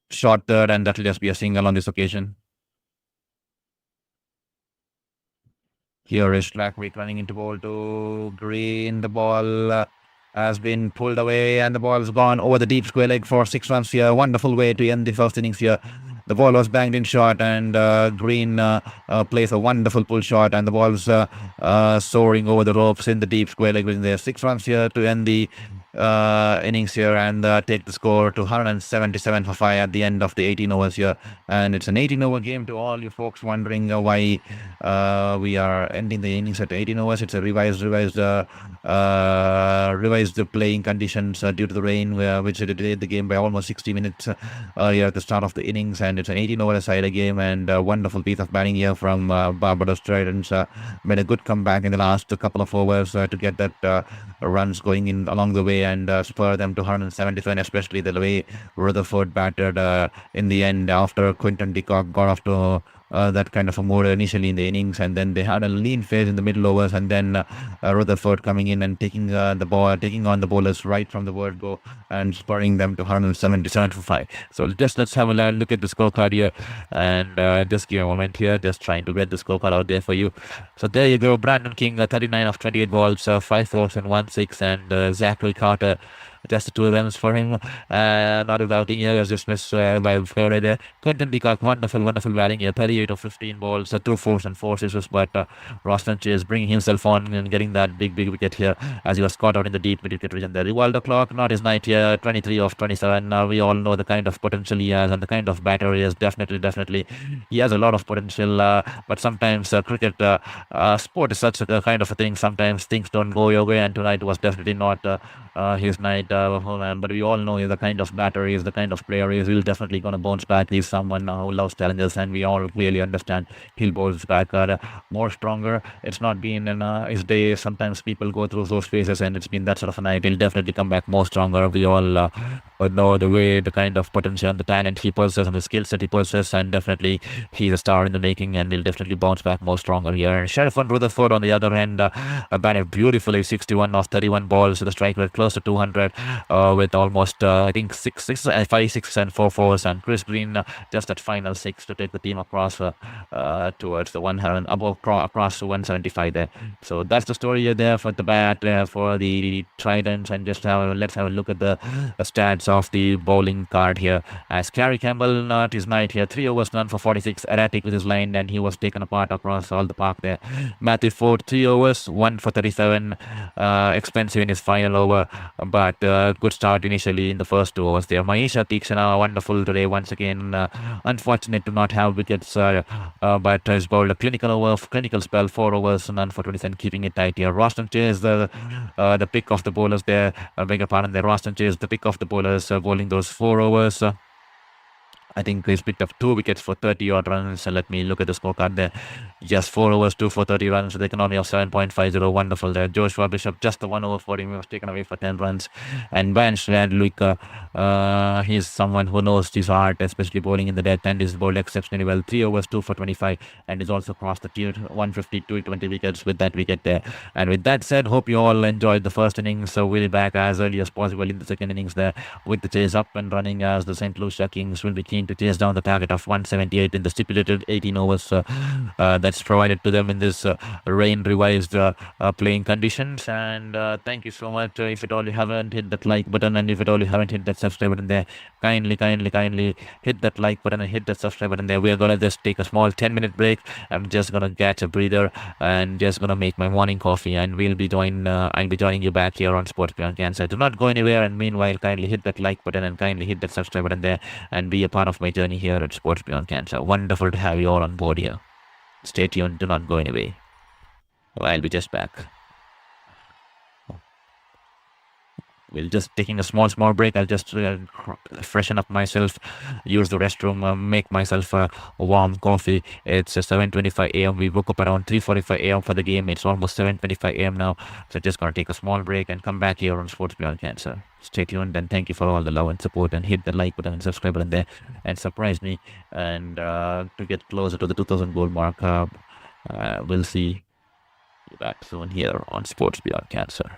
short third, and that'll just be a single on this occasion. Here is Schlackwick running into ball to Green. The ball has been pulled away, and the ball's gone over the deep square leg for 6 runs here. Wonderful way to end the first innings here. The ball was banged in short, and Green plays a wonderful pull shot, and the ball's soaring over the ropes in the deep square leg within there. 6 runs here to end the innings here, and take the score to 177 for 5 at the end of the 18 overs here. And it's an 18-over game to all you folks wondering why we are ending the innings at 18 overs. It's a revised playing conditions due to the rain, which delayed the game by almost 60 minutes earlier at the start of the innings. And it's an 18-over side game, and a wonderful piece of batting here from Barbados Tridents. Made a good comeback in the last couple of overs to get that runs going in along the way, and spur them to 177, especially the way Rutherford battered in the end after Quinton de Kock got off to that kind of a mode initially in the innings, and then they had a lean phase in the middle overs, and then Rutherford coming in and taking on the bowlers right from the word go and spurring them to 177 for 5. So let's have a look at the scorecard here, and just give a moment here, just trying to get the scorecard out there for you. So there you go, Brandon King, 39 of 28 balls, 5 fours and 1 6, and Zachary Carter, just 2 runs for him. Not without any errors, just missed by Florida there. Quentin Peacock, wonderful batting here. 38 of 15 balls, 2 fours and 4 sixes. But Roston Chase bringing himself on and getting that big wicket here as he was caught out in the deep mid wicket region there. Rivaldo Clark, not his night here. 23 of 27. We all know the kind of potential he has and the kind of batter he has. Definitely. He has a lot of potential, but sometimes cricket, sport is such a kind of a thing. Sometimes things don't go your way, and tonight was definitely not his night. But we all know he's the kind of batter, he's the kind of player he is. He'll definitely gonna bounce back. He's someone who loves challenges, and we all clearly understand he'll bounce back more stronger. It's not been in his day. Sometimes people go through those phases, and it's been that sort of a night. He'll definitely come back more stronger. We all know the way, the kind of potential, the talent he possesses, and the skill set he possesses, and definitely he's a star in the making, and he'll definitely bounce back more stronger here. And Sheriff Rutherford on the other end batted beautifully, 61 of 31 balls. The strike rate close to 200 with almost I think 5 6 and 4 fours, and Chris Green just at final 6 to take the team across towards the across to 175 there. So that's the story there for the bat for the Tridents, and just let's have a look at the stats of the bowling card here. As Gary Campbell, not his night here, 3 overs, none for 46, erratic with his line, and he was taken apart across all the park there. Matthew Ford, 3 overs, 1 for 37, expensive in his final over, but good start initially in the first 2 overs there. Maisha Tikshana, wonderful today once again. Unfortunate to not have wickets, but has bowled a clinical spell, 4 overs, none for 27, keeping it tight here. Roston Chase, the pick of the bowlers there. Beg your pardon there. Roston Chase, the pick of the bowlers, bowling those 4 overs. I think he's picked up 2 wickets for 30 odd runs. So let me look at the scorecard there. Just 4 overs, 2 for 30 runs. With an economy of 7.50. Wonderful there. Joshua Bishop, just the 1 over for him. He was taken away for 10 runs. And Ben Schradluik, he's someone who knows his art, especially bowling in the death, and is bowled exceptionally well. 3 overs, 2 for 25. And he's also crossed the tier 150 to 20 wickets with that wicket there. And with that said, hope you all enjoyed the first innings. So we'll be back as early as possible in the second innings there with the chase up and running, as the Saint Lucia Kings will be keen to chase down the target of 178 in the stipulated 18 overs that's provided to them in this rain revised playing conditions. And thank you so much. If at all you haven't hit that like button, and if at all you haven't hit that subscribe button there, kindly hit that like button and hit that subscribe button there. We're gonna just take a small 10-minute break. I'm just gonna catch a breather and just gonna make my morning coffee, and I'll be joining you back here on Sports Beyond Cancer. Do not go anywhere, and meanwhile kindly hit that like button and kindly hit that subscribe button there, and be a part of my journey here at Sports Beyond Cancer. Wonderful to have you all on board here. Stay tuned, do not go anywhere. I'll be just back. We'll just taking a small break. I'll just freshen up myself, use the restroom, make myself a warm coffee. It's 7:25 a.m. We woke up around 3:45 a.m. for the game. It's almost 7:25 a.m. now, so just gonna take a small break and come back here on Sports Beyond Cancer. Stay tuned, and thank you for all the love and support, and hit the like button and subscribe button there, and surprise me, and to get closer to the 2000 goal mark. We'll see you back soon here on Sports Beyond Cancer.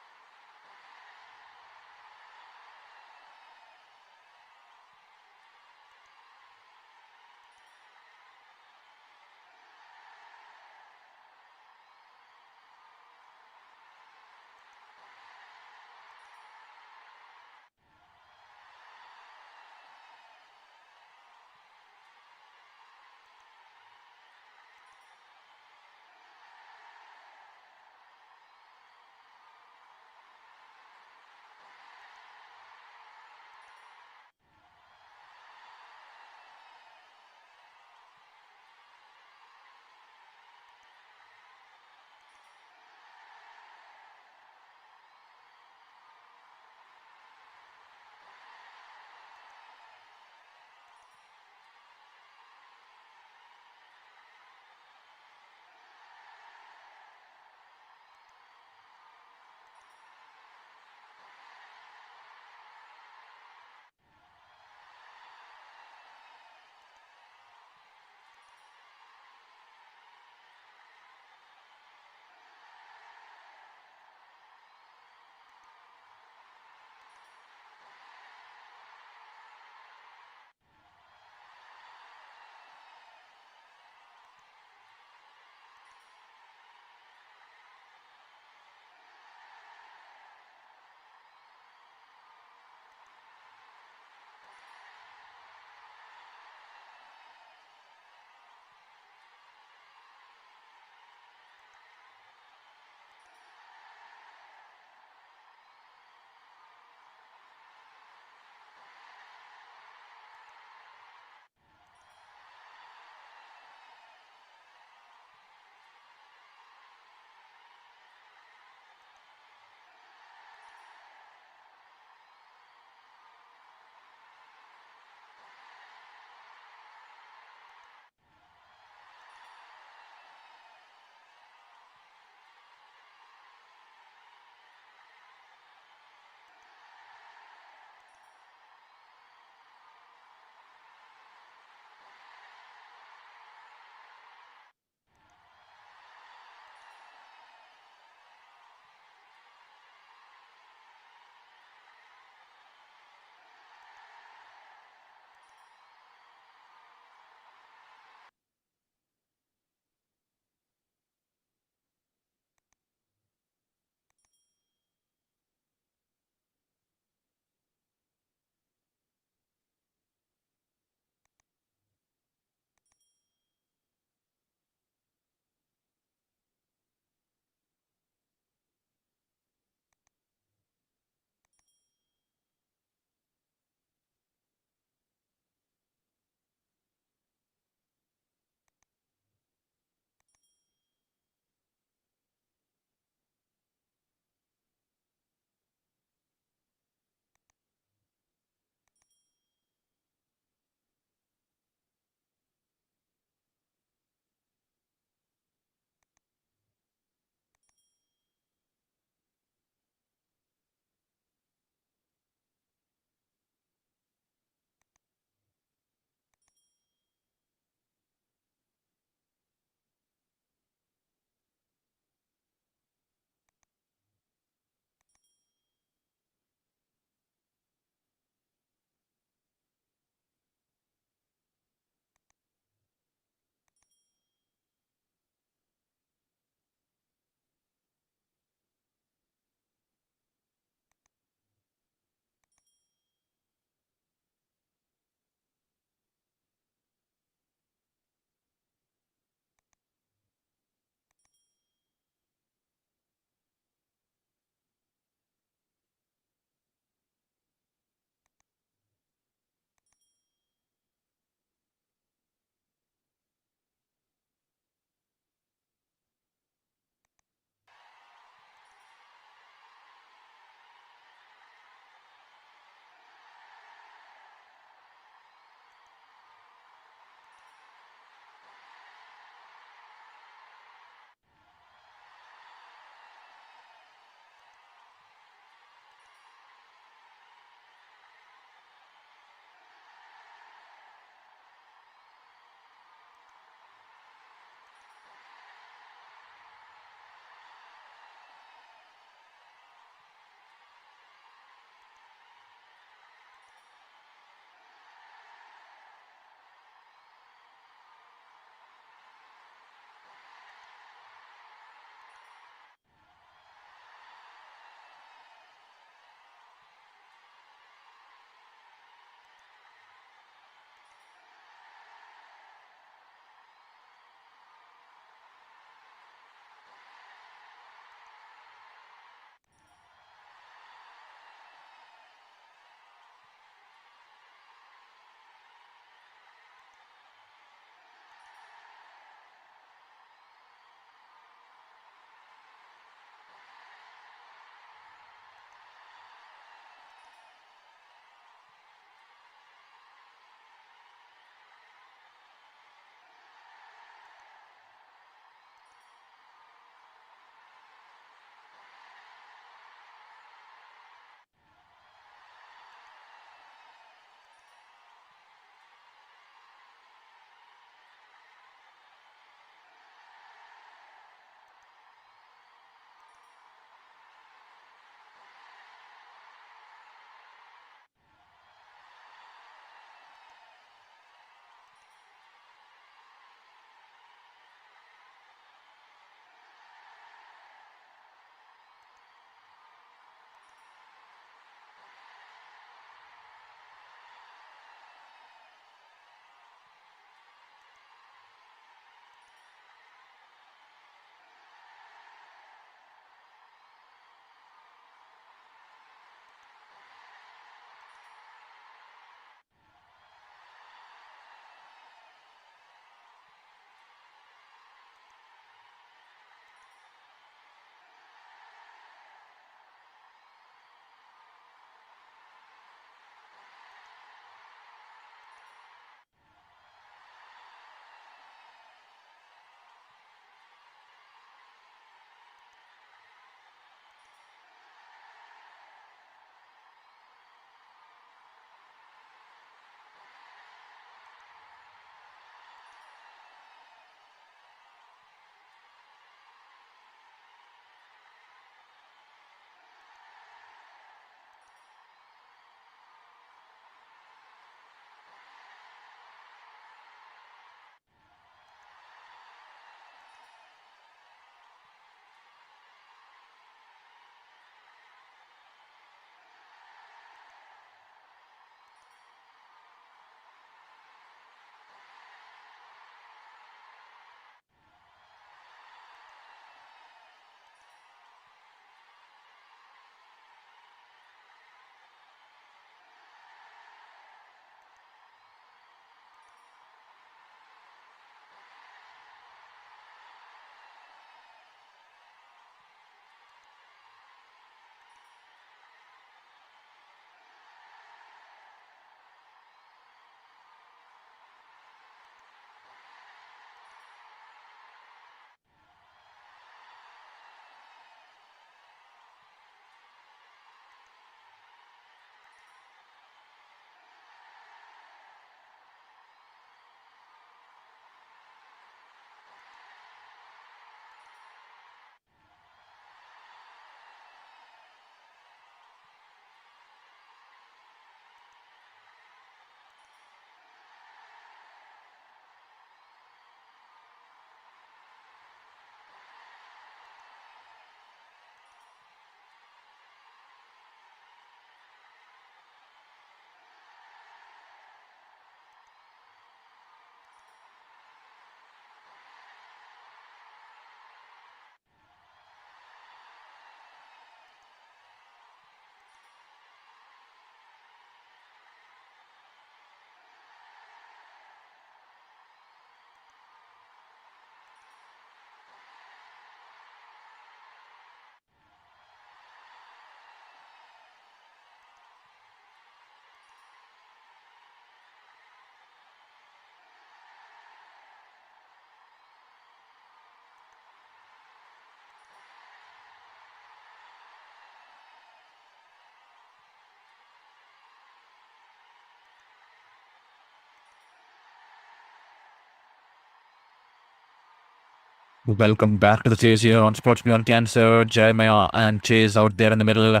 Welcome back to the chase here on Sports Beyond Cancer. Jeremiah and Chase out there in the middle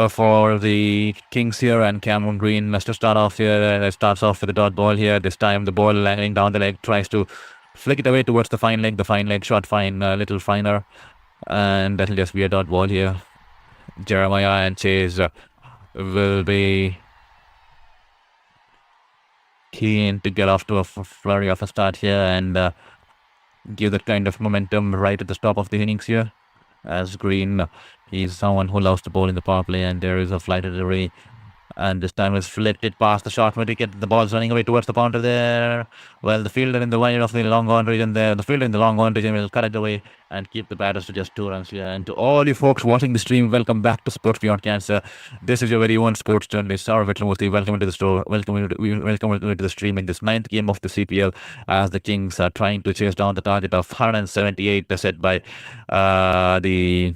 for the Kings here, and Cameron Green must to start off here. Starts off with a dot ball here. This time the ball landing down the leg, tries to flick it away towards the fine leg. The fine leg shot fine, a little finer, and that'll just be a dot ball here. Jeremiah and Chase will be keen to get off to a flurry of a start here and give that kind of momentum right at the top of the innings here. As Green, he's someone who loves the ball in the power play, and there is a flight delivery. And this time is flipped it past the short wicket. The ball's running away towards the boundary there. Well, the fielder in the wide of the long on region there. The fielder in the long on region will cut it away and keep the batters to just 2 runs here. And to all you folks watching the stream, welcome back to Sports Beyond Cancer. This is your very own sports journalist, Sarah Vitramurthy. Welcome to the store. Welcome to the stream in this 9th game of the CPL, as the Kings are trying to chase down the target of 178 set by the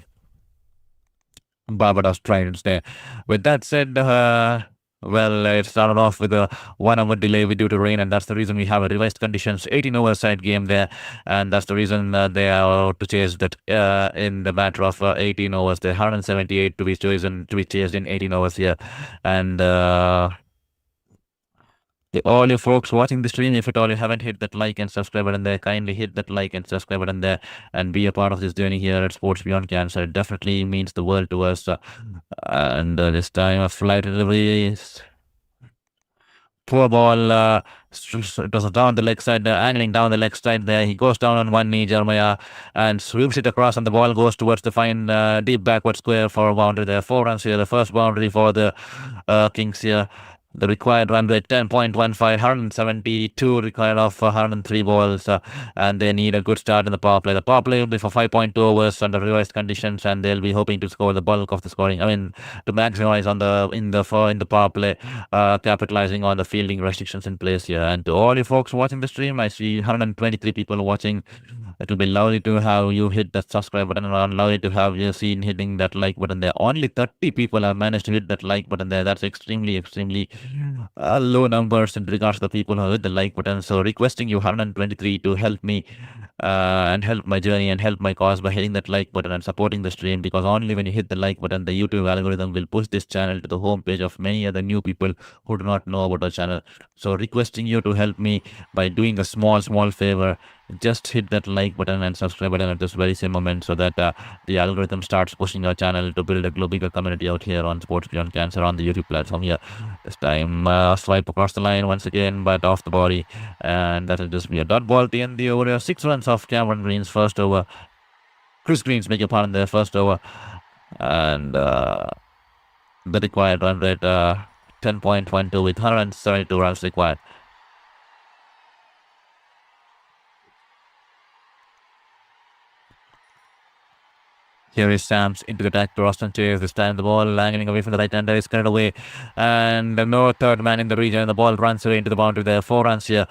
Barbados Tridents there. With that said, it started off with a 1 hour delay due to rain, and that's the reason we have a revised conditions 18 over side game there, and that's the reason they are to chase that in the matter of 18 overs. There 178 to be chased in 18 overs here, and all you folks watching the stream, if at all you haven't hit that like and subscribe button there, kindly hit that like and subscribe button there and be a part of this journey here at Sports Beyond Cancer. It definitely means the world to us. And this time a flight delivery. Poor ball. It was down the leg side, angling down the leg side there. He goes down on one knee, Jeremiah, and sweeps it across, and the ball goes towards the fine deep backward square for a boundary there. 4 runs here, the first boundary for the Kings here. The required run rate 10.15, 172 required off 103 balls, and they need a good start in the power play. The power play will be for 5.2 overs under revised conditions, and they'll be hoping to score the bulk of the scoring. I mean, to maximize on in the power play, capitalizing on the fielding restrictions in place here. And to all you folks watching the stream, I see 123 people watching. It will be lovely to have you hit that subscribe button, and lovely to have you seen hitting that like button there. Only 30 people have managed to hit that like button there. That's extremely low numbers in regards to the people who hit the like button. So requesting you 123 to help me and help my journey and help my cause by hitting that like button and supporting the stream, because only when you hit the like button, the YouTube algorithm will push this channel to the homepage of many other new people who do not know about our channel. So requesting you to help me by doing a small favor. Just hit that like button and subscribe button at this very same moment, so that the algorithm starts pushing our channel to build a bigger community out here on Sports Beyond Cancer on the YouTube platform here. This time swipe across the line once again, but off the body, and that'll just be a dot ball at the end of the over. 6 runs off Cameron Green's first over. Chris Green's make a part in their first over, and the required run rate 10.12 with 172 runs required. Here is Sam's into the attack to Roston Chase. This time the ball landing away from the right-hander is carried away. And no third man in the region. And the ball runs away into the boundary there. 4 runs here.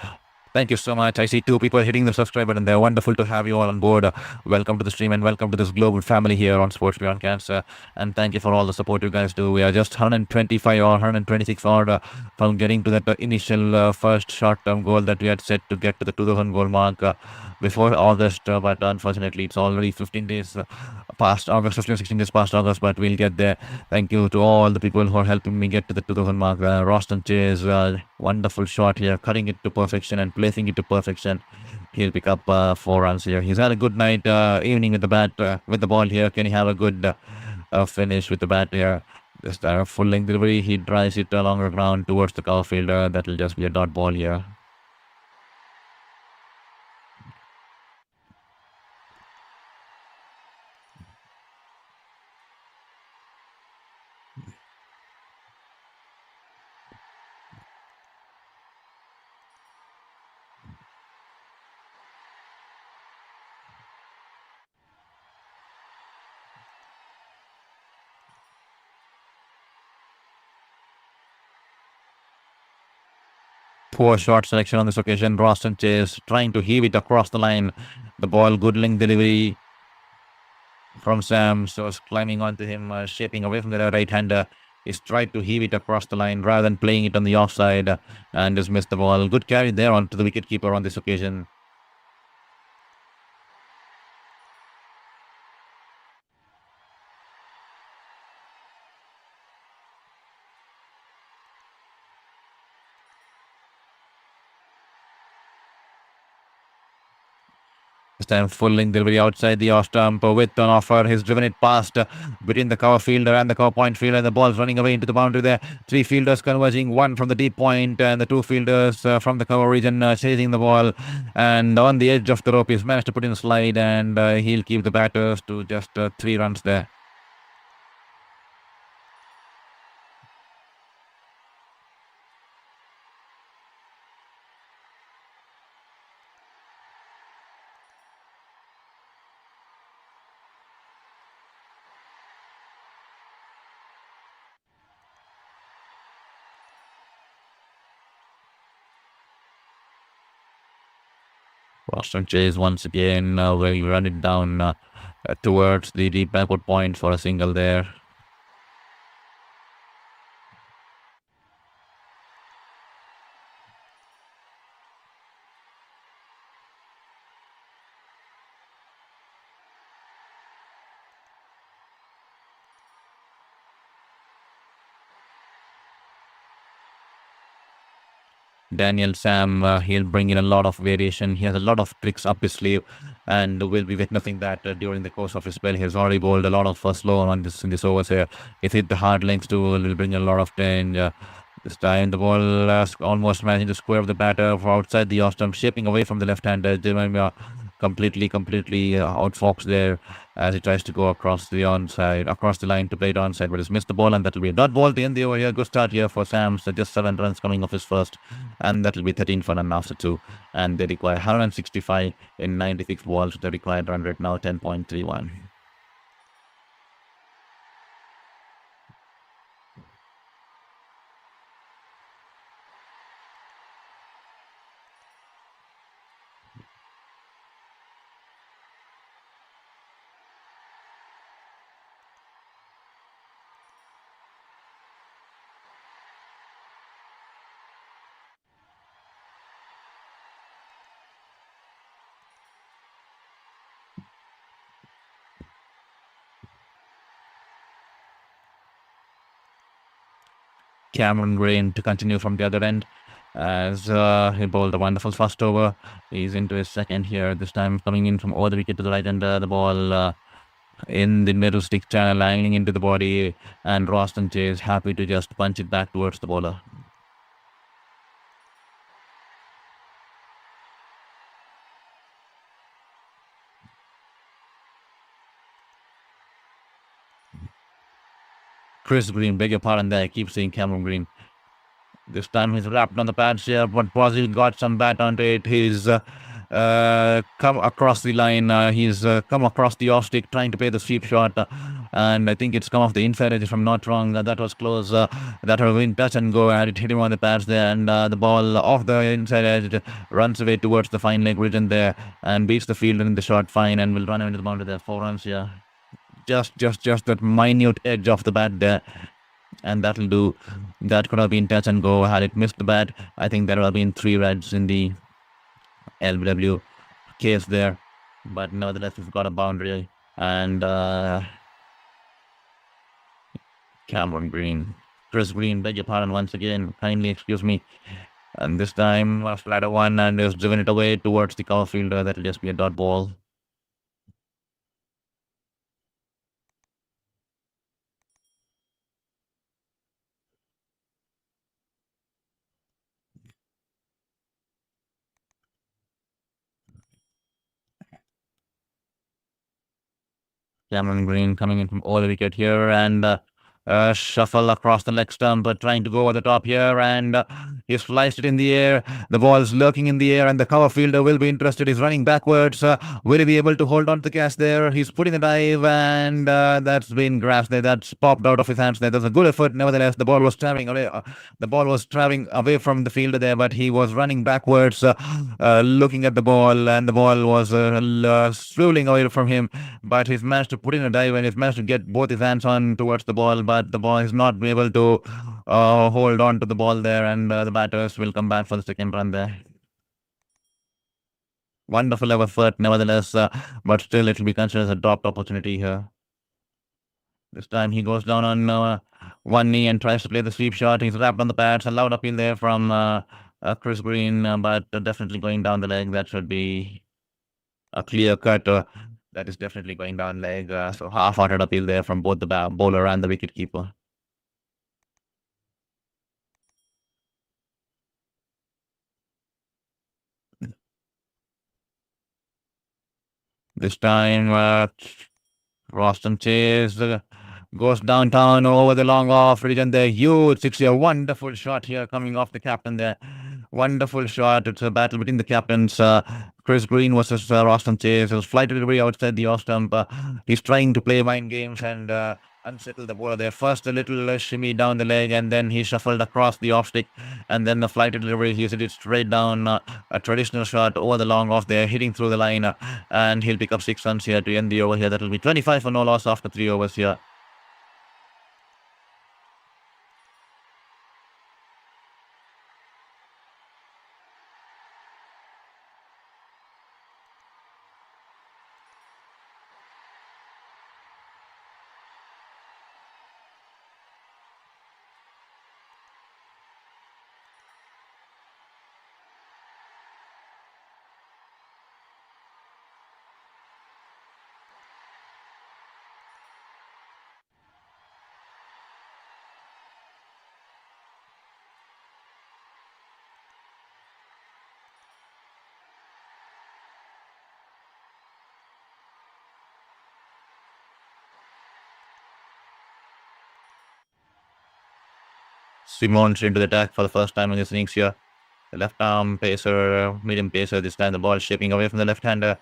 Thank you so much. I see 2 people hitting the subscribe button. They're wonderful to have you all on board. Welcome to the stream and welcome to this global family here on Sports Beyond Cancer. And thank you for all the support you guys do. We are just 125 or 126 odd from getting to that initial first short-term goal that we had set to get to the 2,000 goal mark before August. But unfortunately, it's already 15 days past August, 15 or 16 days past August, but we'll get there. Thank you to all the people who are helping me get to the 2,000 mark. Roston Chase, wonderful shot here, cutting it to perfection and placing it to perfection. He'll pick up 4 runs here. He's had a good night, evening with the bat, with the ball here. Can he have a good finish with the bat here? Just full length delivery. He drives it along the ground towards the cover fielder. That'll just be a dot ball here. Poor short selection on this occasion. Roston Chase trying to heave it across the line. The ball, good length delivery from Sam. So it's climbing onto him, shaping away from the right-hander. He's tried to heave it across the line rather than playing it on the offside and just missed the ball. Good carry there onto the wicketkeeper on this occasion. This time full length delivery outside the off stump with an offer. He's driven it past between the cover fielder and the cover point fielder. The ball's running away into the boundary there. Three fielders converging, one from the deep point and the two fielders from the cover region chasing the ball. And on the edge of the rope, he's managed to put in a slide and he'll keep the batters to just 3 runs there. Boston Chase once again will run it down towards the deep backward point for a single there. Daniel Sam, he'll bring in a lot of variation. He has a lot of tricks up his sleeve, and we'll be witnessing that during the course of his spell. He has already bowled a lot of slow on this in this overs here. He's hit the hard lengths too. Will bring a lot of change. This time the ball almost managing to square the batter for outside the off stump, shaping away from the left-hander. Completely outfoxed there as he tries to go across the line to play it onside, but he's missed the ball, and that'll be a dot ball to end the over here. Good start here for Sam. So just 7 runs coming off his first, and that'll be 13 for an after 2. And they require 165 in 96 balls. The required run rate now 10.31. Cameron Green to continue from the other end as he bowled a wonderful first over. He's into his second here, this time coming in from over the wicket to the right, and the ball in the middle stick channel, lining into the body, and Roston Chase happy to just punch it back towards the bowler. Chris Green, beg your pardon there, I keep saying Cameron Green. This time he's wrapped on the pads here, but Brazil got some bat onto it. He's come across the line. He's come across the off stick, trying to play the sweep shot. And I think it's come off the inside edge, if I'm not wrong. That was close. That was in touch and go, and it hit him on the pads there. And the ball off the inside edge runs away towards the fine leg region there and beats the fielder in the short fine and will run into the boundary there. 4 runs here. Just that minute edge off the bat there. And that'll do. That could have been touch and go. Had it missed the bat, I think there would have been 3 reds in the LBW case there. But nevertheless, we've got a boundary. And Cameron Green. Chris Green, beg your pardon once again. Kindly excuse me. And this time, a flatter one, and has driven it away towards the cover fielder. That'll just be a dot ball. Cameron Green coming in from all the wicket here, and shuffle across the leg stump, but trying to go over the top here, and he's sliced it in the air. The ball is lurking in the air, and the cover fielder will be interested. He's running backwards. Will he be able to hold on to the catch there? He's putting the dive, and that's been grasped there. That's popped out of his hands there. That's a good effort. Nevertheless, the ball was traveling away. The ball was traveling away from the fielder there, but he was running backwards, looking at the ball, and the ball was swirling away from him. But he's managed to put in a dive, and he's managed to get both his hands on towards the ball, but the ball is not able to hold on to the ball there, and the batters will come back for the second run there. Wonderful effort, nevertheless, but still it will be considered as a dropped opportunity here. This time he goes down on one knee and tries to play the sweep shot. He's wrapped on the pads. A loud appeal there from Chris Green, but definitely going down the leg. That should be a clear cut. That is definitely going down leg. So half-hearted appeal there from both the bowler and the wicketkeeper. This time, Rostam Chase goes downtown over the long off region there. Huge six here. Wonderful shot here coming off the captain there. Wonderful shot. It's a battle between the captains. Chris Green versus Rostam Chase. It was flight delivery outside the off stump. He's trying to play mind games and unsettle the bowler there. First, a little shimmy down the leg, and then he shuffled across the off stick. And then the flight delivery, he hit it straight down. A traditional shot over the long off there, hitting through the line. And he'll pick up 6 runs here to end the over here. That'll be 25 for no loss after 3 overs here. Simons into the attack for the first time in this innings here. The left arm pacer, medium pacer. This time the ball shaping away from the left hander.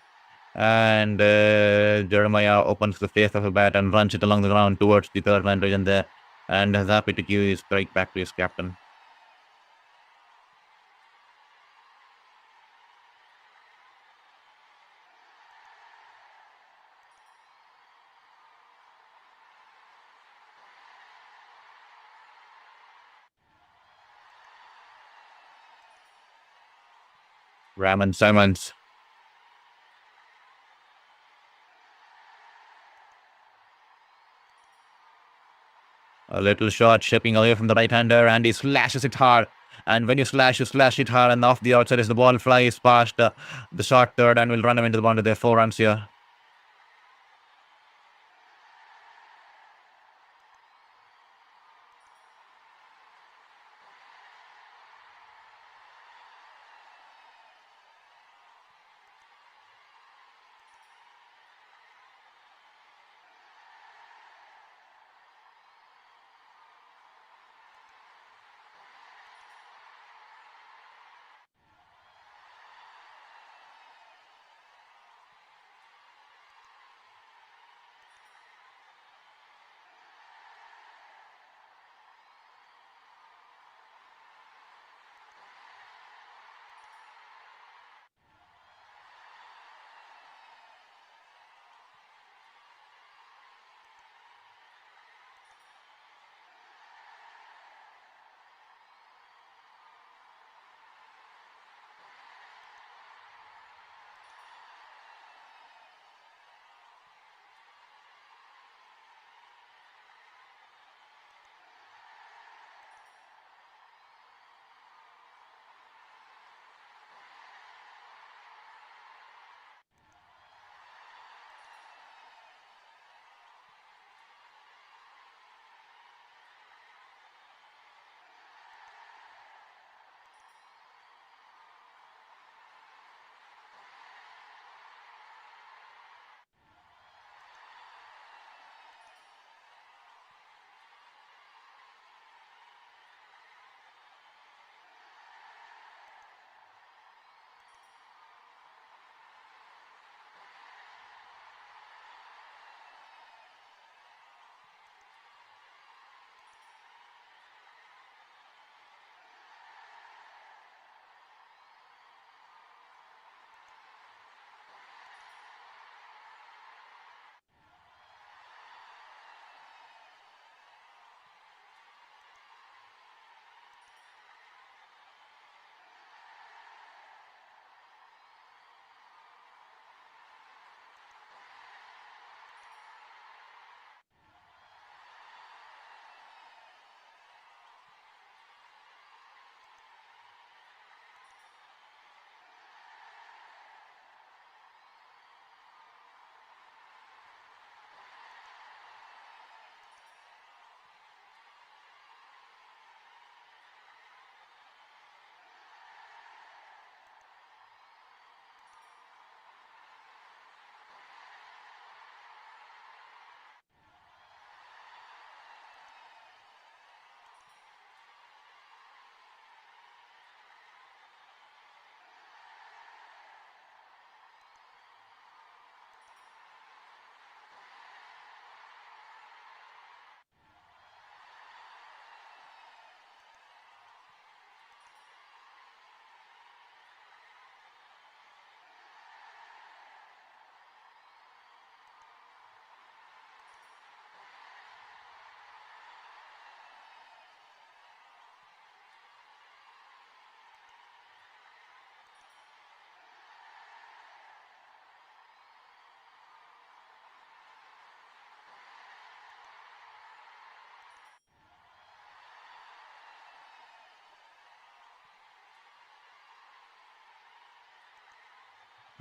And Jeremiah opens the face of the bat and runs it along the ground towards the third man region there. And is happy to give his strike back to his captain. Raman Simons. A little shot shipping away from the right-hander, and he slashes it hard. And when you slash it hard, and off the outside as the ball flies past the short third and will run him into the boundary there. 4 runs here.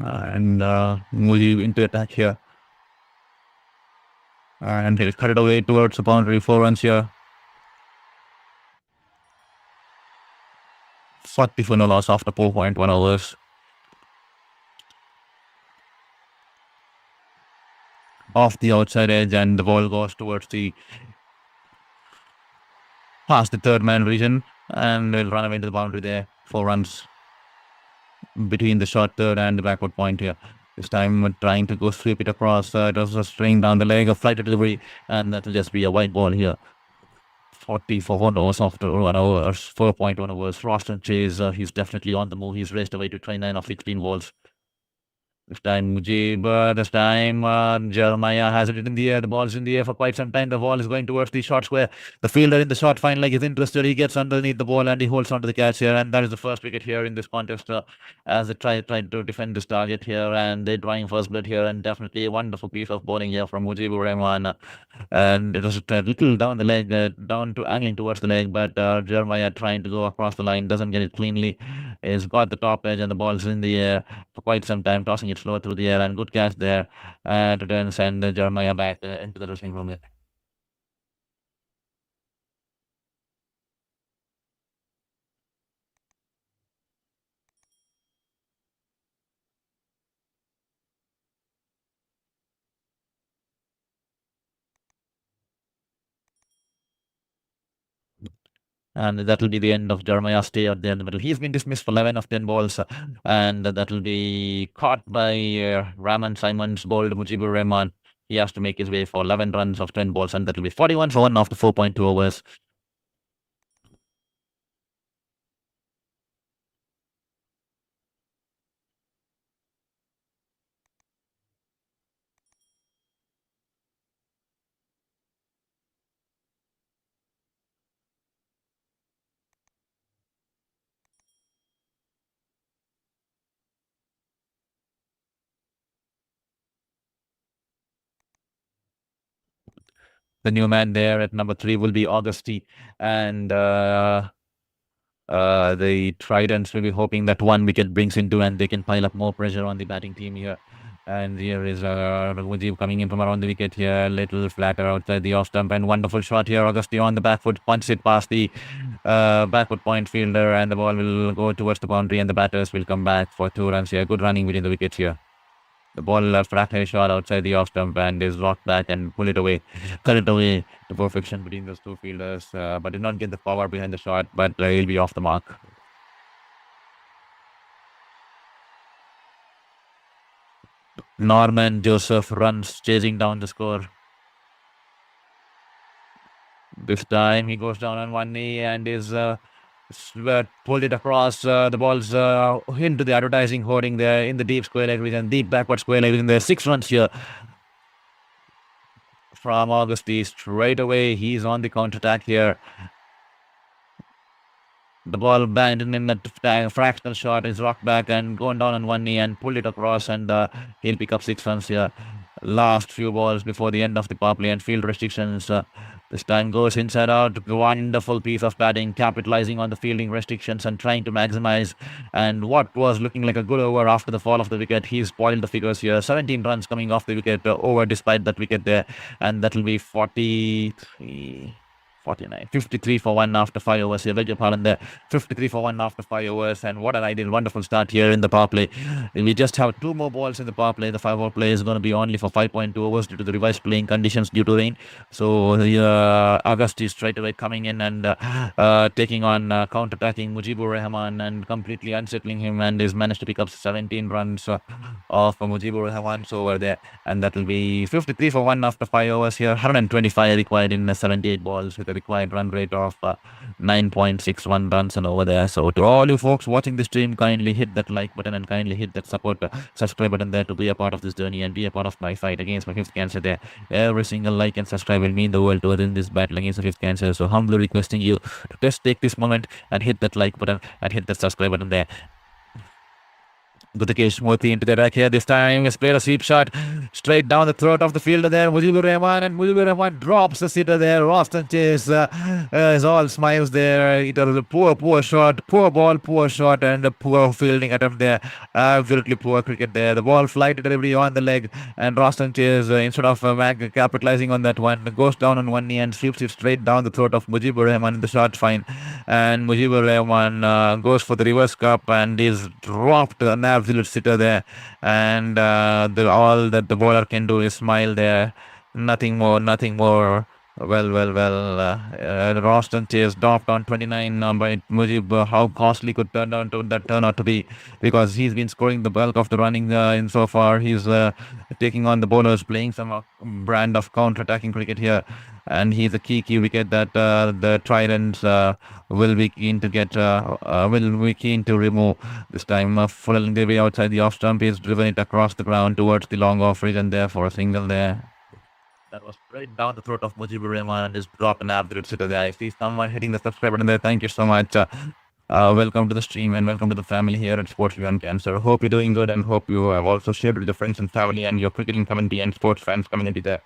And Muji into attack here. And he'll cut it away towards the boundary. 4 runs here. 40 for no loss after 4.1 overs. Off the outside edge, and the ball goes towards the past the third man region, and will run away to the boundary there. 4 runs between the short third and the backward point here. This time trying to go sweep it across. It was a string down the leg, a flight delivery, and that will just be a white ball here. 40 for 1 overs after 1 hour, 4.1 overs. Ross and Chase, he's definitely on the move. He's raced away to 29 of 16 balls. This time Mujib, Jeremiah has it in the air. The ball's in the air for quite some time. The ball is going towards the short square. The fielder in the short fine leg is interested. He gets underneath the ball and he holds onto the catch here. And that is the first wicket here in this contest as they try to defend this target here. And they're drawing first blood here. And definitely a wonderful piece of bowling here from Mujibur Rahman. And it was a little down the leg, down to angling towards the leg. But Jeremiah trying to go across the line, doesn't get it cleanly. He's got the top edge and the ball's in the air for quite some time, tossing it slow through the air, and good catch there to then send Jeremiah back into the dressing room. And that will be the end of Jeremiah's stay out there in the middle. He's been dismissed for 11 of 10 balls, and that will be caught by Rahman Simons, bowled Mujibur Rahman. He has to make his way for 11 runs of 10 balls, and that will be 41 for 1 after 4.2 overs. The new man there at number 3 will be Augusti, and the Tridents will be hoping that 1 wicket brings in 2 and they can pile up more pressure on the batting team here. And here is Mujib coming in from around the wicket here, little flatter outside the off stump, and wonderful shot here. Augusti on the back foot, punts it past the backward point fielder, and the ball will go towards the boundary, and the batters will come back for 2 runs here. Good running between the wickets here. The ball flat a shot outside the off stump and is rocked back and pull it away, cut it away to perfection between those two fielders, but did not get the power behind the shot, but he'll be off the mark. Norman Joseph runs chasing down the score. This time he goes down on one knee and is pulled it across. The ball's into the advertising hoarding there in the deep square leg region, deep backward square leg region. There 6 runs here from Augusti. Straight away, he's on the counter attack here. The ball banged in that fractional shot is rocked back and going down on one knee and pulled it across, and he'll pick up 6 runs here. Last few balls before the end of the power play and field restrictions. This time goes inside out. Wonderful piece of batting, capitalizing on the fielding restrictions and trying to maximize. And what was looking like a good over after the fall of the wicket, he spoiled the figures here. 17 runs coming off the wicket over despite that wicket there, and that will be 43. 49. 53 for 1 after 5 overs here. Beg your pardon there. 53 for 1 after 5 overs. And what an ideal, wonderful start here in the power play. We just have 2 more balls in the power play. The 5-over play is going to be only for 5.2 overs due to the revised playing conditions due to rain. So August is straight away coming in and taking on counter-attacking Mujibur Rahman and completely unsettling him, and has managed to pick up 17 runs off Mujibur Rahman. So over there. And that will be 53 for 1 after 5 overs here. 125 required in 78 balls with a required run rate of 9.61 runs and over there. So to all you folks watching the stream, kindly hit that like button and kindly hit that subscribe button there to be a part of this journey and be a part of my fight against my 5th cancer there. Every single like and subscribe will mean the world to us in this battle against the 5th cancer. So humbly requesting you to just take this moment and hit that like button and hit that subscribe button there. Gutikesh Murthy into the rack here. This time he's played a sweep shot straight down the throat of the fielder there. Mujibur Rahman, and Mujibur Rahman drops the sitter there. Roston Chase is all smiles there. It was a poor shot, poor ball, poor shot, and a poor fielding attempt there. Absolutely poor cricket there. The ball flighted delivery on the leg, and Roston Chase, instead of capitalizing on that one, goes down on one knee and sweeps it straight down the throat of Mujibur Rahman in the short fine. And Mujibur Rahman goes for the reverse cup and is dropped an absolute sitter there. And all that the bowler can do is smile there. Nothing more, nothing more. Roston Chase dropped on 29 by Mujib. How costly could that turn out to be? Because he's been scoring the bulk of the running in so far. He's taking on the bowlers, playing some brand of counter-attacking cricket here, and he's a key wicket that the Tridents will be keen to get, will be keen to remove this time. Full delivery outside the off stump. He's driven it across the ground towards the long off region there for a single there. That was right down the throat of Mujibur Rahman and just dropped an absolute sitter there. I see someone hitting the subscribe button there. Thank you so much. Welcome to the stream and welcome to the family here at Sports Beyond Cancer. Hope you're doing good and hope you have also shared with your friends and family and your cricketing community and sports fans community there.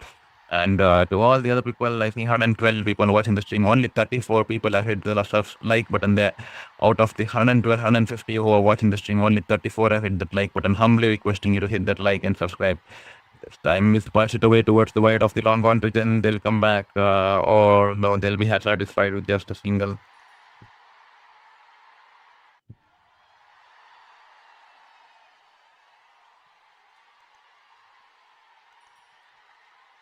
And to all the other people, I think 112 people watching the stream, only 34 people have hit the like button there. Out of the 112, 150 who are watching the stream, only 34 have hit that like button. Humbly requesting you to hit that like and subscribe. This time is pass it away towards the wide of the long on, then they'll come back, or no, they'll be satisfied with just a single.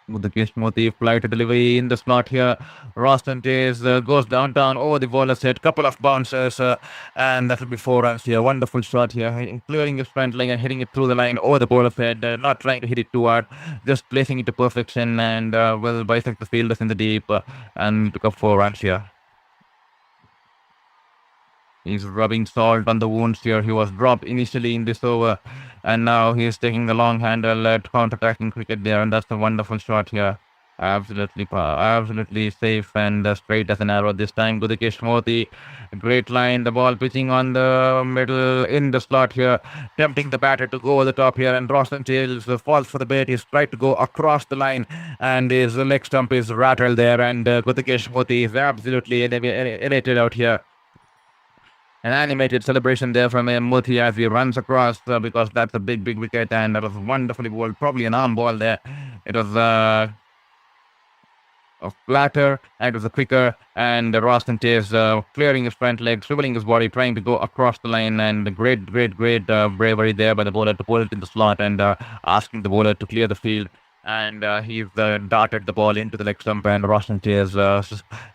Mukesh Moti flight delivery in the slot here. Roston Chase goes downtown over the bowler's head. Couple of bouncers, and that will be 4 runs here. Wonderful shot here, clearing his front leg and hitting it through the line over the bowler's head. Not trying to hit it too hard, just placing it to perfection and will bisect the fielders in the deep and took up 4 runs here. He's rubbing salt on the wounds here. He was dropped initially in this over, and now he's taking the long handle at counter-attacking cricket there, and that's a wonderful shot here. Absolutely safe and straight as an arrow this time. Gudikesh Moti, great line. The ball pitching on the middle in the slot here, tempting the batter to go over the top here. And Roston Chase falls for the bait. He's tried to go across the line, and his leg stump is rattled there. And Gudikesh Moti is absolutely elated out here. An animated celebration there from Muthi as he runs across because that's a big wicket and that was wonderfully bowled. Probably an arm ball there. It was a flatter and it was a quicker and Roston Chase clearing his front leg, swiveling his body, trying to go across the line and great bravery there by the bowler to pull it in the slot and asking the bowler to clear the field. And he's darted the ball into the leg stump and Roston Chase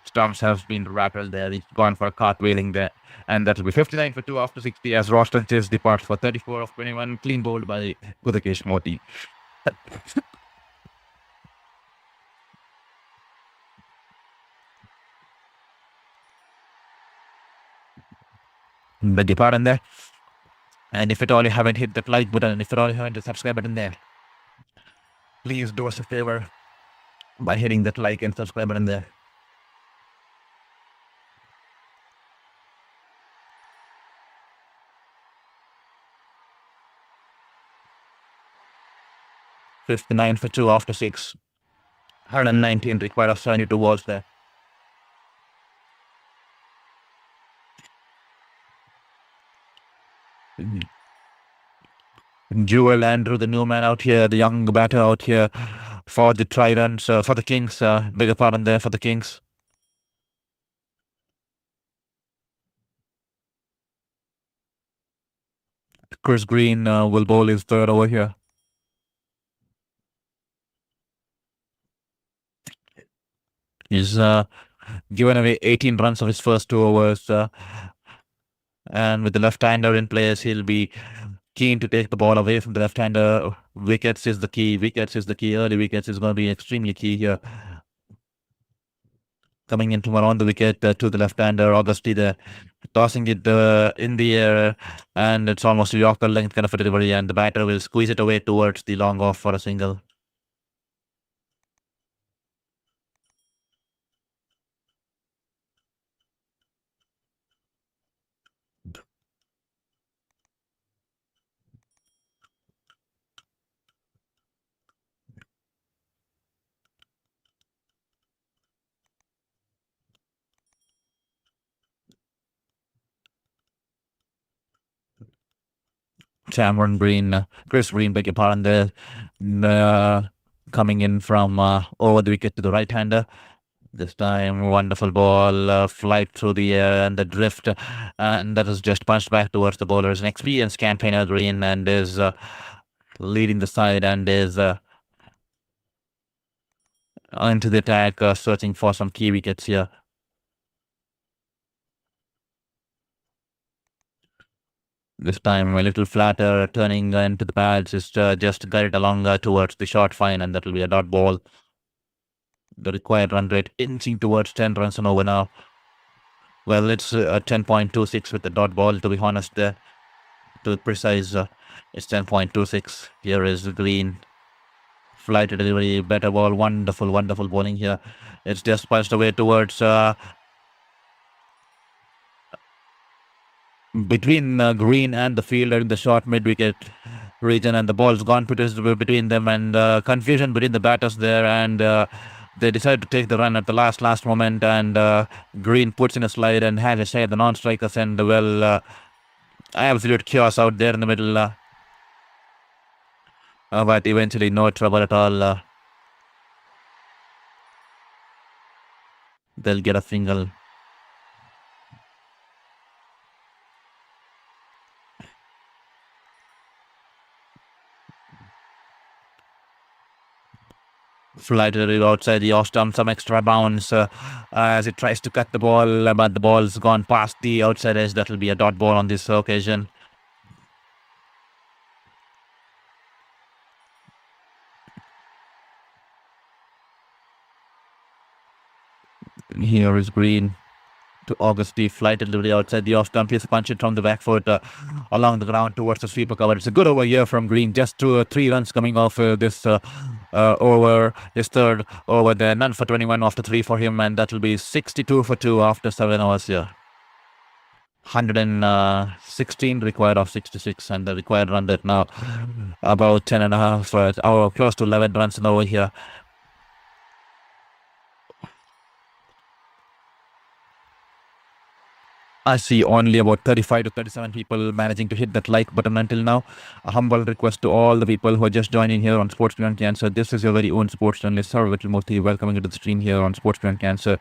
stumps has been rattled there. He's gone for a cartwheeling there. And that will be 59 for 2 after 60 as Roston Chase departs for 34 of 21. Clean bowled by Gudikesh Moti. Beg your pardon there. And if at all you haven't hit that like button, and if at all you haven't hit the subscribe button there, please do us a favor by hitting that like and subscribe button there. $59 for 2 after 6. 119 required of 72 balls there. Jewel Andrew, the new man out here, the young batter out here for the Tridents, for the Kings, beg your pardon there, for the Kings. Chris Green will bowl his third over here. He's given away 18 runs of his first 2 overs. And with the left-hander in place, he'll be keen to take the ball away from the left-hander. Wickets is the key. Early wickets is going to be extremely key here. Coming in from around the wicket to the left-hander, Augusty there, tossing it in the air, and it's almost a Yorker length kind of a delivery, and the batter will squeeze it away towards the long off for a single. Chris Green, beg your pardon, there, coming in from over the wicket to the right-hander. This time, wonderful ball, flight through the air and the drift, and that is just punched back towards the bowlers. An experienced campaigner Green and is leading the side and is into the attack, searching for some key wickets here. This time a little flatter, turning into the pads, is just guided along towards the short fine, and that will be a dot ball. The required run rate inching towards 10 runs an over now. Well, it's 10.26 with the dot ball, to be honest. To be precise, it's 10.26. Here is Green. Flight delivery, better ball, wonderful bowling here. It's just punched away towards between Green and the fielder in the short mid-wicket region, and the ball's gone between them, and confusion between the batters there, and they decide to take the run at the last moment, and Green puts in a slide and has a say at the non-strikers, and absolute chaos out there in the middle, but eventually no trouble at all. They'll get a single. Flighted outside the off stump, some extra bounce as it tries to cut the ball, but the ball's gone past the outside edge. That'll be a dot ball on this occasion. Here is Green to Augusty, flight delivery outside the off stump. He's punched it from the back foot along the ground towards the sweeper cover. It's a good over here from Green. Just 3 runs coming off this over his third over there. None for 21 after 3 for him, and that will be 62 for 2 after 7 overs here. 116 required of 66, and the required run rate now about 10.5 or close to 11 runs an over here. I see only about 35 to 37 people managing to hit that like button until now. A humble request to all the people who are just joining here on Sports Beyond Cancer. This is your very own sports journalist, Sir Vitramurthy, welcoming you to the stream here on Sports Beyond Cancer,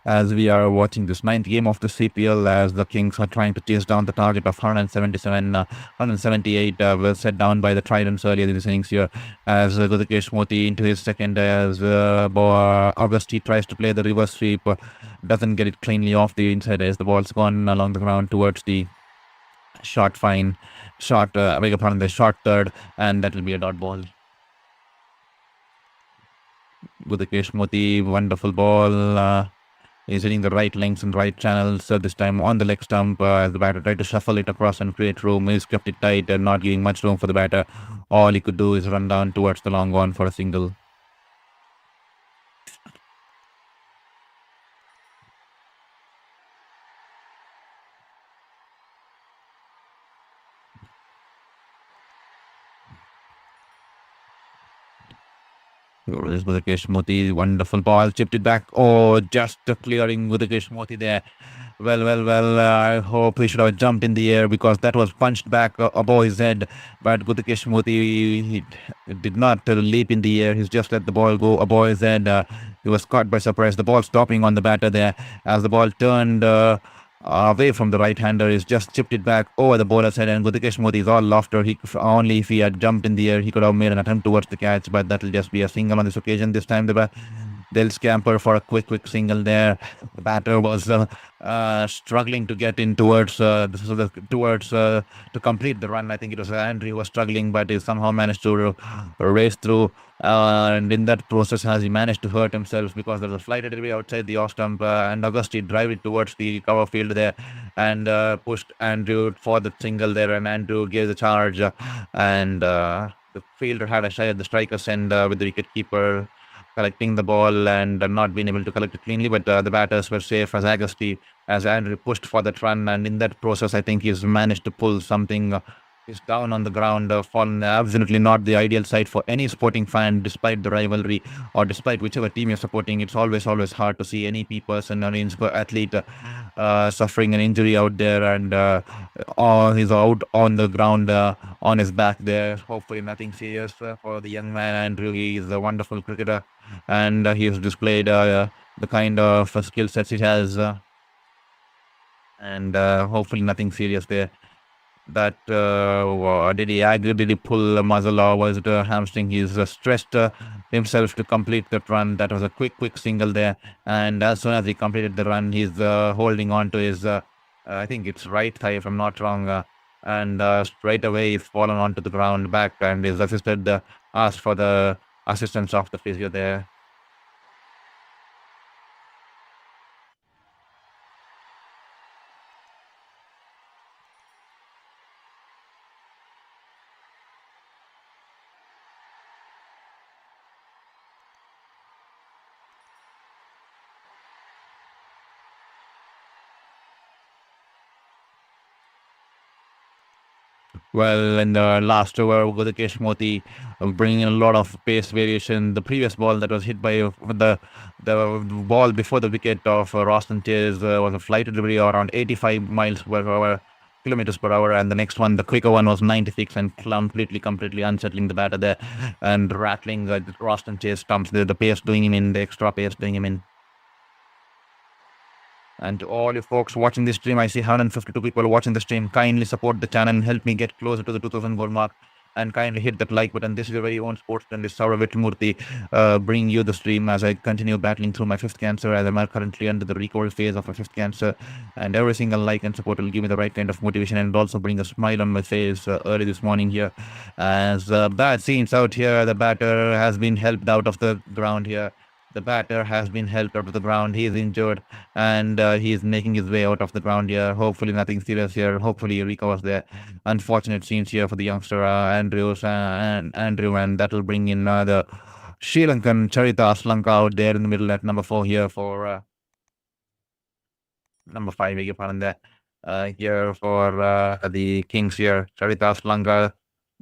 as we are watching this 9th game of the CPL, as the Kings are trying to chase down the target of 178 were set down by the Tridents earlier in this innings here, as Gudakesh Moti into his second, as Augusty tries to play the reverse sweep, doesn't get it cleanly off the inside as the ball's gone along the ground towards the short third, and that will be a dot ball. Gudakesh Moti, wonderful ball. He's hitting the right lengths and right channels, this time on the leg stump, as the batter tried to shuffle it across and create room. He's kept it tight and not giving much room for the batter. All he could do is run down towards the long on for a single. This Gudakesh Moti, wonderful ball, chipped it back. Oh, just clearing Gudakesh Moti there. Well, I hope he should have jumped in the air, because that was punched back above his head. But Gudakesh Moti did not leap in the air. He's just let the ball go above his head. He was caught by surprise. The ball stopping on the batter there, as the ball turned away from the right-hander. He's just chipped it back over the bowler's head, and Gudakesh Moti is all laughter. Only if he had jumped in the air, he could have made an attempt towards the catch, but that will just be a single on this occasion. This time they'll scamper for a quick single there. The batter was struggling to get in towards to complete the run. I think it was Andrew who was struggling, but he somehow managed to race through. And in that process, as he managed to hurt himself, because there was a flight delivery outside the off stump, and Augusti drive it towards the cover field there, and pushed Andrew for the single there, and Andrew gave the charge, and the fielder had a shy at the striker's end with the wicket keeper collecting the ball and not being able to collect it cleanly, but the batters were safe as Andrew pushed for that run, and in that process, I think he's managed to pull something. He's down on the ground, fallen. Absolutely not the ideal sight for any sporting fan, despite the rivalry or despite whichever team you're supporting. It's always hard to see any person or any athlete suffering an injury out there, and he's out on the ground on his back there. Hopefully, nothing serious for the young man. Andrew, he is a wonderful cricketer, and he has displayed the kind of skill sets he has, and hopefully, nothing serious there. That did he agree? Did he pull a muscle, or was it a hamstring? He's stressed himself to complete that run. That was a quick single there, and as soon as he completed the run, he's holding on to his, I think it's right thigh, if I'm not wrong, and straight away he's fallen onto the ground back, and his assistant asked for the assistance of the physio there. Well, in the last over, Gudakesh Moti bringing in a lot of pace variation. The previous ball that was hit by the ball before the wicket of Roston Chase was a flight delivery around 85 miles per hour, kilometers per hour, and the next one, the quicker one, was 96 and completely unsettling the batter there and rattling Roston Chase stumps. The pace doing him in, the extra pace doing him in. And to all you folks watching this stream, I see 152 people watching the stream. Kindly support the channel and help me get closer to the 2000 goal mark. And kindly hit that like button. This is your very own sports journalist, Saurav Vetrimurthy, bringing you the stream as I continue battling through my fifth cancer, as I'm currently under the recovery phase of my fifth cancer. And every single like and support will give me the right kind of motivation and also bring a smile on my face early this morning here. As bad scenes out here, the batter has been helped out of the ground here. The batter has been helped out of the ground. He is injured, and he is making his way out of the ground here. Hopefully, nothing serious here. Hopefully, he recovers there. Unfortunate scenes here for the youngster Andrew, and that will bring in the Sri Lankan Charita Aslanka out there in the middle at number 4 here for number 5. Beg your pardon there. Here for the Kings here, Charita Aslanka.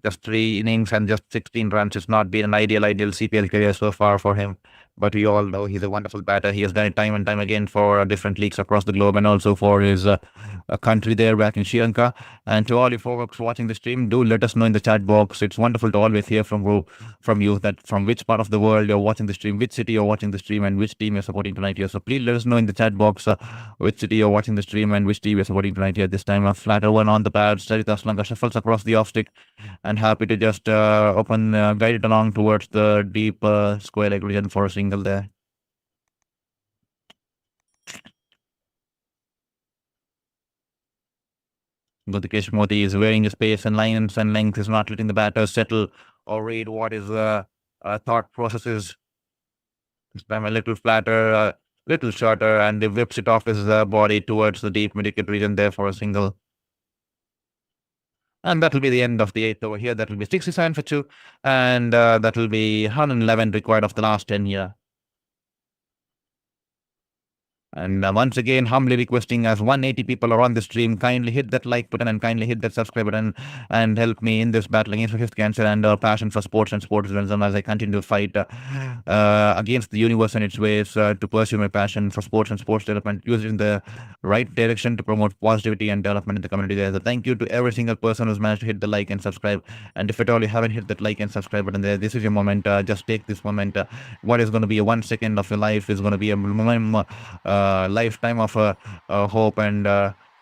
Just 3 innings and just 16 runs. It's not been an ideal CPL career so far for him. But we all know he's a wonderful batter. He has done it time and time again for different leagues across the globe and also for his country there back in Sri Lanka. And to all you folks watching the stream, do let us know in the chat box. It's wonderful to always hear from you that from which part of the world you're watching the stream, which city you're watching the stream, and which team you're supporting tonight here. So please let us know in the chat box which city you're watching the stream and which team you're supporting tonight here. This time a flatter one on the pad. Sarita Aslanka shuffles across the off stick and happy to just guide it along towards the deep square leg region for a single there. Gudakesh Modi is wearing his pace and lines and length, is not letting the batter settle or read what his thought process is. This time a little flatter, little shorter, and he whips it off his body towards the deep mid-wicket region there for a single. And that will be the end of the 8th over here. That will be 67 for 2. And that will be 111 required of the last 10 here. And once again, humbly requesting, as 180 people are on the stream, kindly hit that like button and kindly hit that subscribe button and help me in this battle against my fifth cancer and passion for sports and sports journalism as I continue to fight against the universe and its ways to pursue my passion for sports and sports development, use it in the right direction to promote positivity and development in the community there. So thank you to every single person who's managed to hit the like and subscribe. And if at all you haven't hit that like and subscribe button there, this is your moment. Just take this moment. What is going to be a 1 second of your life is going to be a lifetime of hope and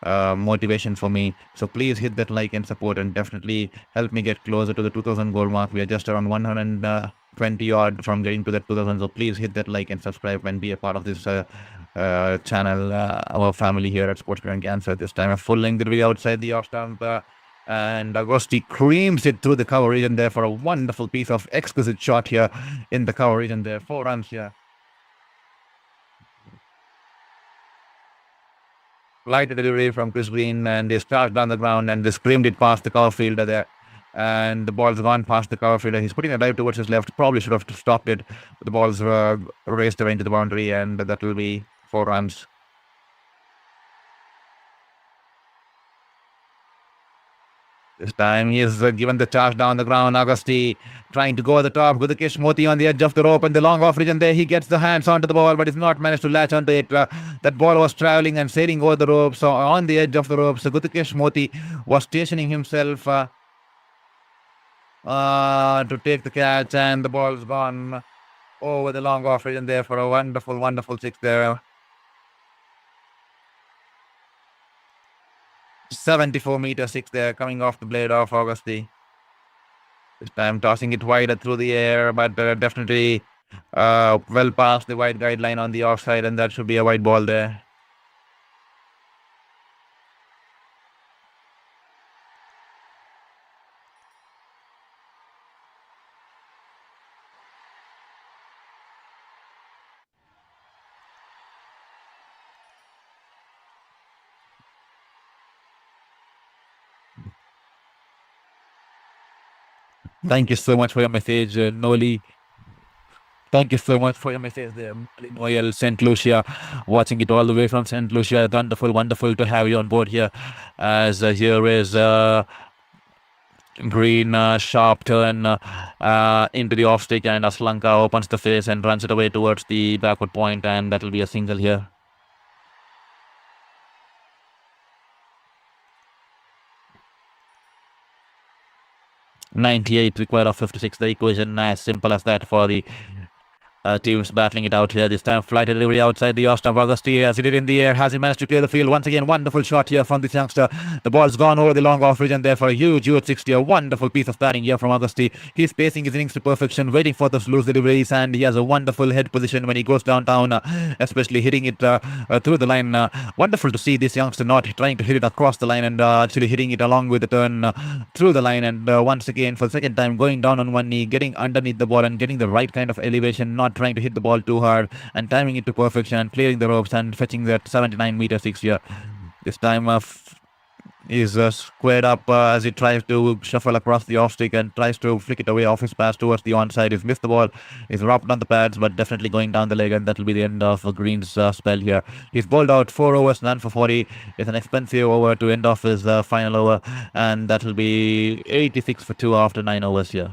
motivation for me. So please hit that like and support and definitely help me get closer to the 2000 goal mark. We are just around 120 odd from getting to that 2000. So please hit that like and subscribe and be a part of this channel, our family here at Sports Ground Cancer. This time a full length video outside the off stump. And Agosti creams it through the cover region there for a wonderful piece of exquisite shot here in the cover region there. 4 runs here. Light delivery from Chris Green, and they charged down the ground and they screamed it past the cover fielder there. And the ball's gone past the cover fielder. He's putting a dive towards his left. Probably should have stopped it. But the ball's raced away into the boundary, and that will be 4 runs. This time he is given the charge down the ground. Augusti trying to go at the top. Gudakesh Moti on the edge of the rope and the long off region there. He gets the hands onto the ball, but he's not managed to latch onto it. That ball was traveling and sailing over the rope. So on the edge of the rope. So Gudakesh Moti was stationing himself to take the catch, and the ball's gone over the long off region there for a wonderful, wonderful six there. 74-meter six there coming off the blade of Augusti. This time tossing it wider through the air, but definitely well past the wide guideline on the offside, and that should be a white ball there. Thank you so much for your message, Noli. Thank you so much for your message there, Noel, Saint Lucia, watching it all the way from Saint Lucia. Wonderful, wonderful to have you on board here. As here is green sharp turn into the off stick, and Aslanka opens the face and runs it away towards the backward point, and that will be a single here. .98 required of 56. The equation as simple as that for the teams battling it out here. This time flight delivery outside the Austin of Augusti as he did in the air. Has he managed to clear the field? Once again, wonderful shot here from this youngster. The ball's gone over the long off region there for a huge 60. A wonderful piece of batting here from Augusti. He's pacing his innings to perfection, waiting for those loose deliveries, and he has a wonderful head position when he goes downtown, especially hitting it through the line. Wonderful to see this youngster not trying to hit it across the line and actually hitting it along with the turn through the line, and once again for the second time going down on one knee, getting underneath the ball and getting the right kind of elevation, not trying to hit the ball too hard and timing it to perfection and clearing the ropes and fetching that 79-meter six here. This time is squared up as he tries to shuffle across the off stick and tries to flick it away off his pass towards the onside. He's missed the ball. He's dropped on the pads, but definitely going down the leg, and that will be the end of Green's spell here. He's bowled out 4 overs, none for 40. It's an expensive over to end off his final over, and that will be 86 for 2 after 9 overs here.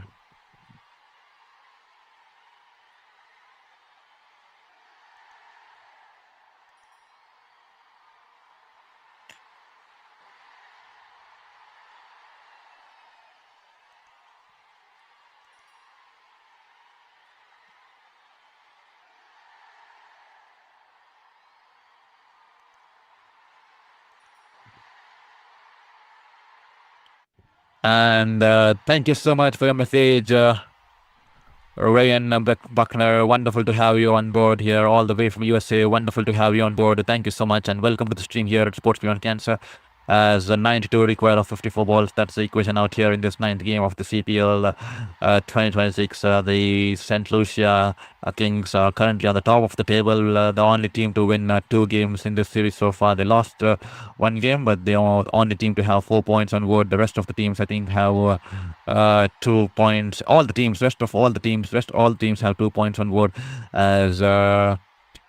And thank you so much for your message, Ryan Buckner. Wonderful to have you on board here, all the way from USA. Wonderful to have you on board. Thank you so much, and welcome to the stream here at Sports Beyond Cancer. As 92 required of 54 balls. That's the equation out here in this 9th game of the CPL 2026. The Saint Lucia Kings are currently on the top of the table, the only team to win 2 games in this series so far. They lost 1 game, but they are the only team to have 4 points on board. The rest of the teams, I think, have 2 points. All the teams have 2 points on board, as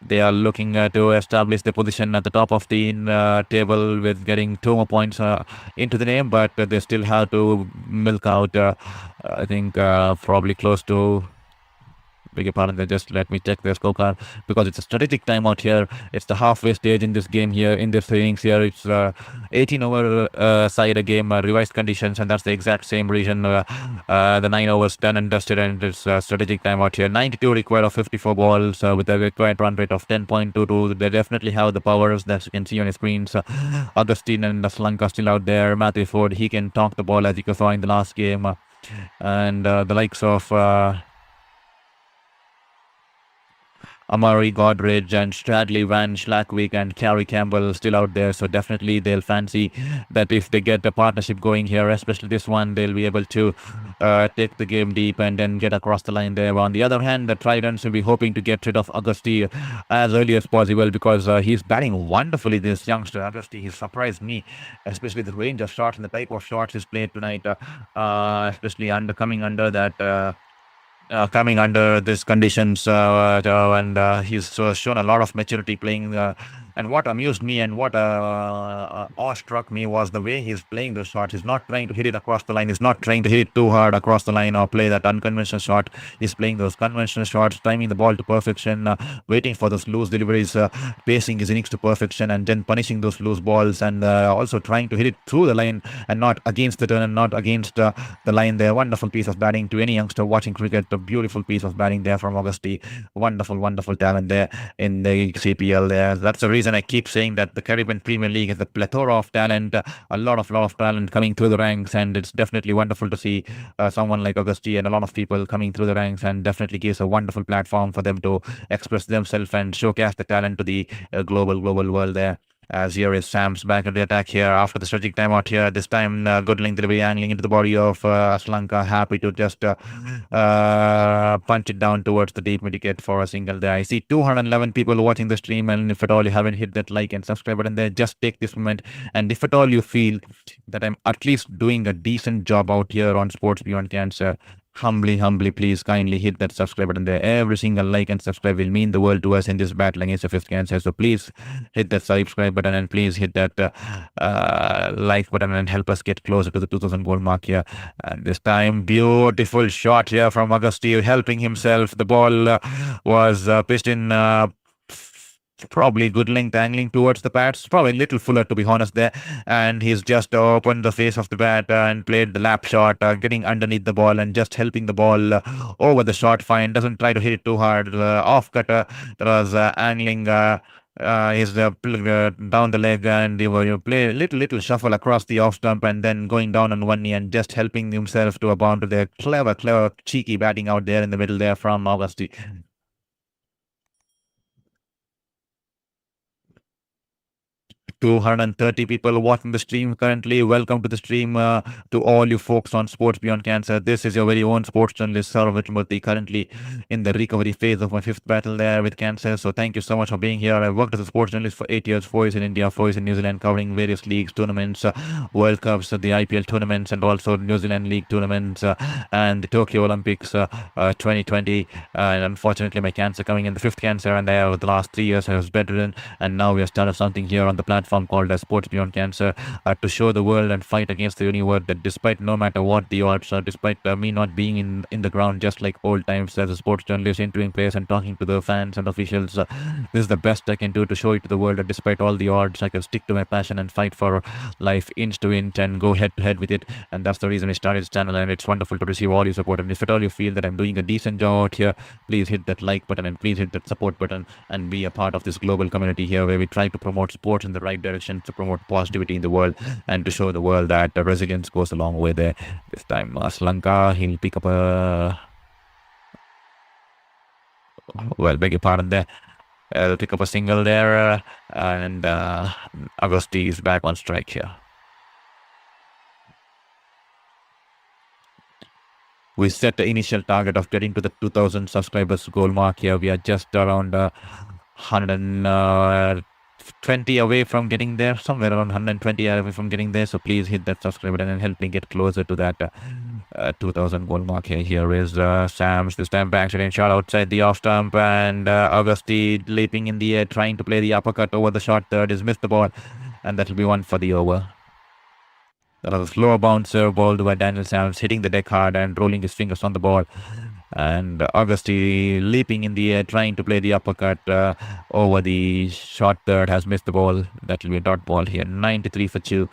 they are looking to establish their position at the top of the table with getting 2 more points into the name, but they still have to milk out, I think, probably close to... Beg your pardon, just let me check their scorecard, because it's a strategic time out here. It's the halfway stage in this game here, in this innings here. It's 18 over side a game, revised conditions, and that's the exact same reason. The 9 overs done and dusted, and it's strategic time out here. 92 required of 54 balls with a required run rate of 10.22. They definitely have the powers that you can see on your screens. Augustine and Slanka still out there. Matthew Ford, he can talk the ball as you saw in the last game. And the likes of... Amari Godridge and Stradley Van Schlackwijk and Carrie Campbell still out there, so definitely they'll fancy that if they get a partnership going here, especially this one, they'll be able to take the game deep and then get across the line there. On the other hand, the Tridents will be hoping to get rid of Augusti as early as possible, because he's batting wonderfully, this youngster Augusti. He's surprised me, especially the range of shots and the type of shots he's played tonight, especially coming under these conditions, and he's shown a lot of maturity playing And what amused me and what awestruck me was the way he's playing the shots. He's not trying to hit it across the line. He's not trying to hit it too hard across the line or play that unconventional shot. He's playing those conventional shots, timing the ball to perfection, waiting for those loose deliveries, pacing his innings to perfection, and then punishing those loose balls, and also trying to hit it through the line and not against the turn and not against the line there. Wonderful piece of batting to any youngster watching cricket. A beautiful piece of batting there from Augusti. Wonderful, wonderful talent there in the CPL there. That's the reason I keep saying that the Caribbean Premier League is a plethora of talent, a lot of talent coming through the ranks, and it's definitely wonderful to see someone like Augusti and a lot of people coming through the ranks, and definitely gives a wonderful platform for them to express themselves and showcase the talent to the global world there. As here is Sam's back at the attack here after the strategic timeout here. This time, good length delivery angling into the body of Sri Lanka. Happy to just punch it down towards the deep mid wicket for a single there. I see 211 people watching the stream, and if at all you haven't hit that like and subscribe button there, just take this moment. And if at all you feel that I'm at least doing a decent job out here on Sports Beyond Cancer, humbly, please kindly hit that subscribe button there. Every single like and subscribe will mean the world to us in this battle against the fifth cancer. So please hit that subscribe button and please hit that like button and help us get closer to the 2000 goal mark here. And this time, beautiful shot here from Augusti, helping himself. The ball was pitched in. Probably good length angling towards the pads, probably a little fuller to be honest there, and he's just opened the face of the bat and played the lap shot, getting underneath the ball and just helping the ball over the short fine. Doesn't try to hit it too hard, off cutter that was angling is down the leg, and you play a little shuffle across the off stump and then going down on one knee and just helping himself to a boundary there. Clever cheeky batting out there in the middle there from Augusti. 230 people watching the stream currently. Welcome to the stream to all you folks on Sports Beyond Cancer. This is your very own sports journalist, Saurav Murthy, currently in the recovery phase of my fifth battle there with cancer. So thank you so much for being here. I worked as a sports journalist for 8 years, 4 years in India, 4 years in New Zealand, covering various leagues, tournaments, World Cups, the IPL tournaments, and also New Zealand League tournaments and the Tokyo Olympics 2020. And unfortunately, my cancer coming in the fifth cancer, and over the last 3 years I was bedridden, and now we have started something here on the platform called Sports Beyond Cancer to show the world and fight against the universe that despite no matter what the odds are, despite me not being in the ground just like old times as a sports journalist, interviewing players and talking to the fans and officials, this is the best I can do to show it to the world that despite all the odds, I can stick to my passion and fight for life inch to inch and go head to head with it. And that's the reason I started this channel, and it's wonderful to receive all your support. And if at all you feel that I'm doing a decent job out here, please hit that like button and please hit that support button and be a part of this global community here where we try to promote sports in the right direction, to promote positivity in the world, and to show the world that resilience goes a long way there. This time, Sri Lanka, he'll pick up a... Well, beg your pardon there. He'll pick up a single there, and Augusti is back on strike here. We set the initial target of getting to the 2000 subscribers goal mark here. We are just around 120 away from getting there, somewhere around 120 away from getting there. So please hit that subscribe button and help me get closer to that 2000 goal mark here. Here is Sam's this time back and shot outside the off stump, and Augusti leaping in the air, trying to play the uppercut over the short third. Has missed the ball, and that will be one for the over. That was a slower bouncer bowled by Daniel Sams, hitting the deck hard and rolling his fingers on the ball. And Augusti leaping in the air, trying to play the uppercut over the short third, has missed the ball. That will be a dot ball here. 93 for 2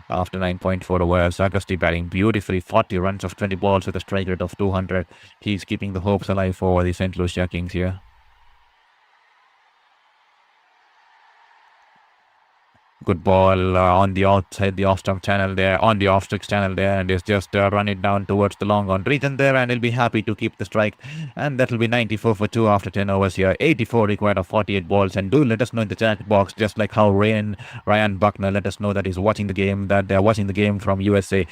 after 9.4 overs. Augusti batting beautifully. 40 runs of 20 balls with a strike rate of 200. He's keeping the hopes alive for the Saint Lucia Kings here. Good ball on the outside, the off-stump channel there, on the off-stick channel there, and he's just run it down towards the long on region there, and he'll be happy to keep the strike. And that'll be 94 for 2 after 10 overs here. 84 required of 48 balls. And do let us know in the chat box, just like how Ryan Buckner let us know that he's watching the game, that they're watching the game from USA.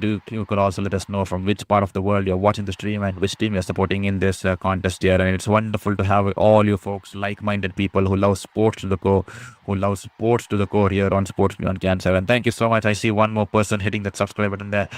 You could also let us know from which part of the world you're watching the stream and which team you're supporting in this contest here. And it's wonderful to have all you folks, like-minded people who love sports to the core, who loves sports to the core here on Sports Beyond Cancer. And thank you so much. I see one more person hitting that subscribe button there.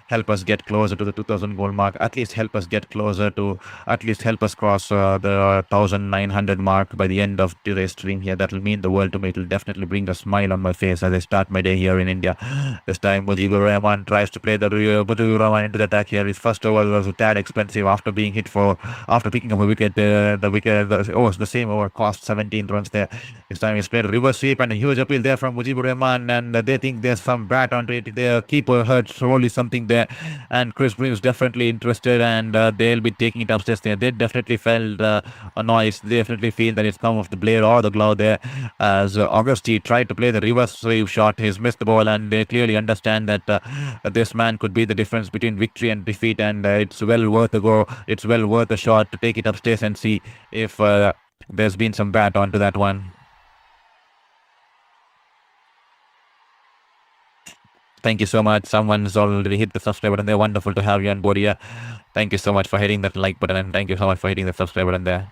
Help us get closer to the 2000 goal mark. At least help us get closer to, at least help us cross the 1900 mark by the end of today's stream here. That will mean the world to me. It will definitely bring a smile on my face as I start my day here in India. This time, Mujibur Rahman tries to play Mujibur Rahman into the attack here. His first over was a tad expensive after being hit for, after picking up a wicket. The same over cost 17 runs there. This time he's played a reverse sweep and a huge appeal there from Mujibur Rahman, and they think there's some bat onto it. Their keeper heard surely something there, and Chris Green is definitely interested, and they'll be taking it upstairs there. They definitely felt a noise. They definitely feel that it's come off the blade or the glove there, as Augusti tried to play the reverse sweep shot. He's missed the ball, and they clearly understand that this man could be the difference between victory and defeat, and it's well worth a go. It's well worth a shot to take it upstairs and see if there's been some bat onto that one. Thank you so much. Someone's already hit the subscribe button there. Wonderful to have you on board here. Thank you so much for hitting that like button, and thank you so much for hitting the subscribe button there.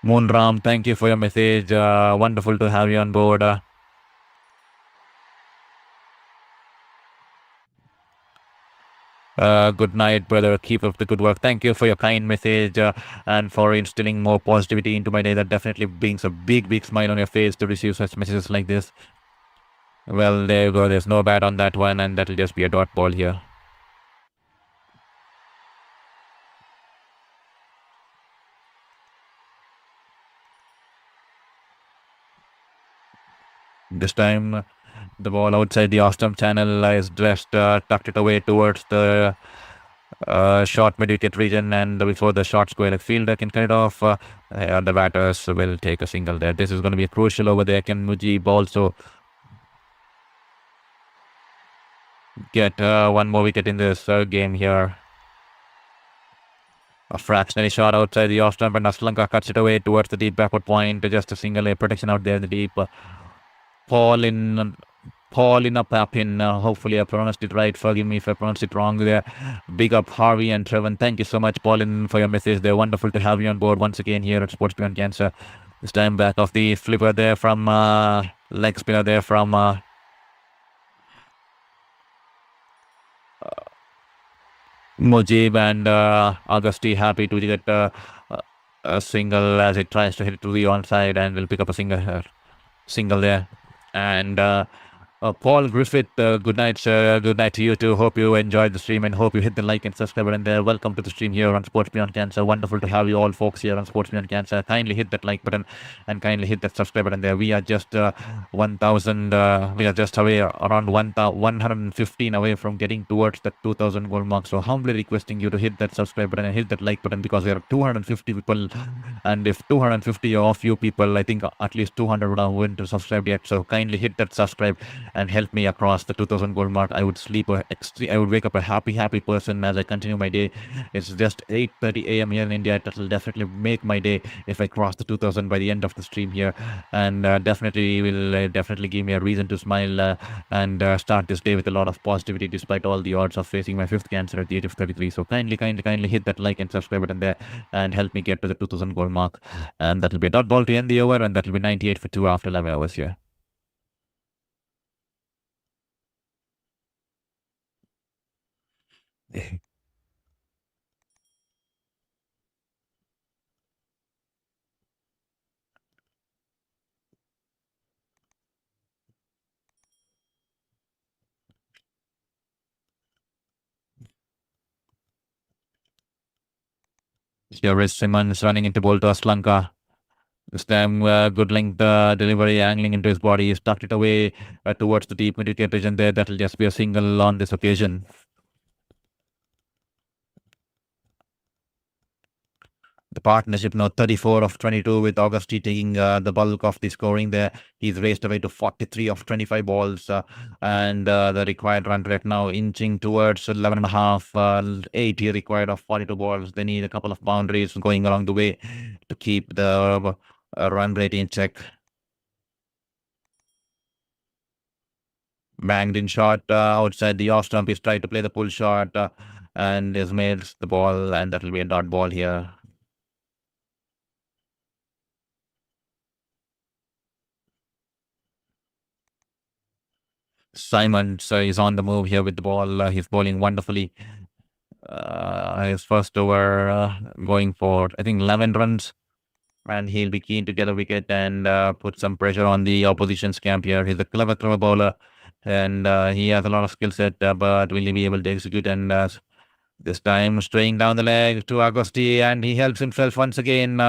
Moonram, thank you for your message. Wonderful to have you on board. Good night, brother. Keep up the good work. Thank you for your kind message and for instilling more positivity into my day. That definitely brings a big, big smile on your face to receive such messages like this. Well, there you go. There's no bat on that one, and that'll just be a dot ball here. This time, the ball outside the off-stump channel is just tucked it away towards the short mid-wicket region, and before the short square fielder can cut it off, the batters will take a single there. This is going to be a crucial over there. Can Mujib also get one more wicket in this game here? A fractionally shot outside the off-stump, and Aslanka cuts it away towards the deep backward point. Just a single protection out there in the deep. Paulin Papin, hopefully I pronounced it right. Forgive me if I pronounced it wrong there. Big up Harvey and Trevor. Thank you so much, Paulin, for your message. They're wonderful to have you on board once again here at Sports Beyond Cancer. This time back off the flipper there from leg spinner there from Mujib, and Augusti happy to get a single as it tries to hit it to the onside, and will pick up a single there. And Paul Griffith, good night, sir. Good night to you too. Hope you enjoyed the stream and hope you hit the like and subscribe button there. Welcome to the stream here on Sports Beyond Cancer. Wonderful to have you all folks here on Sports Beyond Cancer. Kindly hit that like button and kindly hit that subscribe button there. We are just 1,000, we are just away around 115 away from getting towards that 2,000 goal mark. So humbly requesting you to hit that subscribe button and hit that like button, because there are 250 people, and if 250 of you people, I think at least 200 would have went to subscribe yet. So kindly hit that subscribe and help me across the 2,000 goal mark. I would I would wake up a happy person as I continue my day. It's just 8:30 a.m. here in India. That will definitely make my day if I cross the 2,000 by the end of the stream here, and definitely will definitely give me a reason to smile and start this day with a lot of positivity despite all the odds of facing my fifth cancer at the age of 33. So kindly hit that like and subscribe button there and help me get to the 2,000 goal mark, and that will be a dot ball to end the over, and that will be 98 for 2 after 11 hours here. Here is Simmons running into bowl to Aslanka. This time, good length delivery, angling into his body. He's tucked it away towards the deep mid-wicket region there. That'll just be a single on this occasion. The partnership now 34 of 22 with Augusti taking the bulk of the scoring there. He's raced away to 43 of 25 balls, and the required run rate now inching towards 11.5, 80 required of 42 balls. They need a couple of boundaries going along the way to keep the run rate in check. Banged in shot outside the off stump. He's tried to play the pull shot. and is made the ball, and that will be a dot ball here. Simons is on the move here with the ball. He's bowling wonderfully. His first over going for, I think, 11 runs. And he'll be keen to get a wicket and put some pressure on the opposition's camp here. He's a clever bowler, and he has a lot of skill set, but will he be able to execute? And this time straying down the leg to Agosti, and he helps himself once again.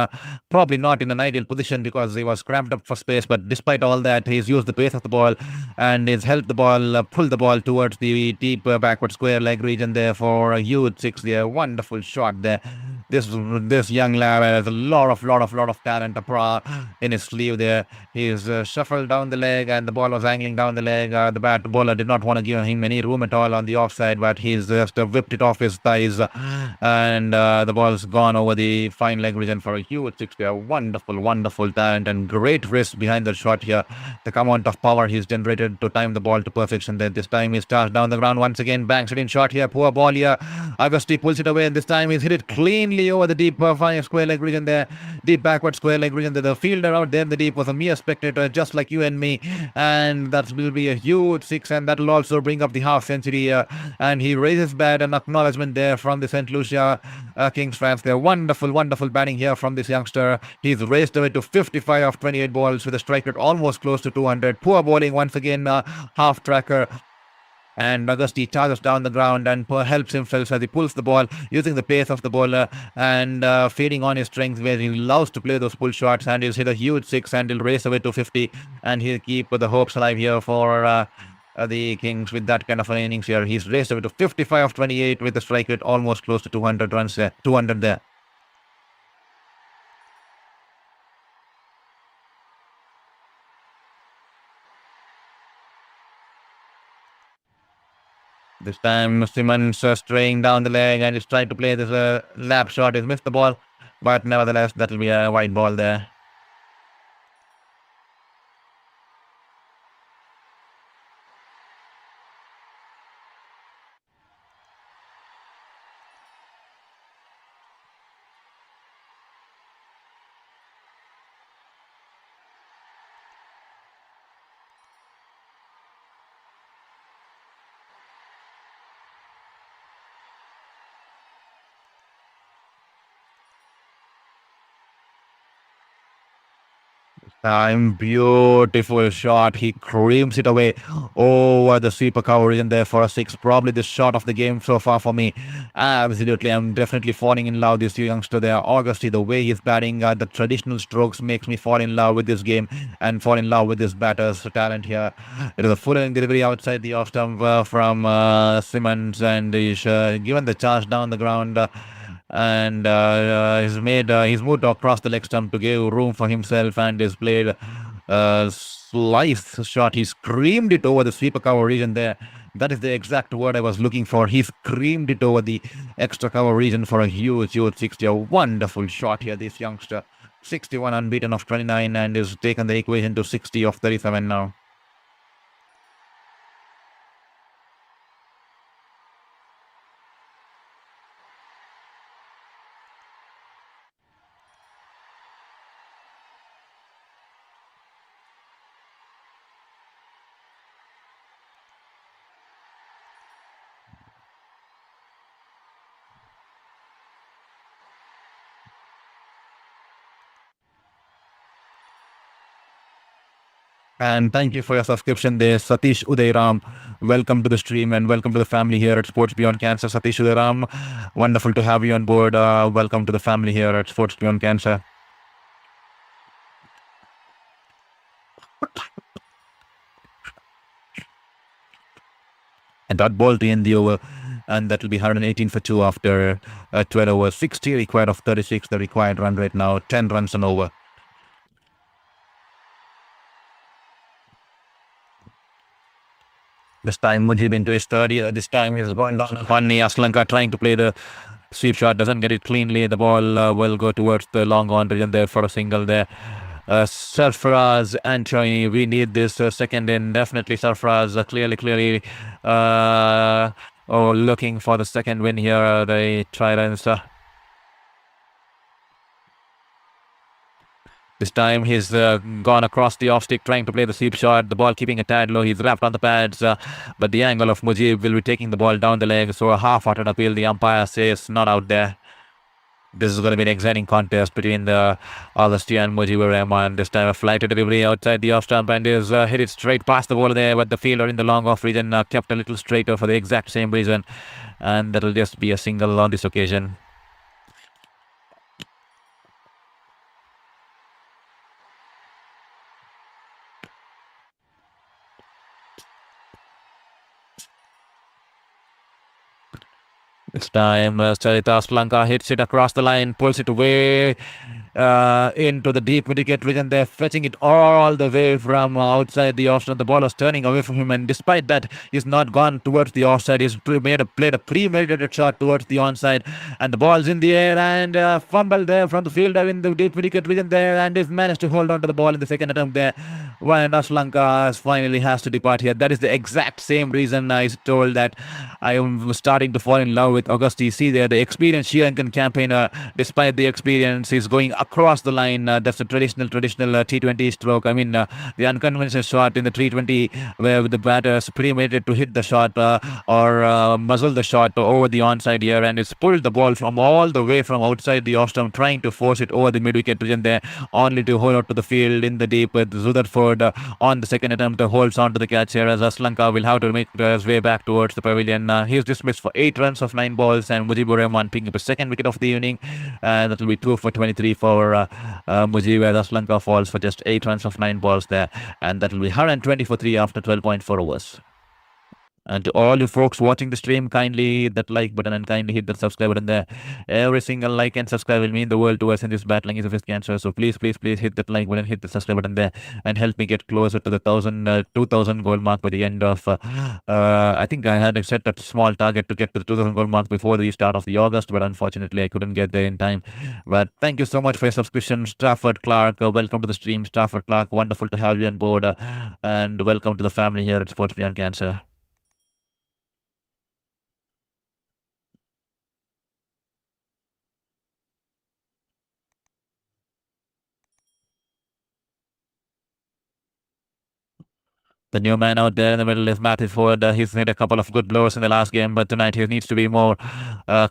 Probably not in an ideal position because he was cramped up for space, but despite all that, he's used the pace of the ball and he's helped the ball pull the ball towards the deep backward square leg region there for a huge six there. Wonderful shot there. This young lad has a lot of talent in his sleeve there. He's shuffled down the leg and the ball was angling down the leg. The bat bowler did not want to give him any room at all on the offside, but he's just whipped it off his thighs, and the ball's gone over the fine leg region for a huge six there. Wonderful talent and great wrist behind the shot here. The amount of power he's generated to time the ball to perfection there. This time he's charged down the ground once again, banks it in shot here. Poor ball here. Agosti pulls it away, and this time he's hit it cleanly over the deep fine square leg region there. Deep backward square leg region there. The fielder out there in the deep was a mere spectator, just like you and me, and that will be a huge six, and that will also bring up the half century. And he raises bat, an acknowledgement there from the Saint Lucia Kings fans. They're wonderful batting here from this youngster. He's raised away to 55 of 28 balls with a strike rate almost close to 200. Poor bowling once again, half tracker. And Agosti charges down the ground and helps himself as he pulls the ball using the pace of the bowler and feeding on his strength where he loves to play those pull shots, and he's hit a huge six and he'll race away to 50, and he'll keep the hopes alive here for the Kings with that kind of an innings here. He's raced away to 55 of 28 with a strike rate almost close to 200 runs there, 200 there. This time Simmons straying down the leg and he's trying to play this lap shot. He's missed the ball, but nevertheless that will be a wide ball there. Time, beautiful shot. He creams it away over the sweeper coverage in there for a six. Probably the shot of the game so far for me. Absolutely, I'm definitely falling in love with this youngster there. Augusti, the way he's batting, the traditional strokes makes me fall in love with this game and fall in love with this batter's talent here. It is a full delivery outside the off stump from Simmons, and he's given the charge down the ground. And he's moved across the leg stump to give room for himself, and he's played a slice shot. He screamed it over the sweeper cover region there. That is the exact word I was looking for. He screamed it over the extra cover region for a huge 60. A wonderful shot here, this youngster. 61 unbeaten of 29 and has taken the equation to 60 of 37 now. And thank you for your subscription there, Satish Udairam. Welcome to the stream and welcome to the family here at Sports Beyond Cancer. Satish Udairam, wonderful to have you on board. Welcome to the family here at Sports Beyond Cancer. And dot ball to end the over, and that will be 118 for 2 after 12 overs. 60 required of 36, the required run rate now, 10 runs and over. This time Mujib into his third. This time he's going down on Aslanka trying to play the sweep shot, doesn't get it cleanly. The ball will go towards the long on region there for a single there. Sarfaraz, Anthony, we need this second in. Definitely Sarfaraz, clearly Oh, looking for the second win here, the Tridents. This time he's gone across the off stick trying to play the sweep shot. The ball keeping a tad low. He's wrapped on the pads. But the angle of Mujib will be taking the ball down the leg. So a half-hearted appeal. The umpire says not out there. This is going to be an exciting contest between the Augustia and Mujibur Rahman. This time a flight delivery outside the off stump and is hit it straight past the ball there. But the fielder in the long off region kept a little straighter for the exact same reason. And that'll just be a single on this occasion. This time, Charita Slanka hits it across the line, pulls it away into the deep mid-wicket region there, fetching it all the way from outside the offside. The ball was turning away from him, and despite that, he's not gone towards the offside. He's played a premeditated shot towards the onside, and the ball's in the air and fumbled there from the fielder in the deep mid-wicket region there, and he's managed to hold on to the ball in the second attempt there. When Slanka finally has to depart here, that is the exact same reason I told that I am starting to fall in love with Augusti. See there, the experienced Sri Lankan campaigner, despite the experience, is going across the line. That's a traditional T20 stroke. I mean, the unconventional shot in the T20 where the batters premeditated to hit the shot or muzzle the shot over the onside here, and it's pulled the ball from all the way from outside the off stump, trying to force it over the mid-wicket region there, only to hold out to the field in the deep with Rutherford on the second attempt holds on to the catch here as Aslanka will have to make his way back towards the pavilion. He's dismissed for 8 runs of 9 balls, and Mujibur Rahman picking up a second wicket of the evening. That will be 2 for 23 for Mujib as Aslanka falls for just 8 runs of 9 balls there, and that will be 120 for 3 after 12.4 overs. And to all you folks watching the stream, kindly hit that like button and kindly hit that subscribe button there. Every single like and subscribe will mean the world to us in this battling is against cancer. So please hit that like button, hit the subscribe button there, and help me get closer to the 2,000 goal mark by the end of. I think I had set a small target to get to the 2,000 goal mark before the start of the August, but unfortunately I couldn't get there in time. But thank you so much for your subscription, Stafford Clark. Welcome to the stream, Stafford Clark. Wonderful to have you on board, and welcome to the family here at Sports Beyond Cancer. The new man out there in the middle is Matthew Ford. He's made a couple of good blows in the last game, but tonight he needs to be more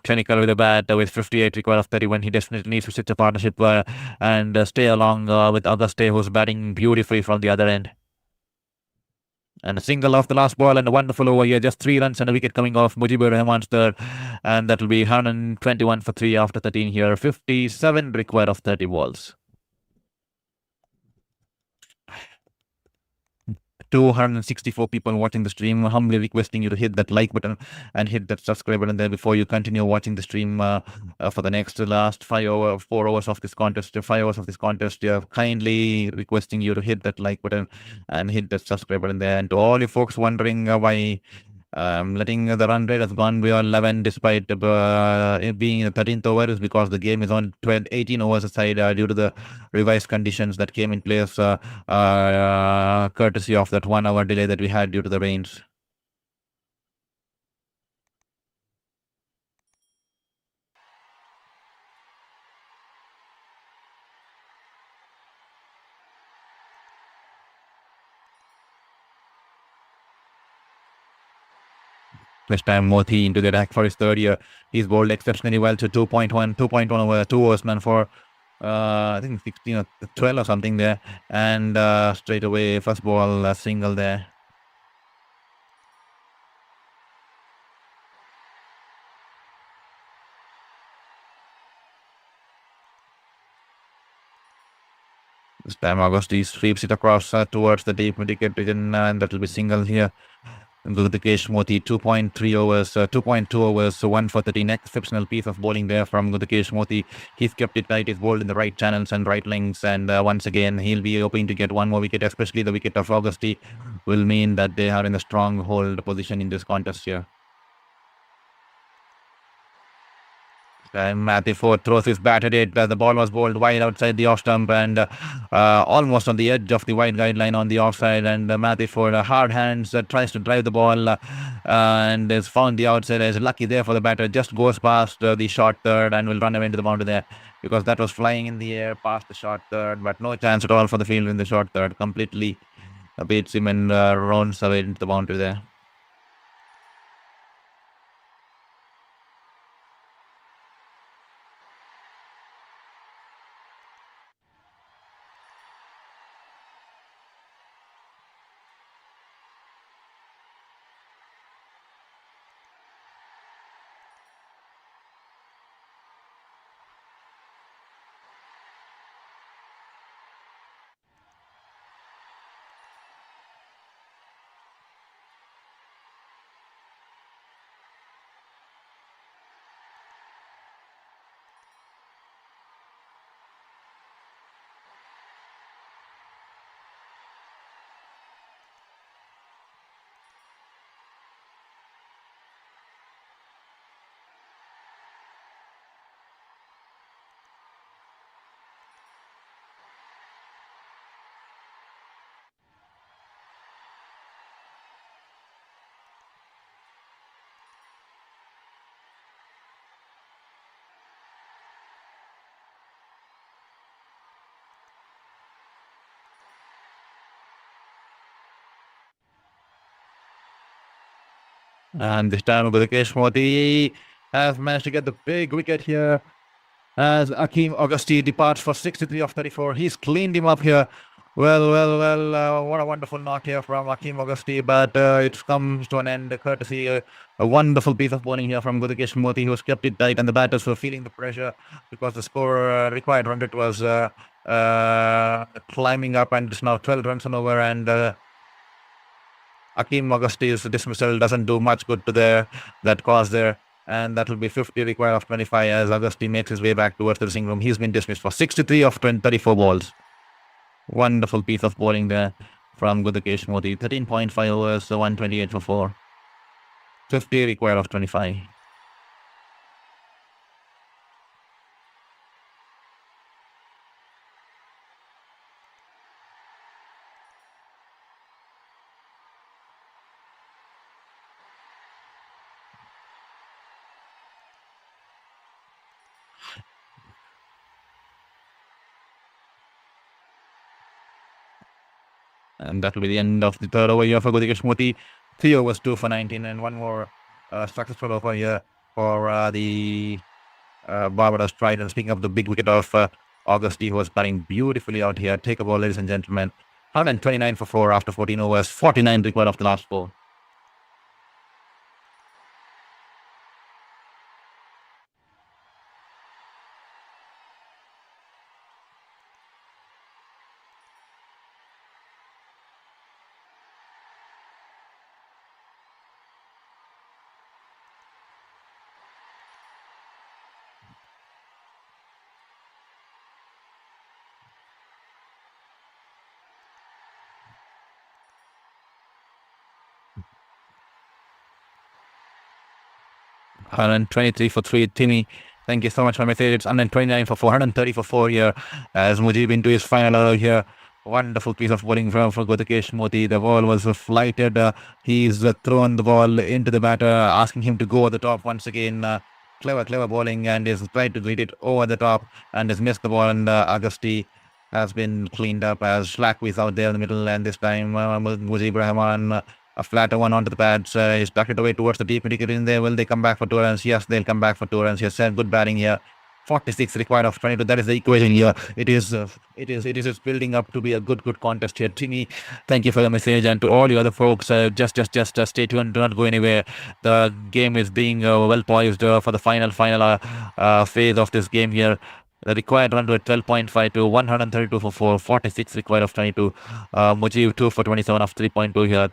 clinical with the bat. With 58 required of 31, he definitely needs to sit a partnership and stay along with Auguste, who's batting beautifully from the other end. And a single off the last ball and a wonderful over here. Just 3 runs and a wicket coming off Mujibur Rahman's third. And that will be 121 for 3 after 13 here. 57 required of 30 balls. 264 people watching the stream. Humbly requesting you to hit that like button and hit that subscribe button there before you continue watching the stream for the next last 4 hours of this contest. 5 hours of this contest. Kindly requesting you to hit that like button and hit that subscribe button there. And to all you folks wondering why letting the run rate has gone beyond 11 despite it being the 13th over is because the game is on 18 overs aside due to the revised conditions that came in place courtesy of that 1 hour delay that we had due to the rains. This time Moti into the attack for his third year. He's bowled exceptionally well to 2.1 over 2 overs man for I think 16 or 12 or something there. And straight away first ball single there. This time Augusti sweeps it across towards the deep mid-wicket region, and that will be single here. Gudikesh Moti, 2.3 overs, 2.2 overs, so 1 for 13. Exceptional piece of bowling there from Gudikesh Moti. He's kept it tight, he's bowled in the right channels and right links, and once again, he'll be hoping to get 1 more wicket, especially the wicket of Augusti will mean that they are in a strong hold position in this contest here. Matthew Ford throws his bat at it. The ball was bowled wide outside the off stump and almost on the edge of the wide guideline on the offside. And Matthew Ford, hard hands, tries to drive the ball and is found the outside. Is lucky there for the batter. Just goes past the short third and will run away into the boundary there because that was flying in the air past the short third, but no chance at all for the field in the short third. Completely beats him and runs away into the boundary there. And this time Gudakesh Modi has managed to get the big wicket here as Akeem Augusti departs for 63 of 34. He's cleaned him up here. Well, what a wonderful knock here from Akeem Augusti, but it comes to an end courtesy a wonderful piece of bowling here from Gudakesh Modi, who has kept it tight, and the batters were feeling the pressure because the score required run rate was climbing up, and it's now 12 runs on over, and Akeem Augusti's dismissal doesn't do much good to that cause there. And that will be 50 required of 25 as Augusti makes his way back towards the dressing room. He's been dismissed for 63 of 34 balls. Wonderful piece of bowling there from Gudakesh Modi. 13.5 overs, so 128 for 4. 50 required of 25. And that will be the end of the third over here for Gudakesh Modi. 3 overs, 2 for 19, and one more successful over here for the Barbados Tridents. Speaking of the big wicket of Augusti, who was batting beautifully out here. Take a ball, ladies and gentlemen. 129 for 4 after 14 overs. 49 required of the last 4. $123 for 3, Timmy. Thank you so much for my message. It's 129 for 430 for 4 here as Mujib into his final over here. Wonderful piece of bowling from for Gudakesh Modi. The ball was flighted. He's thrown the ball into the batter, asking him to go over the top once again. Clever bowling, and is tried to hit it over the top and has missed the ball. And Augusti has been cleaned up as Shlakwi is out there in the middle, and this time Mujib Rahman. A flatter one onto the pads. He's backed it away towards the deep wicket in there. Will they come back for 2 runs? Yes, they'll come back for 2 runs. Yes, good batting here. 46 required of 22. That is the equation here. It is building up to be a good contest here. Timmy, thank you for the message, and to all the other folks, just stay tuned. Do not go anywhere. The game is being well poised for the final phase of this game here. The required run rate 12.5 to 132 for 4. 46 required of 22. Mujib 2 for 27 of 3.2 here.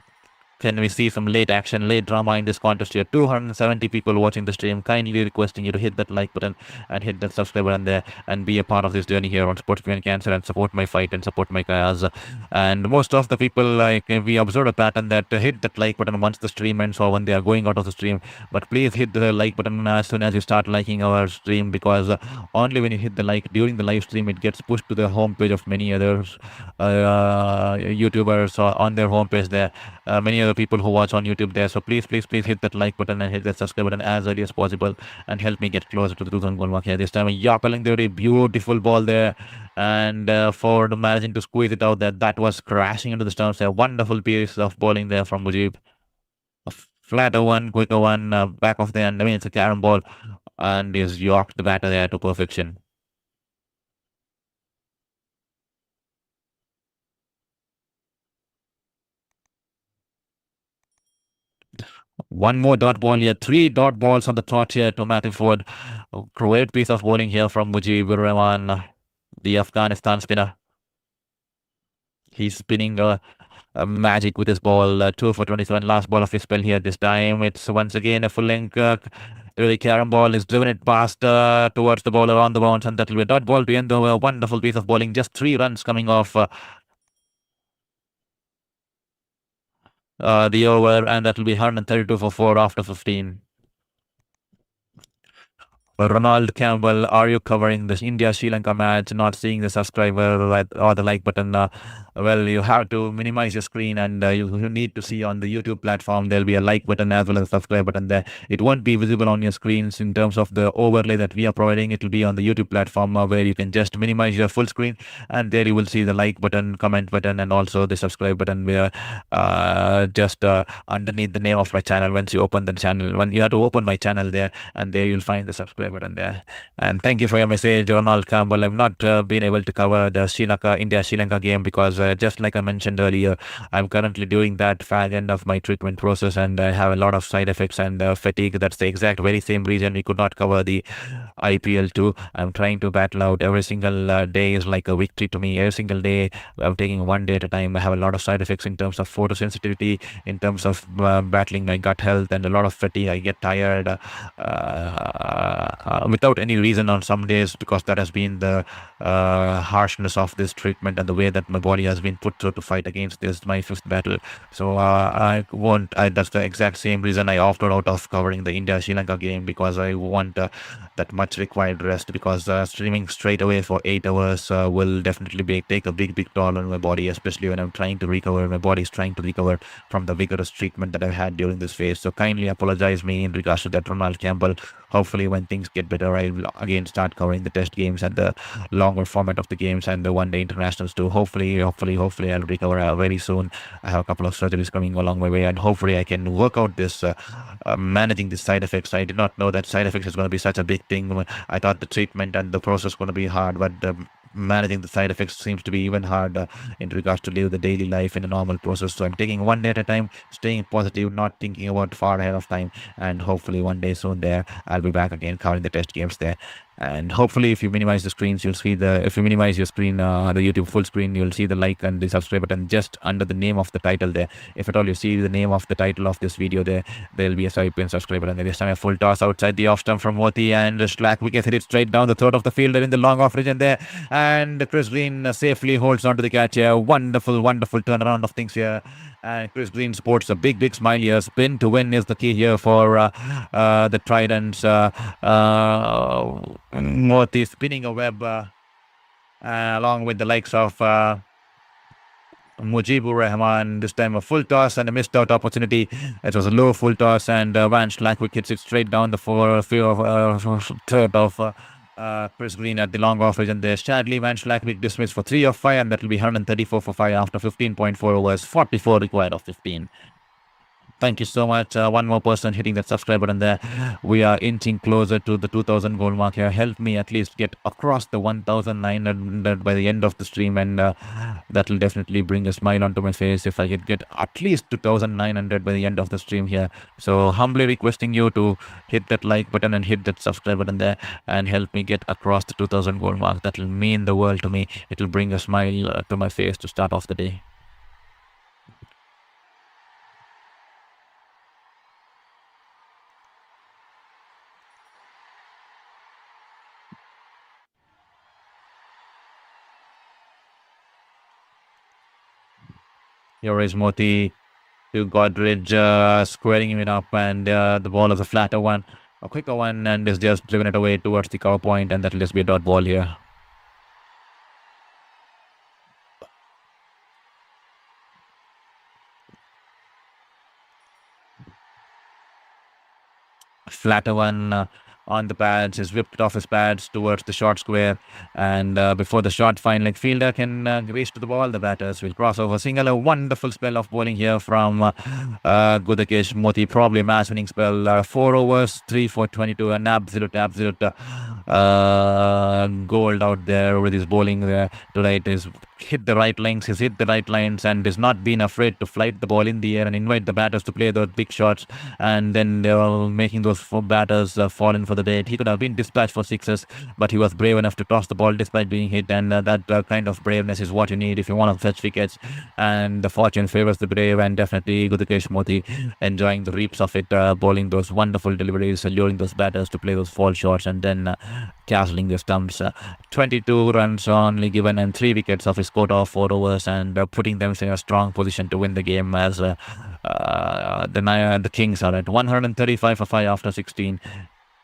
can we see some late action, late drama in this contest here? 270 people watching the stream. Kindly requesting you to hit that like button and hit that subscribe button there and be a part of this journey here on Sports Beyond Cancer and support my fight and support my cause. And most of the people, like, we observe a pattern that hit that like button once the stream ends or when they are going out of the stream. But please hit the like button as soon as you start liking our stream, because only when you hit the like during the live stream, it gets pushed to the homepage of many others YouTubers on their homepage there. Many other people who watch on YouTube there. So please hit that like button and hit that subscribe button as early as possible and help me get closer to the 2000 goal mark here. This time, Yarpaling there, a beautiful ball there, and for managing to squeeze it out there, that was crashing into the stumps. A wonderful piece of bowling there from Mujib. A flatter one, quicker one, back of the end. I mean, it's a carom ball, and he's yorked the batter there to perfection. One more dot ball here. 3 dot balls on the trot here to Matthew Ford. A great piece of bowling here from Mujibur Rahman, the Afghanistan spinner. He's spinning a magic with his ball. 2 for 27. Last ball of his spell here. This time it's once again a full length. Really, carom ball is driven it past towards the bowler on the bounce, and that will be a dot ball to end a wonderful piece of bowling. Just 3 runs coming off the over, and that will be 132 for 4 after 15. Ronald Campbell, are you covering this India-Sri Lanka match? Not seeing the subscriber or the like button. Well, you have to minimize your screen, and you need to see on the YouTube platform, there'll be a like button as well as a subscribe button there. It won't be visible on your screens in terms of the overlay that we are providing. It will be on the YouTube platform where you can just minimize your full screen, and there you will see the like button, comment button, and also the subscribe button where just underneath the name of my channel. Once you open the channel, when you have to open my channel there, and there you'll find the subscribe button there. And thank you for your message, Ronald Campbell. I've not been able to cover the India-Sri Lanka game because just like I mentioned earlier, I'm currently doing that fag end of my treatment process, and I have a lot of side effects and fatigue. That's the exact very same reason we could not cover the IPL too. I'm trying to battle out every single day is like a victory to me. Every single day I'm taking one day at a time. I have a lot of side effects in terms of photosensitivity, in terms of battling my gut health, and a lot of fatigue. I get tired without any reason on some days, because that has been the harshness of this treatment and the way that my body has been put through to fight against this, my 5th battle. So that's the exact same reason I opted out of covering the India-Sri Lanka game, because I want that much required rest, because streaming straight away for 8 hours will definitely take a big toll on my body, especially when I'm trying to recover. My body is trying to recover from the vigorous treatment that I've had during this phase. So kindly apologize me in regards to that, Ronald Campbell. Hopefully when things get better, I will again start covering the test games and the longer format of the games and the one-day internationals too. Hopefully I'll recover very soon. I have a couple of surgeries coming along my way, and hopefully I can work out this managing the side effects. I did not know that side effects is going to be such a big thing. I thought the treatment and the process going to be hard, but managing the side effects seems to be even harder in regards to live the daily life in a normal process. So I'm taking one day at a time, staying positive, not thinking about far ahead of time, and hopefully one day soon there I'll be back again covering the test games there. And hopefully if you minimize the screens, you'll see if you minimize your screen, the YouTube full screen, you'll see the like and the subscribe button just under the name of the title there. If at all you see the name of the title of this video there'll be a swipe and subscribe button. This time a full toss outside the off stump from Moti, and a slack wicket hit it straight down the throat of the fielder in the long off region there, and Chris Green safely holds on to the catch here. Wonderful turnaround of things here. And Chris Green sports a big smile here. Spin to win is the key here for the Tridents. Moti spinning a web along with the likes of Mujibur Rahman. This time a full toss and a missed out opportunity. It was a low full toss, and Van Schlackwick hits it straight down the third of Chris Green at the long off region there. Sadly, Van Schlackwick dismissed for 3 of 5, and that will be 134 for 5 after 15.4 overs, 44 required of 15. Thank you so much. One more person hitting that subscribe button there. We are inching closer to the 2000 goal mark here. Help me at least get across the 1900 by the end of the stream, and that will definitely bring a smile onto my face if I can get at least 2900 by the end of the stream here. So humbly requesting you to hit that like button and hit that subscribe button there and help me get across the 2000 goal mark. That will mean the world to me. It will bring a smile to my face to start off the day. Here is Moti to Godrej, squaring him up, and the ball is a flatter one, a quicker one, and is just driven it away towards the cover point, and that will just be a dot ball here. Flatter one on the pads is whipped off his pads towards the short square, and before the short fine leg fielder can race to the ball, the batters will cross over. Single, a wonderful spell of bowling here from Gudakesh Moti, probably a match winning spell. 4 overs, 3 for 22, an absolute gold out there with his bowling there tonight. Is hit the right lines, he's hit the right lines, and has not been afraid to flight the ball in the air and invite the batters to play those big shots, and then they were making those four batters fall in for the bait. He could have been dispatched for sixes, but he was brave enough to toss the ball despite being hit, and that kind of braveness is what you need if you want to fetch wickets, and the fortune favors the brave, and definitely Gudakesh Moti enjoying the reaps of it, bowling those wonderful deliveries, luring those batters to play those fall shots, and then castling the stumps. 22 runs only given and 3 wickets of his quota of 4 overs, and putting them in a strong position to win the game, as the Kings are at 135 for 5 after 16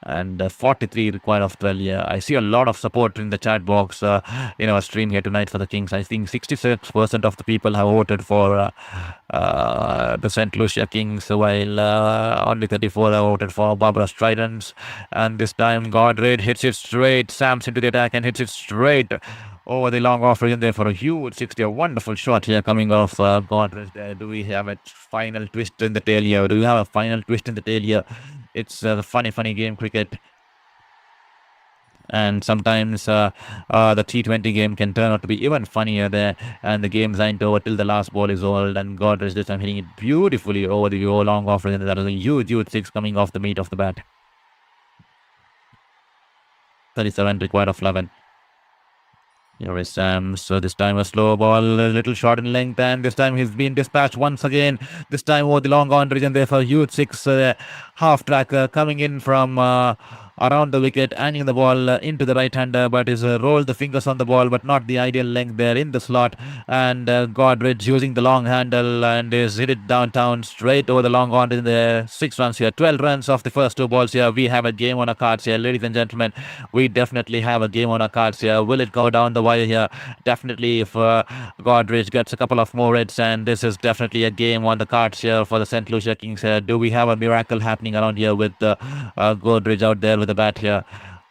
and 43 required of 12. Yeah, I see a lot of support in the chat box in our stream here tonight for the Kings. I think 66% of the people have voted for the Saint Lucia Kings, while only 34 have voted for Barbados Tridents. And this time Godred hits it straight, Sams into the attack and hits it straight over the long off region there for a huge 60. A wonderful shot here coming off Godrej there. Do we have a final twist in the tail here? Do we have a final twist in the tail here? It's a funny game, cricket. And sometimes the T20 game can turn out to be even funnier there, and the games ain't over till the last ball is over. And Godrej this time hitting it beautifully over the long off region. That is a huge 6 coming off the meat of the bat. 37 required of 11. Here is Sam. So this time a slow ball, a little short in length, and this time he's been dispatched once again. This time over the long on region there for huge 6 half track coming in from around the wicket, hanging the ball into the right hander, but he's rolled the fingers on the ball, but not the ideal length there in the slot. And Godrej using the long handle and is hit it downtown straight over the long on in the 6 runs here. 12 runs off the first 2 balls here. We have a game on our cards here, ladies and gentlemen. We definitely have a game on our cards here. Will it go down the wire here? Definitely, if Godrej gets a couple of more hits, and this is definitely a game on the cards here for the Saint Lucia Kings. Do we have a miracle happening around here with Godrej out there with the bat here?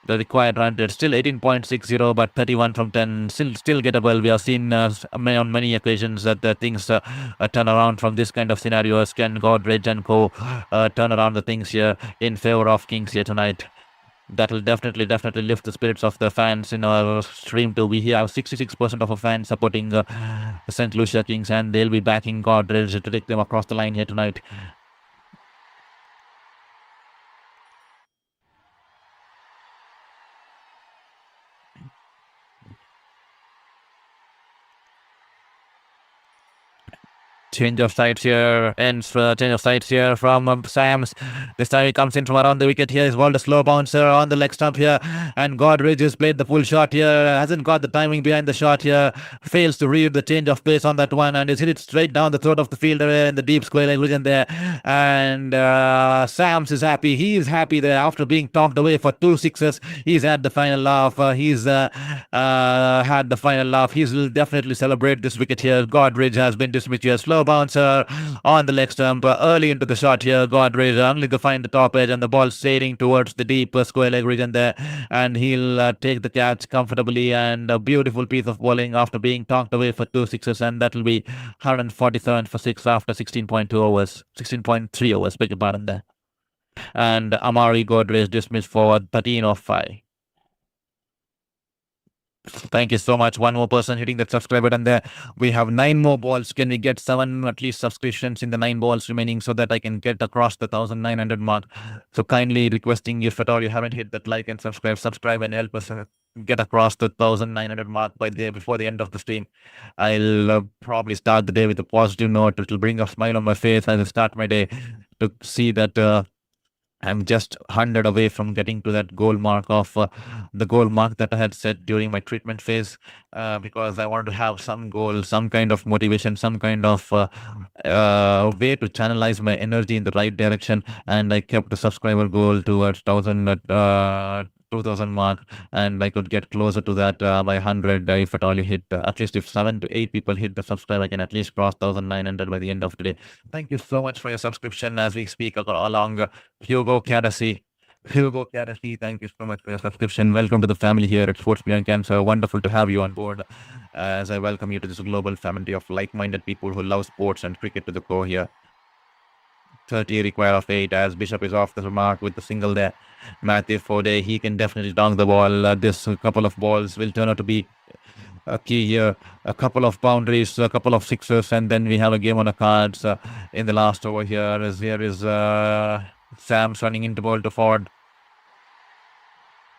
The required run rate still 18.60, but 31 from 10, still gettable. We have seen on many occasions that things turn around from this kind of scenarios. Can Godrej and co turn around the things here in favor of Kings here tonight? That will definitely lift the spirits of the fans in our stream too. We have 66% of our fans supporting the St. Lucia Kings, and they'll be backing Godrej to take them across the line here tonight. Change of sides here, ends change of sides here from Sams. This time he comes in from around the wicket here. He's bowled a slow bouncer on the leg stump here, and Godrej has played the full shot here. Hasn't got the timing behind the shot here. Fails to read the change of pace on that one, and has hit it straight down the throat of the fielder in the deep square leg region there. And Sams is happy. He is happy there after being talked away for 2 sixes. He's had the final laugh. He's had the final laugh. He will definitely celebrate this wicket here. Godrej has been dismissed here. Slow bouncer on the leg stump early into the shot here. Godrej only to find the top edge, and the ball sailing towards the deep square leg region there, and he'll take the catch comfortably, and a beautiful piece of bowling after being talked away for 2 sixes, and that will be 147 for 6 after 16.2 overs, 16.3 overs, beg your pardon there. And Amari Godrej dismissed for 13 of 5. Thank you so much. One more person hitting that subscribe button there. We have 9 more balls. Can we get 7 at least subscriptions in the 9 balls remaining so that I can get across the 1900 mark? So kindly requesting, if at all you haven't hit that like and subscribe and help us get across the 1900 mark before the end of the stream. I'll probably start the day with a positive note. It'll bring a smile on my face as I start my day to see that I'm just 100 away from getting to that goal mark of the goal mark that I had set during my treatment phase, because I wanted to have some goal, some kind of motivation, some kind of way to channelize my energy in the right direction. And I kept the subscriber goal towards 2000 mark, and I could get closer to that by 100 if at all you hit, at least if 7 to 8 people hit the subscribe, I can at least cross 1900 by the end of the day. Thank you so much for your subscription as we speak along. Hugo Cadassi. Hugo Cadassi, thank you so much for your subscription. Welcome to the family here at Sports Beyond Cancer. Wonderful to have you on board as I welcome you to this global family of like-minded people who love sports and cricket to the core here. 30 require of 8 as Bishop is off the mark with the single there. Matthew Forde, he can definitely dunk the ball. This couple of balls will turn out to be a key here. A couple of boundaries, a couple of sixes, and then we have a game on the cards in the last over here. Here is Sam's running into ball to Ford.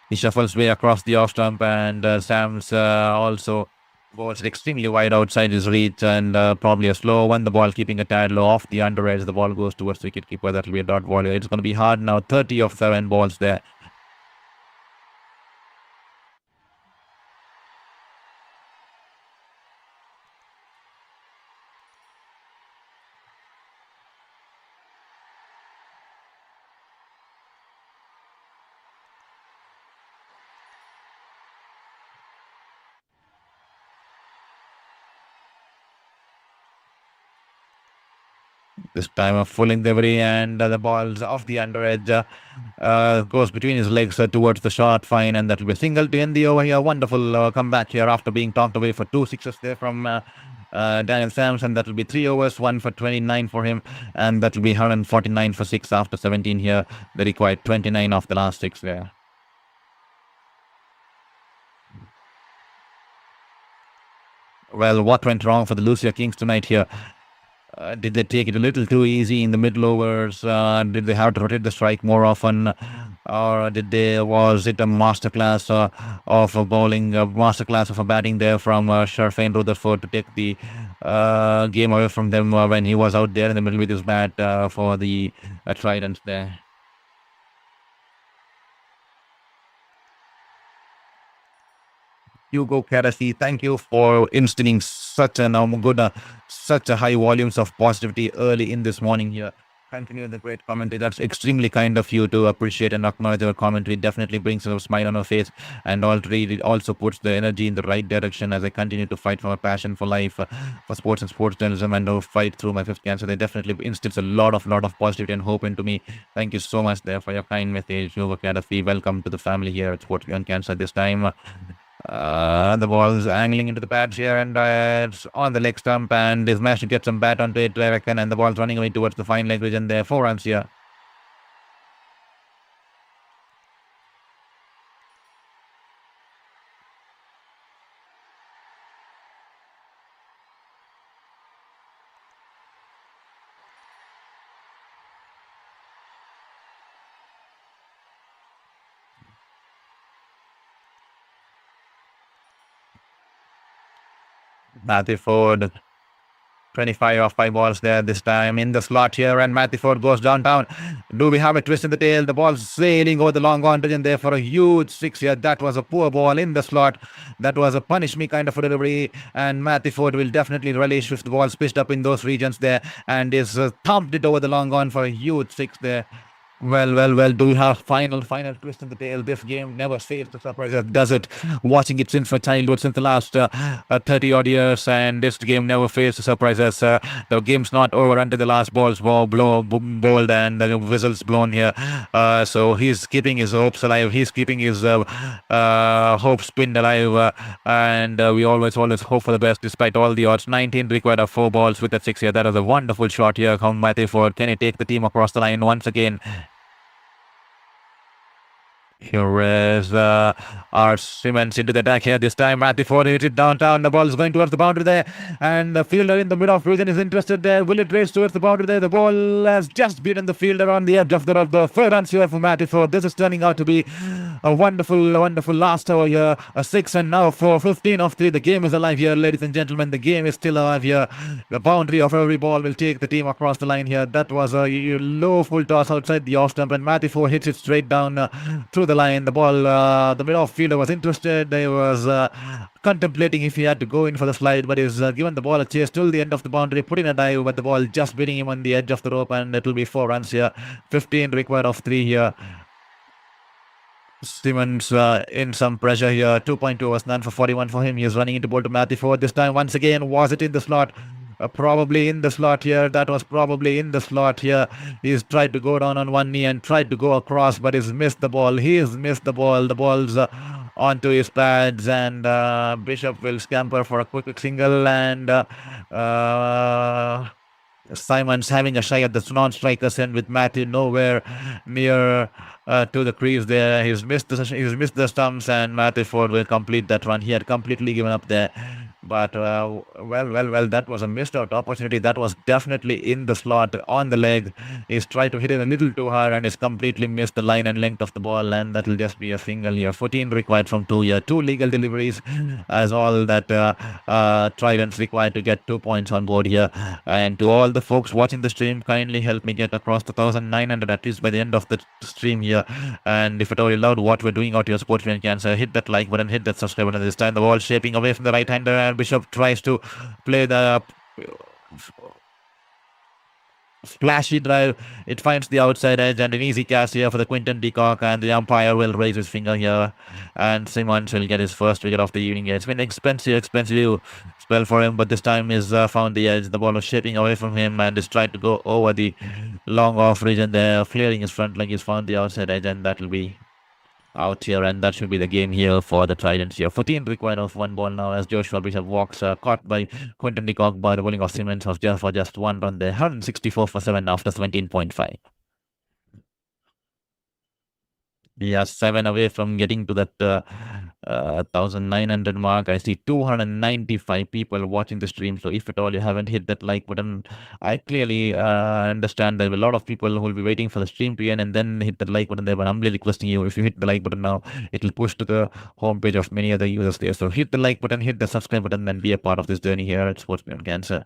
He shuffles way across the off stump, and Sam's also balls extremely wide outside his reach, and probably a slow one. The ball keeping a tad low off the under edge. The ball goes towards the wicket keeper. That will be a dot ball. It's going to be hard now. 30 of 7 balls there. This time a full delivery, and the ball's off the under edge. Goes between his legs towards the short fine, and that will be a single to end the over here. Wonderful comeback here after being talked away for 2 sixes there from Daniel Samson. That will be 3 overs, 1 for 29 for him, and that will be 149 for 6 after 17 here. They required 29 of the last 6 there. Well, what went wrong for the Lucia Kings tonight here? Did they take it a little too easy in the middle overs? Did they have to rotate the strike more often? Or was it a masterclass of a bowling, a masterclass of a batting there from Sharfain Rutherford to take the game away from them when he was out there in the middle with his bat for the Tridents there? Hugo Carasi, thank you for instilling such such a high volumes of positivity early in this morning here. Continue the great commentary. That's extremely kind of you to appreciate and acknowledge our commentary. Definitely brings a smile on our face, and it also puts the energy in the right direction as I continue to fight for my passion for life, for sports and sports journalism, and fight through my 5th cancer. They definitely instills a lot of positivity and hope into me. Thank you so much there for your kind message, Hugo Carasi. Welcome to the family here at Sports Beyond Cancer. This time. The ball is angling into the pads here, and it's on the leg stump, and he's managed to get some bat onto it, I reckon, and the ball's running away towards the fine leg region there. 4 runs here. Matthew Ford, 25 off 5 balls there this time in the slot here, and Matthew Ford goes downtown. Do we have a twist in the tail? The ball's sailing over the long on region there for a huge 6 here. That was a poor ball in the slot. That was a punish me kind of a delivery, and Matthew Ford will definitely relish if the ball's pitched up in those regions there, and is thumped it over the long on for a huge 6 there. Well. Do we have final twist in the tail? This game never fails to surprise us, does it? Watching it since my childhood, since the last 30 odd years, and this game never fails to surprise us. The game's not over until the last ball's bowled and the whistle's blown here. So he's keeping his hopes alive. He's keeping his hopes pinned alive, and we always hope for the best despite all the odds. 19 required of 4 balls with that 6 here. That is a wonderful shot here from Matthew Ford. Can he take the team across the line once again? Here is our Simmons into the attack here. This time, Matthew Ford hit it downtown. The ball is going towards the boundary there, and the fielder in the middle of region is interested there. Will it race towards the boundary there? The ball has just beaten the fielder on the edge of the third runs here for Matthew Ford. This is turning out to be A wonderful last over here. A 6 and now for 15 of 3. The game is alive here, ladies and gentlemen. The game is still alive here. The boundary of every ball will take the team across the line here. That was a low full toss outside the off stump, and Matthew Ford hits it straight down through the line. The ball, the mid-off fielder was interested. He was contemplating if he had to go in for the slide, but he's given the ball a chase till the end of the boundary, putting a dive, but the ball just beating him on the edge of the rope, and it will be 4 runs here. 15 required of 3 here. Simmons in some pressure here. 2.2 was none for 41 for him. He is running into ball to Matthew Ford this time. Once again, was it in the slot? Probably in the slot here. That was probably in the slot here. He's tried to go down on one knee and tried to go across, but he's missed the ball. He's missed the ball. The ball's onto his pads, and Bishop will scamper for a quick single, and Simons having a shy at the non-striker's end with Matthew nowhere near to the crease there. He's missed the stumps, and Matthew Ford will complete that run. He had completely given up there. But that was a missed out opportunity. That was definitely in the slot on the leg. He's tried to hit it a little too hard and he's completely missed the line and length of the ball, and that will just be a single here. 14 required from 2 here. 2 legal deliveries as all that Tridents required to get 2 points on board here. And to all the folks watching the stream, kindly help me get across the 1,900 at least by the end of the stream here. And if at all allowed, what we're doing out here, Sportsman Cancer, hit that like button, hit that subscribe button. This time the ball shaping away from the right hander, and Bishop tries to play the flashy drive. It finds the outside edge, and an easy catch here for the Quinton Deacock, and the umpire will raise his finger here, and Simmons will get his first wicket of the evening. It's been expensive spell for him, but this time he's found the edge. The ball was shaping away from him, and he's tried to go over the long off region there, clearing his front leg. He's found the outside edge, and that will be out here, and that should be the game here for the Tridents here. 14 required of 1 ball now as Joshua Bishop walks, caught by Quinton de Kock by the bowling of Simmons for just 1 run there. 164 for 7 after 17.5. Yeah, 7 away from getting to that 1,900 mark. I see 295 people watching the stream. So if at all you haven't hit that like button, I clearly understand there are a lot of people who will be waiting for the stream to end and then hit the like button there. But I'm really requesting you, if you hit the like button now, it will push to the homepage of many other users there. So hit the like button, hit the subscribe button, and be a part of this journey here at Sports Beyond Cancer.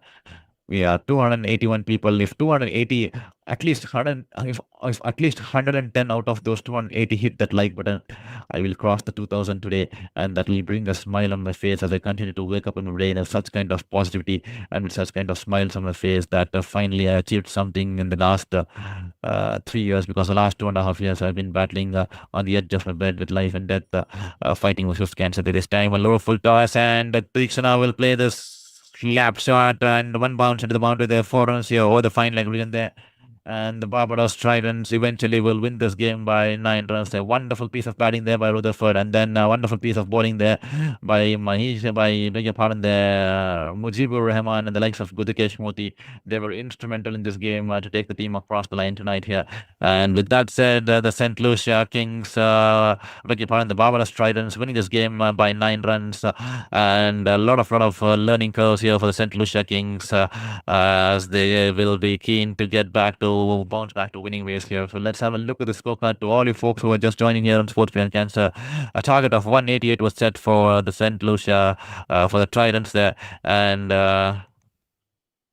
We are 281 people. If 280, at least 100, if at least 110 out of those 280 hit that like button, I will cross the 2,000 today, and that will bring a smile on my face as I continue to wake up in my brain with such kind of positivity and with such kind of smiles on my face that finally I achieved something in the last 3 years, because the last 2.5 years I've been battling on the edge of my bed with life and death, fighting with cancer. This time a low full toss, and Tikshana will play this slap shot, and 1 bounce into the boundary there. 4 runs here over the fine leg region there. And the Barbados Tridents eventually will win this game by 9 runs. A wonderful piece of batting there by Rutherford, and then a wonderful piece of bowling there by Mujibur Rahman and the likes of Gudukesh Moti. They were instrumental in this game to take the team across the line tonight here. And with that said, the Saint Lucia Kings, the Barbados Tridents winning this game by 9 runs, and a lot of learning curves here for the Saint Lucia Kings, as they will be keen to get back to bounce back to winning ways here. So let's have a look at the scorecard to all you folks who are just joining here on Sports Beyond Cancer. A target of 188 was set for the Saint Lucia, for the Tridents there, and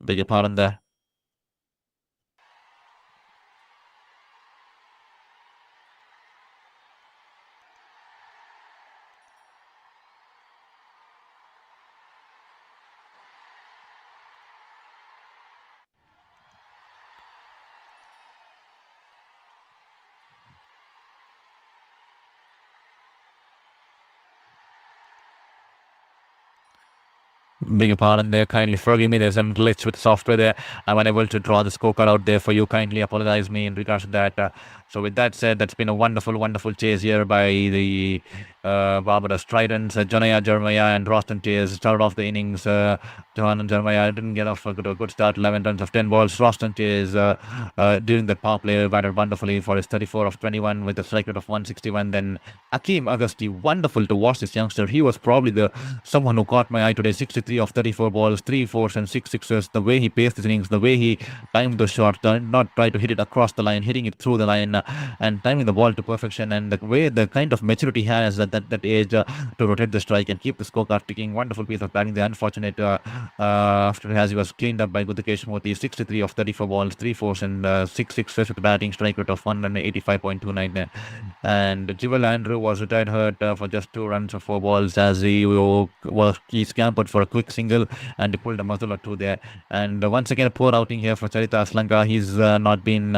beg your pardon there. Beg your pardon there, kindly forgive me, there's some glitch with software there. I'm unable to draw the scorecard out there for you. Kindly apologize me in regards to that. So with that said, that's been a wonderful chase here by the Barbados Tridents, Janaya Jeremiah and Roston Tears started off the innings. Johan and Jeremiah didn't get off a good start, 11 runs of 10 balls. Roston Tears during the power play batted wonderfully for his 34 of 21 with a strike rate of 161. Then Akeem Agasti, wonderful to watch this youngster. He was probably the someone who caught my eye today. 63 of 34 balls, 3 fours and 6 sixes. The way he paced his innings, the way he timed the shot, not try to hit it across the line, hitting it through the line, and timing the ball to perfection. And the way the kind of maturity he has at that age to rotate the strike and keep the scorecard ticking. Wonderful piece of batting. The unfortunate after as he was cleaned up by Gudakesh Murthy, 63 of 34 balls, 3 fours and 6 sixes with batting strike rate of 185.29. And Jival Andrew was retired hurt for just 2 runs of 4 balls as he scampered for a quick single and he pulled a muzzle or 2 there. And once again, a poor outing here for Charita Aslanka. He's not been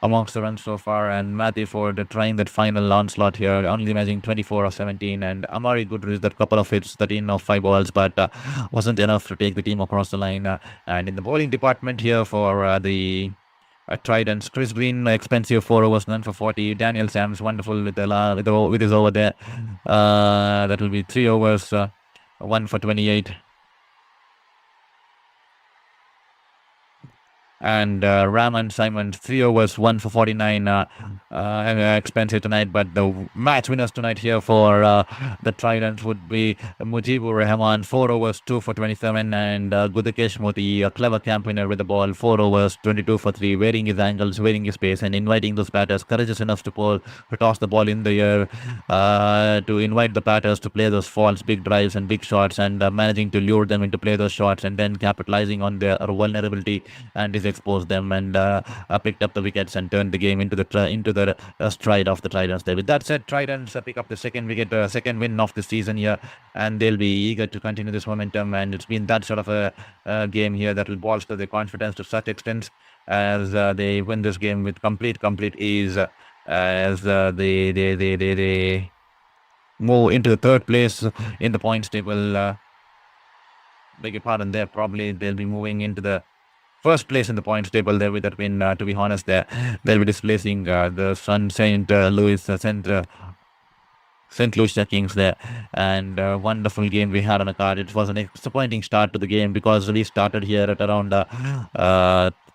amongst the runs so far. And Matthew Ford trying that final onslaught here, only managing 24 of 17. And Amari Goodrich, that couple of hits, 13 of 5 balls, but wasn't enough to take the team across the line. And in the bowling department here for the Tridents, Chris Green, expensive 4 overs, none for 40. Daniel Sams, wonderful with his over there. That will be 3 overs, 1 for 28. And Raman Simon, 3 overs, 1 for 49. Expensive tonight, but the match winners tonight here for the Tridents would be Mujibur Rahman, 4 overs, 2 for 27. And Gudakesh Murthy, a clever campaigner with the ball, 4 overs, 22 for 3, varying his angles, varying his pace, and inviting those batters, courageous enough to toss the ball in the air, to invite the batters to play those falls, big drives, and big shots, and managing to lure them into play those shots, and then capitalizing on their vulnerability and his exposed them and picked up the wickets and turned the game into the stride of the Tridents there. With that said, Tridents pick up the second win of the season here, and they'll be eager to continue this momentum. And it's been that sort of a game here that will bolster their confidence to such extent as they win this game with complete ease, as they move into the 3rd place in the points table. Beg your pardon there, probably they'll be moving into the 1st place in the points table there with that win. To be honest, they'll be displacing the Saint Lucia Kings there. And wonderful game we had on the card. It was an disappointing start to the game because we started here at around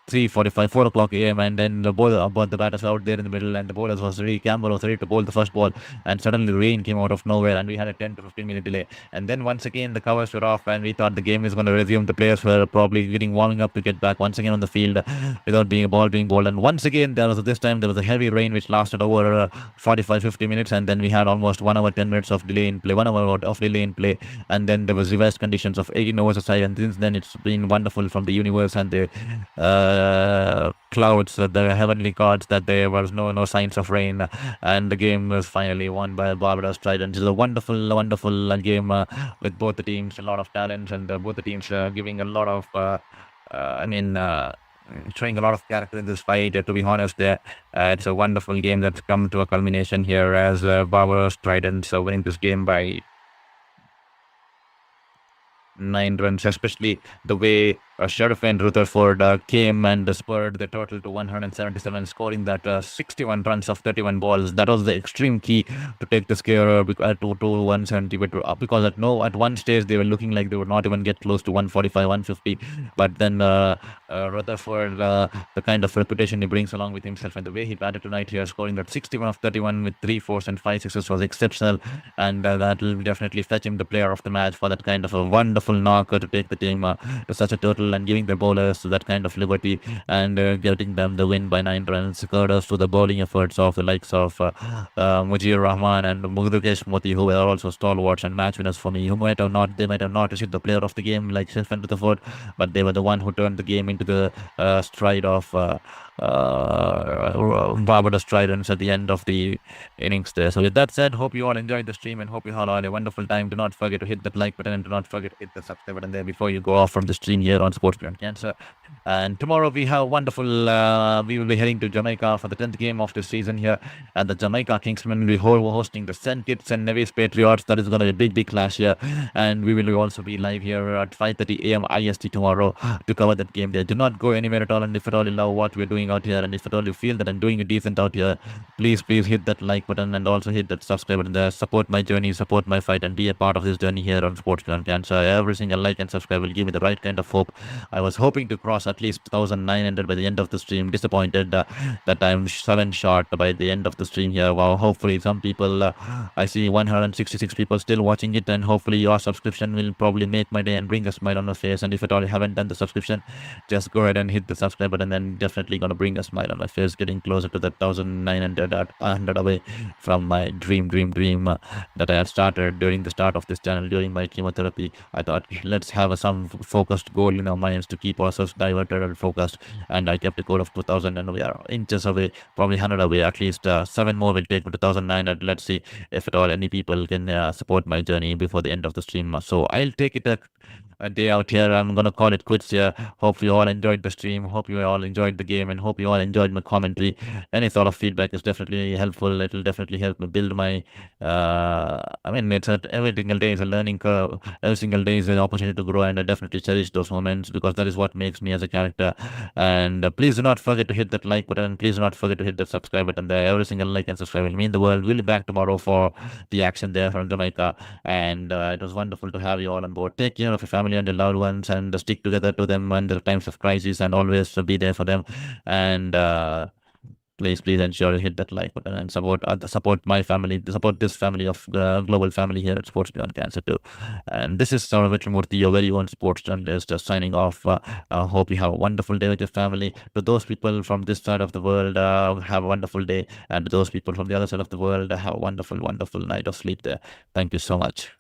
3:45, 4 o'clock a.m. and then the batters out there in the middle, and the bowlers was ready. Campbell was ready to bowl the first ball, and suddenly rain came out of nowhere, and we had a 10 to 15 minute delay. And then once again the covers were off, and we thought the game was going to resume. The players were probably warming up to get back once again on the field without being bowled. And once again this time there was a heavy rain which lasted over 45-50 minutes, and then we had almost 1 hour 10 minutes of delay in play, 1 hour of delay in play, and then there was reversed conditions of 18 overs aside. And since then it's been wonderful from the universe and the clouds, the heavenly gods, that there was no signs of rain, and the game was finally won by Barbados Tridents. It's a wonderful game with both the teams, a lot of talent, and both the teams giving a lot of showing a lot of character in this fight. To be honest, it's a wonderful game that's come to a culmination here as Barbados Tridents are winning this game by 9 runs, especially the way Sheriff and Rutherford came and spurred the total to 177, scoring that 61 runs of 31 balls. That was the extreme key to take the scare to 170. Because at one stage they were looking like they would not even get close to 145, 150. But then Rutherford, the kind of reputation he brings along with himself, and the way he batted tonight here, scoring that 61 of 31 with 3 fours and 5 sixes was exceptional. And that will definitely fetch him the player of the match for that kind of a wonderful knocker to take the team to such a total and giving the bowlers that kind of liberty and getting them the win by 9 runs. Kudos to the bowling efforts of the likes of Mujibur Rahman and Gudakesh Murthy, who were also stalwarts and match winners for me. They might have not received the player of the game like Sheffield Rutherford, but they were the one who turned the game into the stride of Barbados Tridents at the end of the innings there. So with that said, hope you all enjoyed the stream and hope you all had a wonderful time. Do not forget to hit that like button and do not forget to hit the subscribe button there before you go off from the stream here on Sports Beyond Cancer. And tomorrow we have wonderful, we will be heading to Jamaica for the 10th game of the season here, and the Jamaica Kingsmen will be hosting the St. Kitts and Nevis Patriots. That is going to be a big clash here, and we will also be live here at 5:30 a.m. IST tomorrow to cover that game there. Do not go anywhere at all, and if at all you love what we're doing doing out here. And if at all you feel that I'm doing a decent out here, please hit that like button and also hit that subscribe button there. Support my journey, support my fight, and be a part of this journey here on Sports Beyond Cancer. Every single like and subscribe will give me the right kind of hope. I was hoping to cross at least 1900 by the end of the stream. Disappointed that I'm 7 short by the end of the stream here. Wow, hopefully some people, I see 166 people still watching it, and hopefully your subscription will probably make my day and bring a smile on my face. And if at all you haven't done the subscription, just go ahead and hit the subscribe button, and definitely gonna bring a smile on my face, getting closer to that 1900 at 100 away from my dream that I had started during the start of this channel during my chemotherapy. I thought let's have some focused goal in our minds to keep ourselves diverted and focused, and I kept a goal of 2000, and we are inches away, probably 100 away. At least 7 more will take me to 1900. Let's see if at all any people can support my journey before the end of the stream. So I'll take it a day out here. I'm gonna call it quits here. Hope you all enjoyed the stream, hope you all enjoyed the game, and hope you all enjoyed my commentary. Any sort of feedback is definitely helpful. It will definitely help me build my I mean, every single day is a learning curve. Every single day is an opportunity to grow, and I definitely cherish those moments because that is what makes me as a character. And please do not forget to hit that like button. Please do not forget to hit the subscribe button there. Every single like and subscribe will mean the world. We'll be back tomorrow for the action there from Jamaica, and it was wonderful to have you all on board. Take care of your family and your loved ones, and stick together to them under times of crisis, and always be there for them. And please ensure you hit that like button and support my family, support this family of global family here at Sports Beyond Cancer too. And this is Saurav Vitramurthy, your very own sports journalist, signing off. Hope you have a wonderful day with your family. To those people from this side of the world, have a wonderful day, and to those people from the other side of the world, have a wonderful night of sleep there. Thank you so much.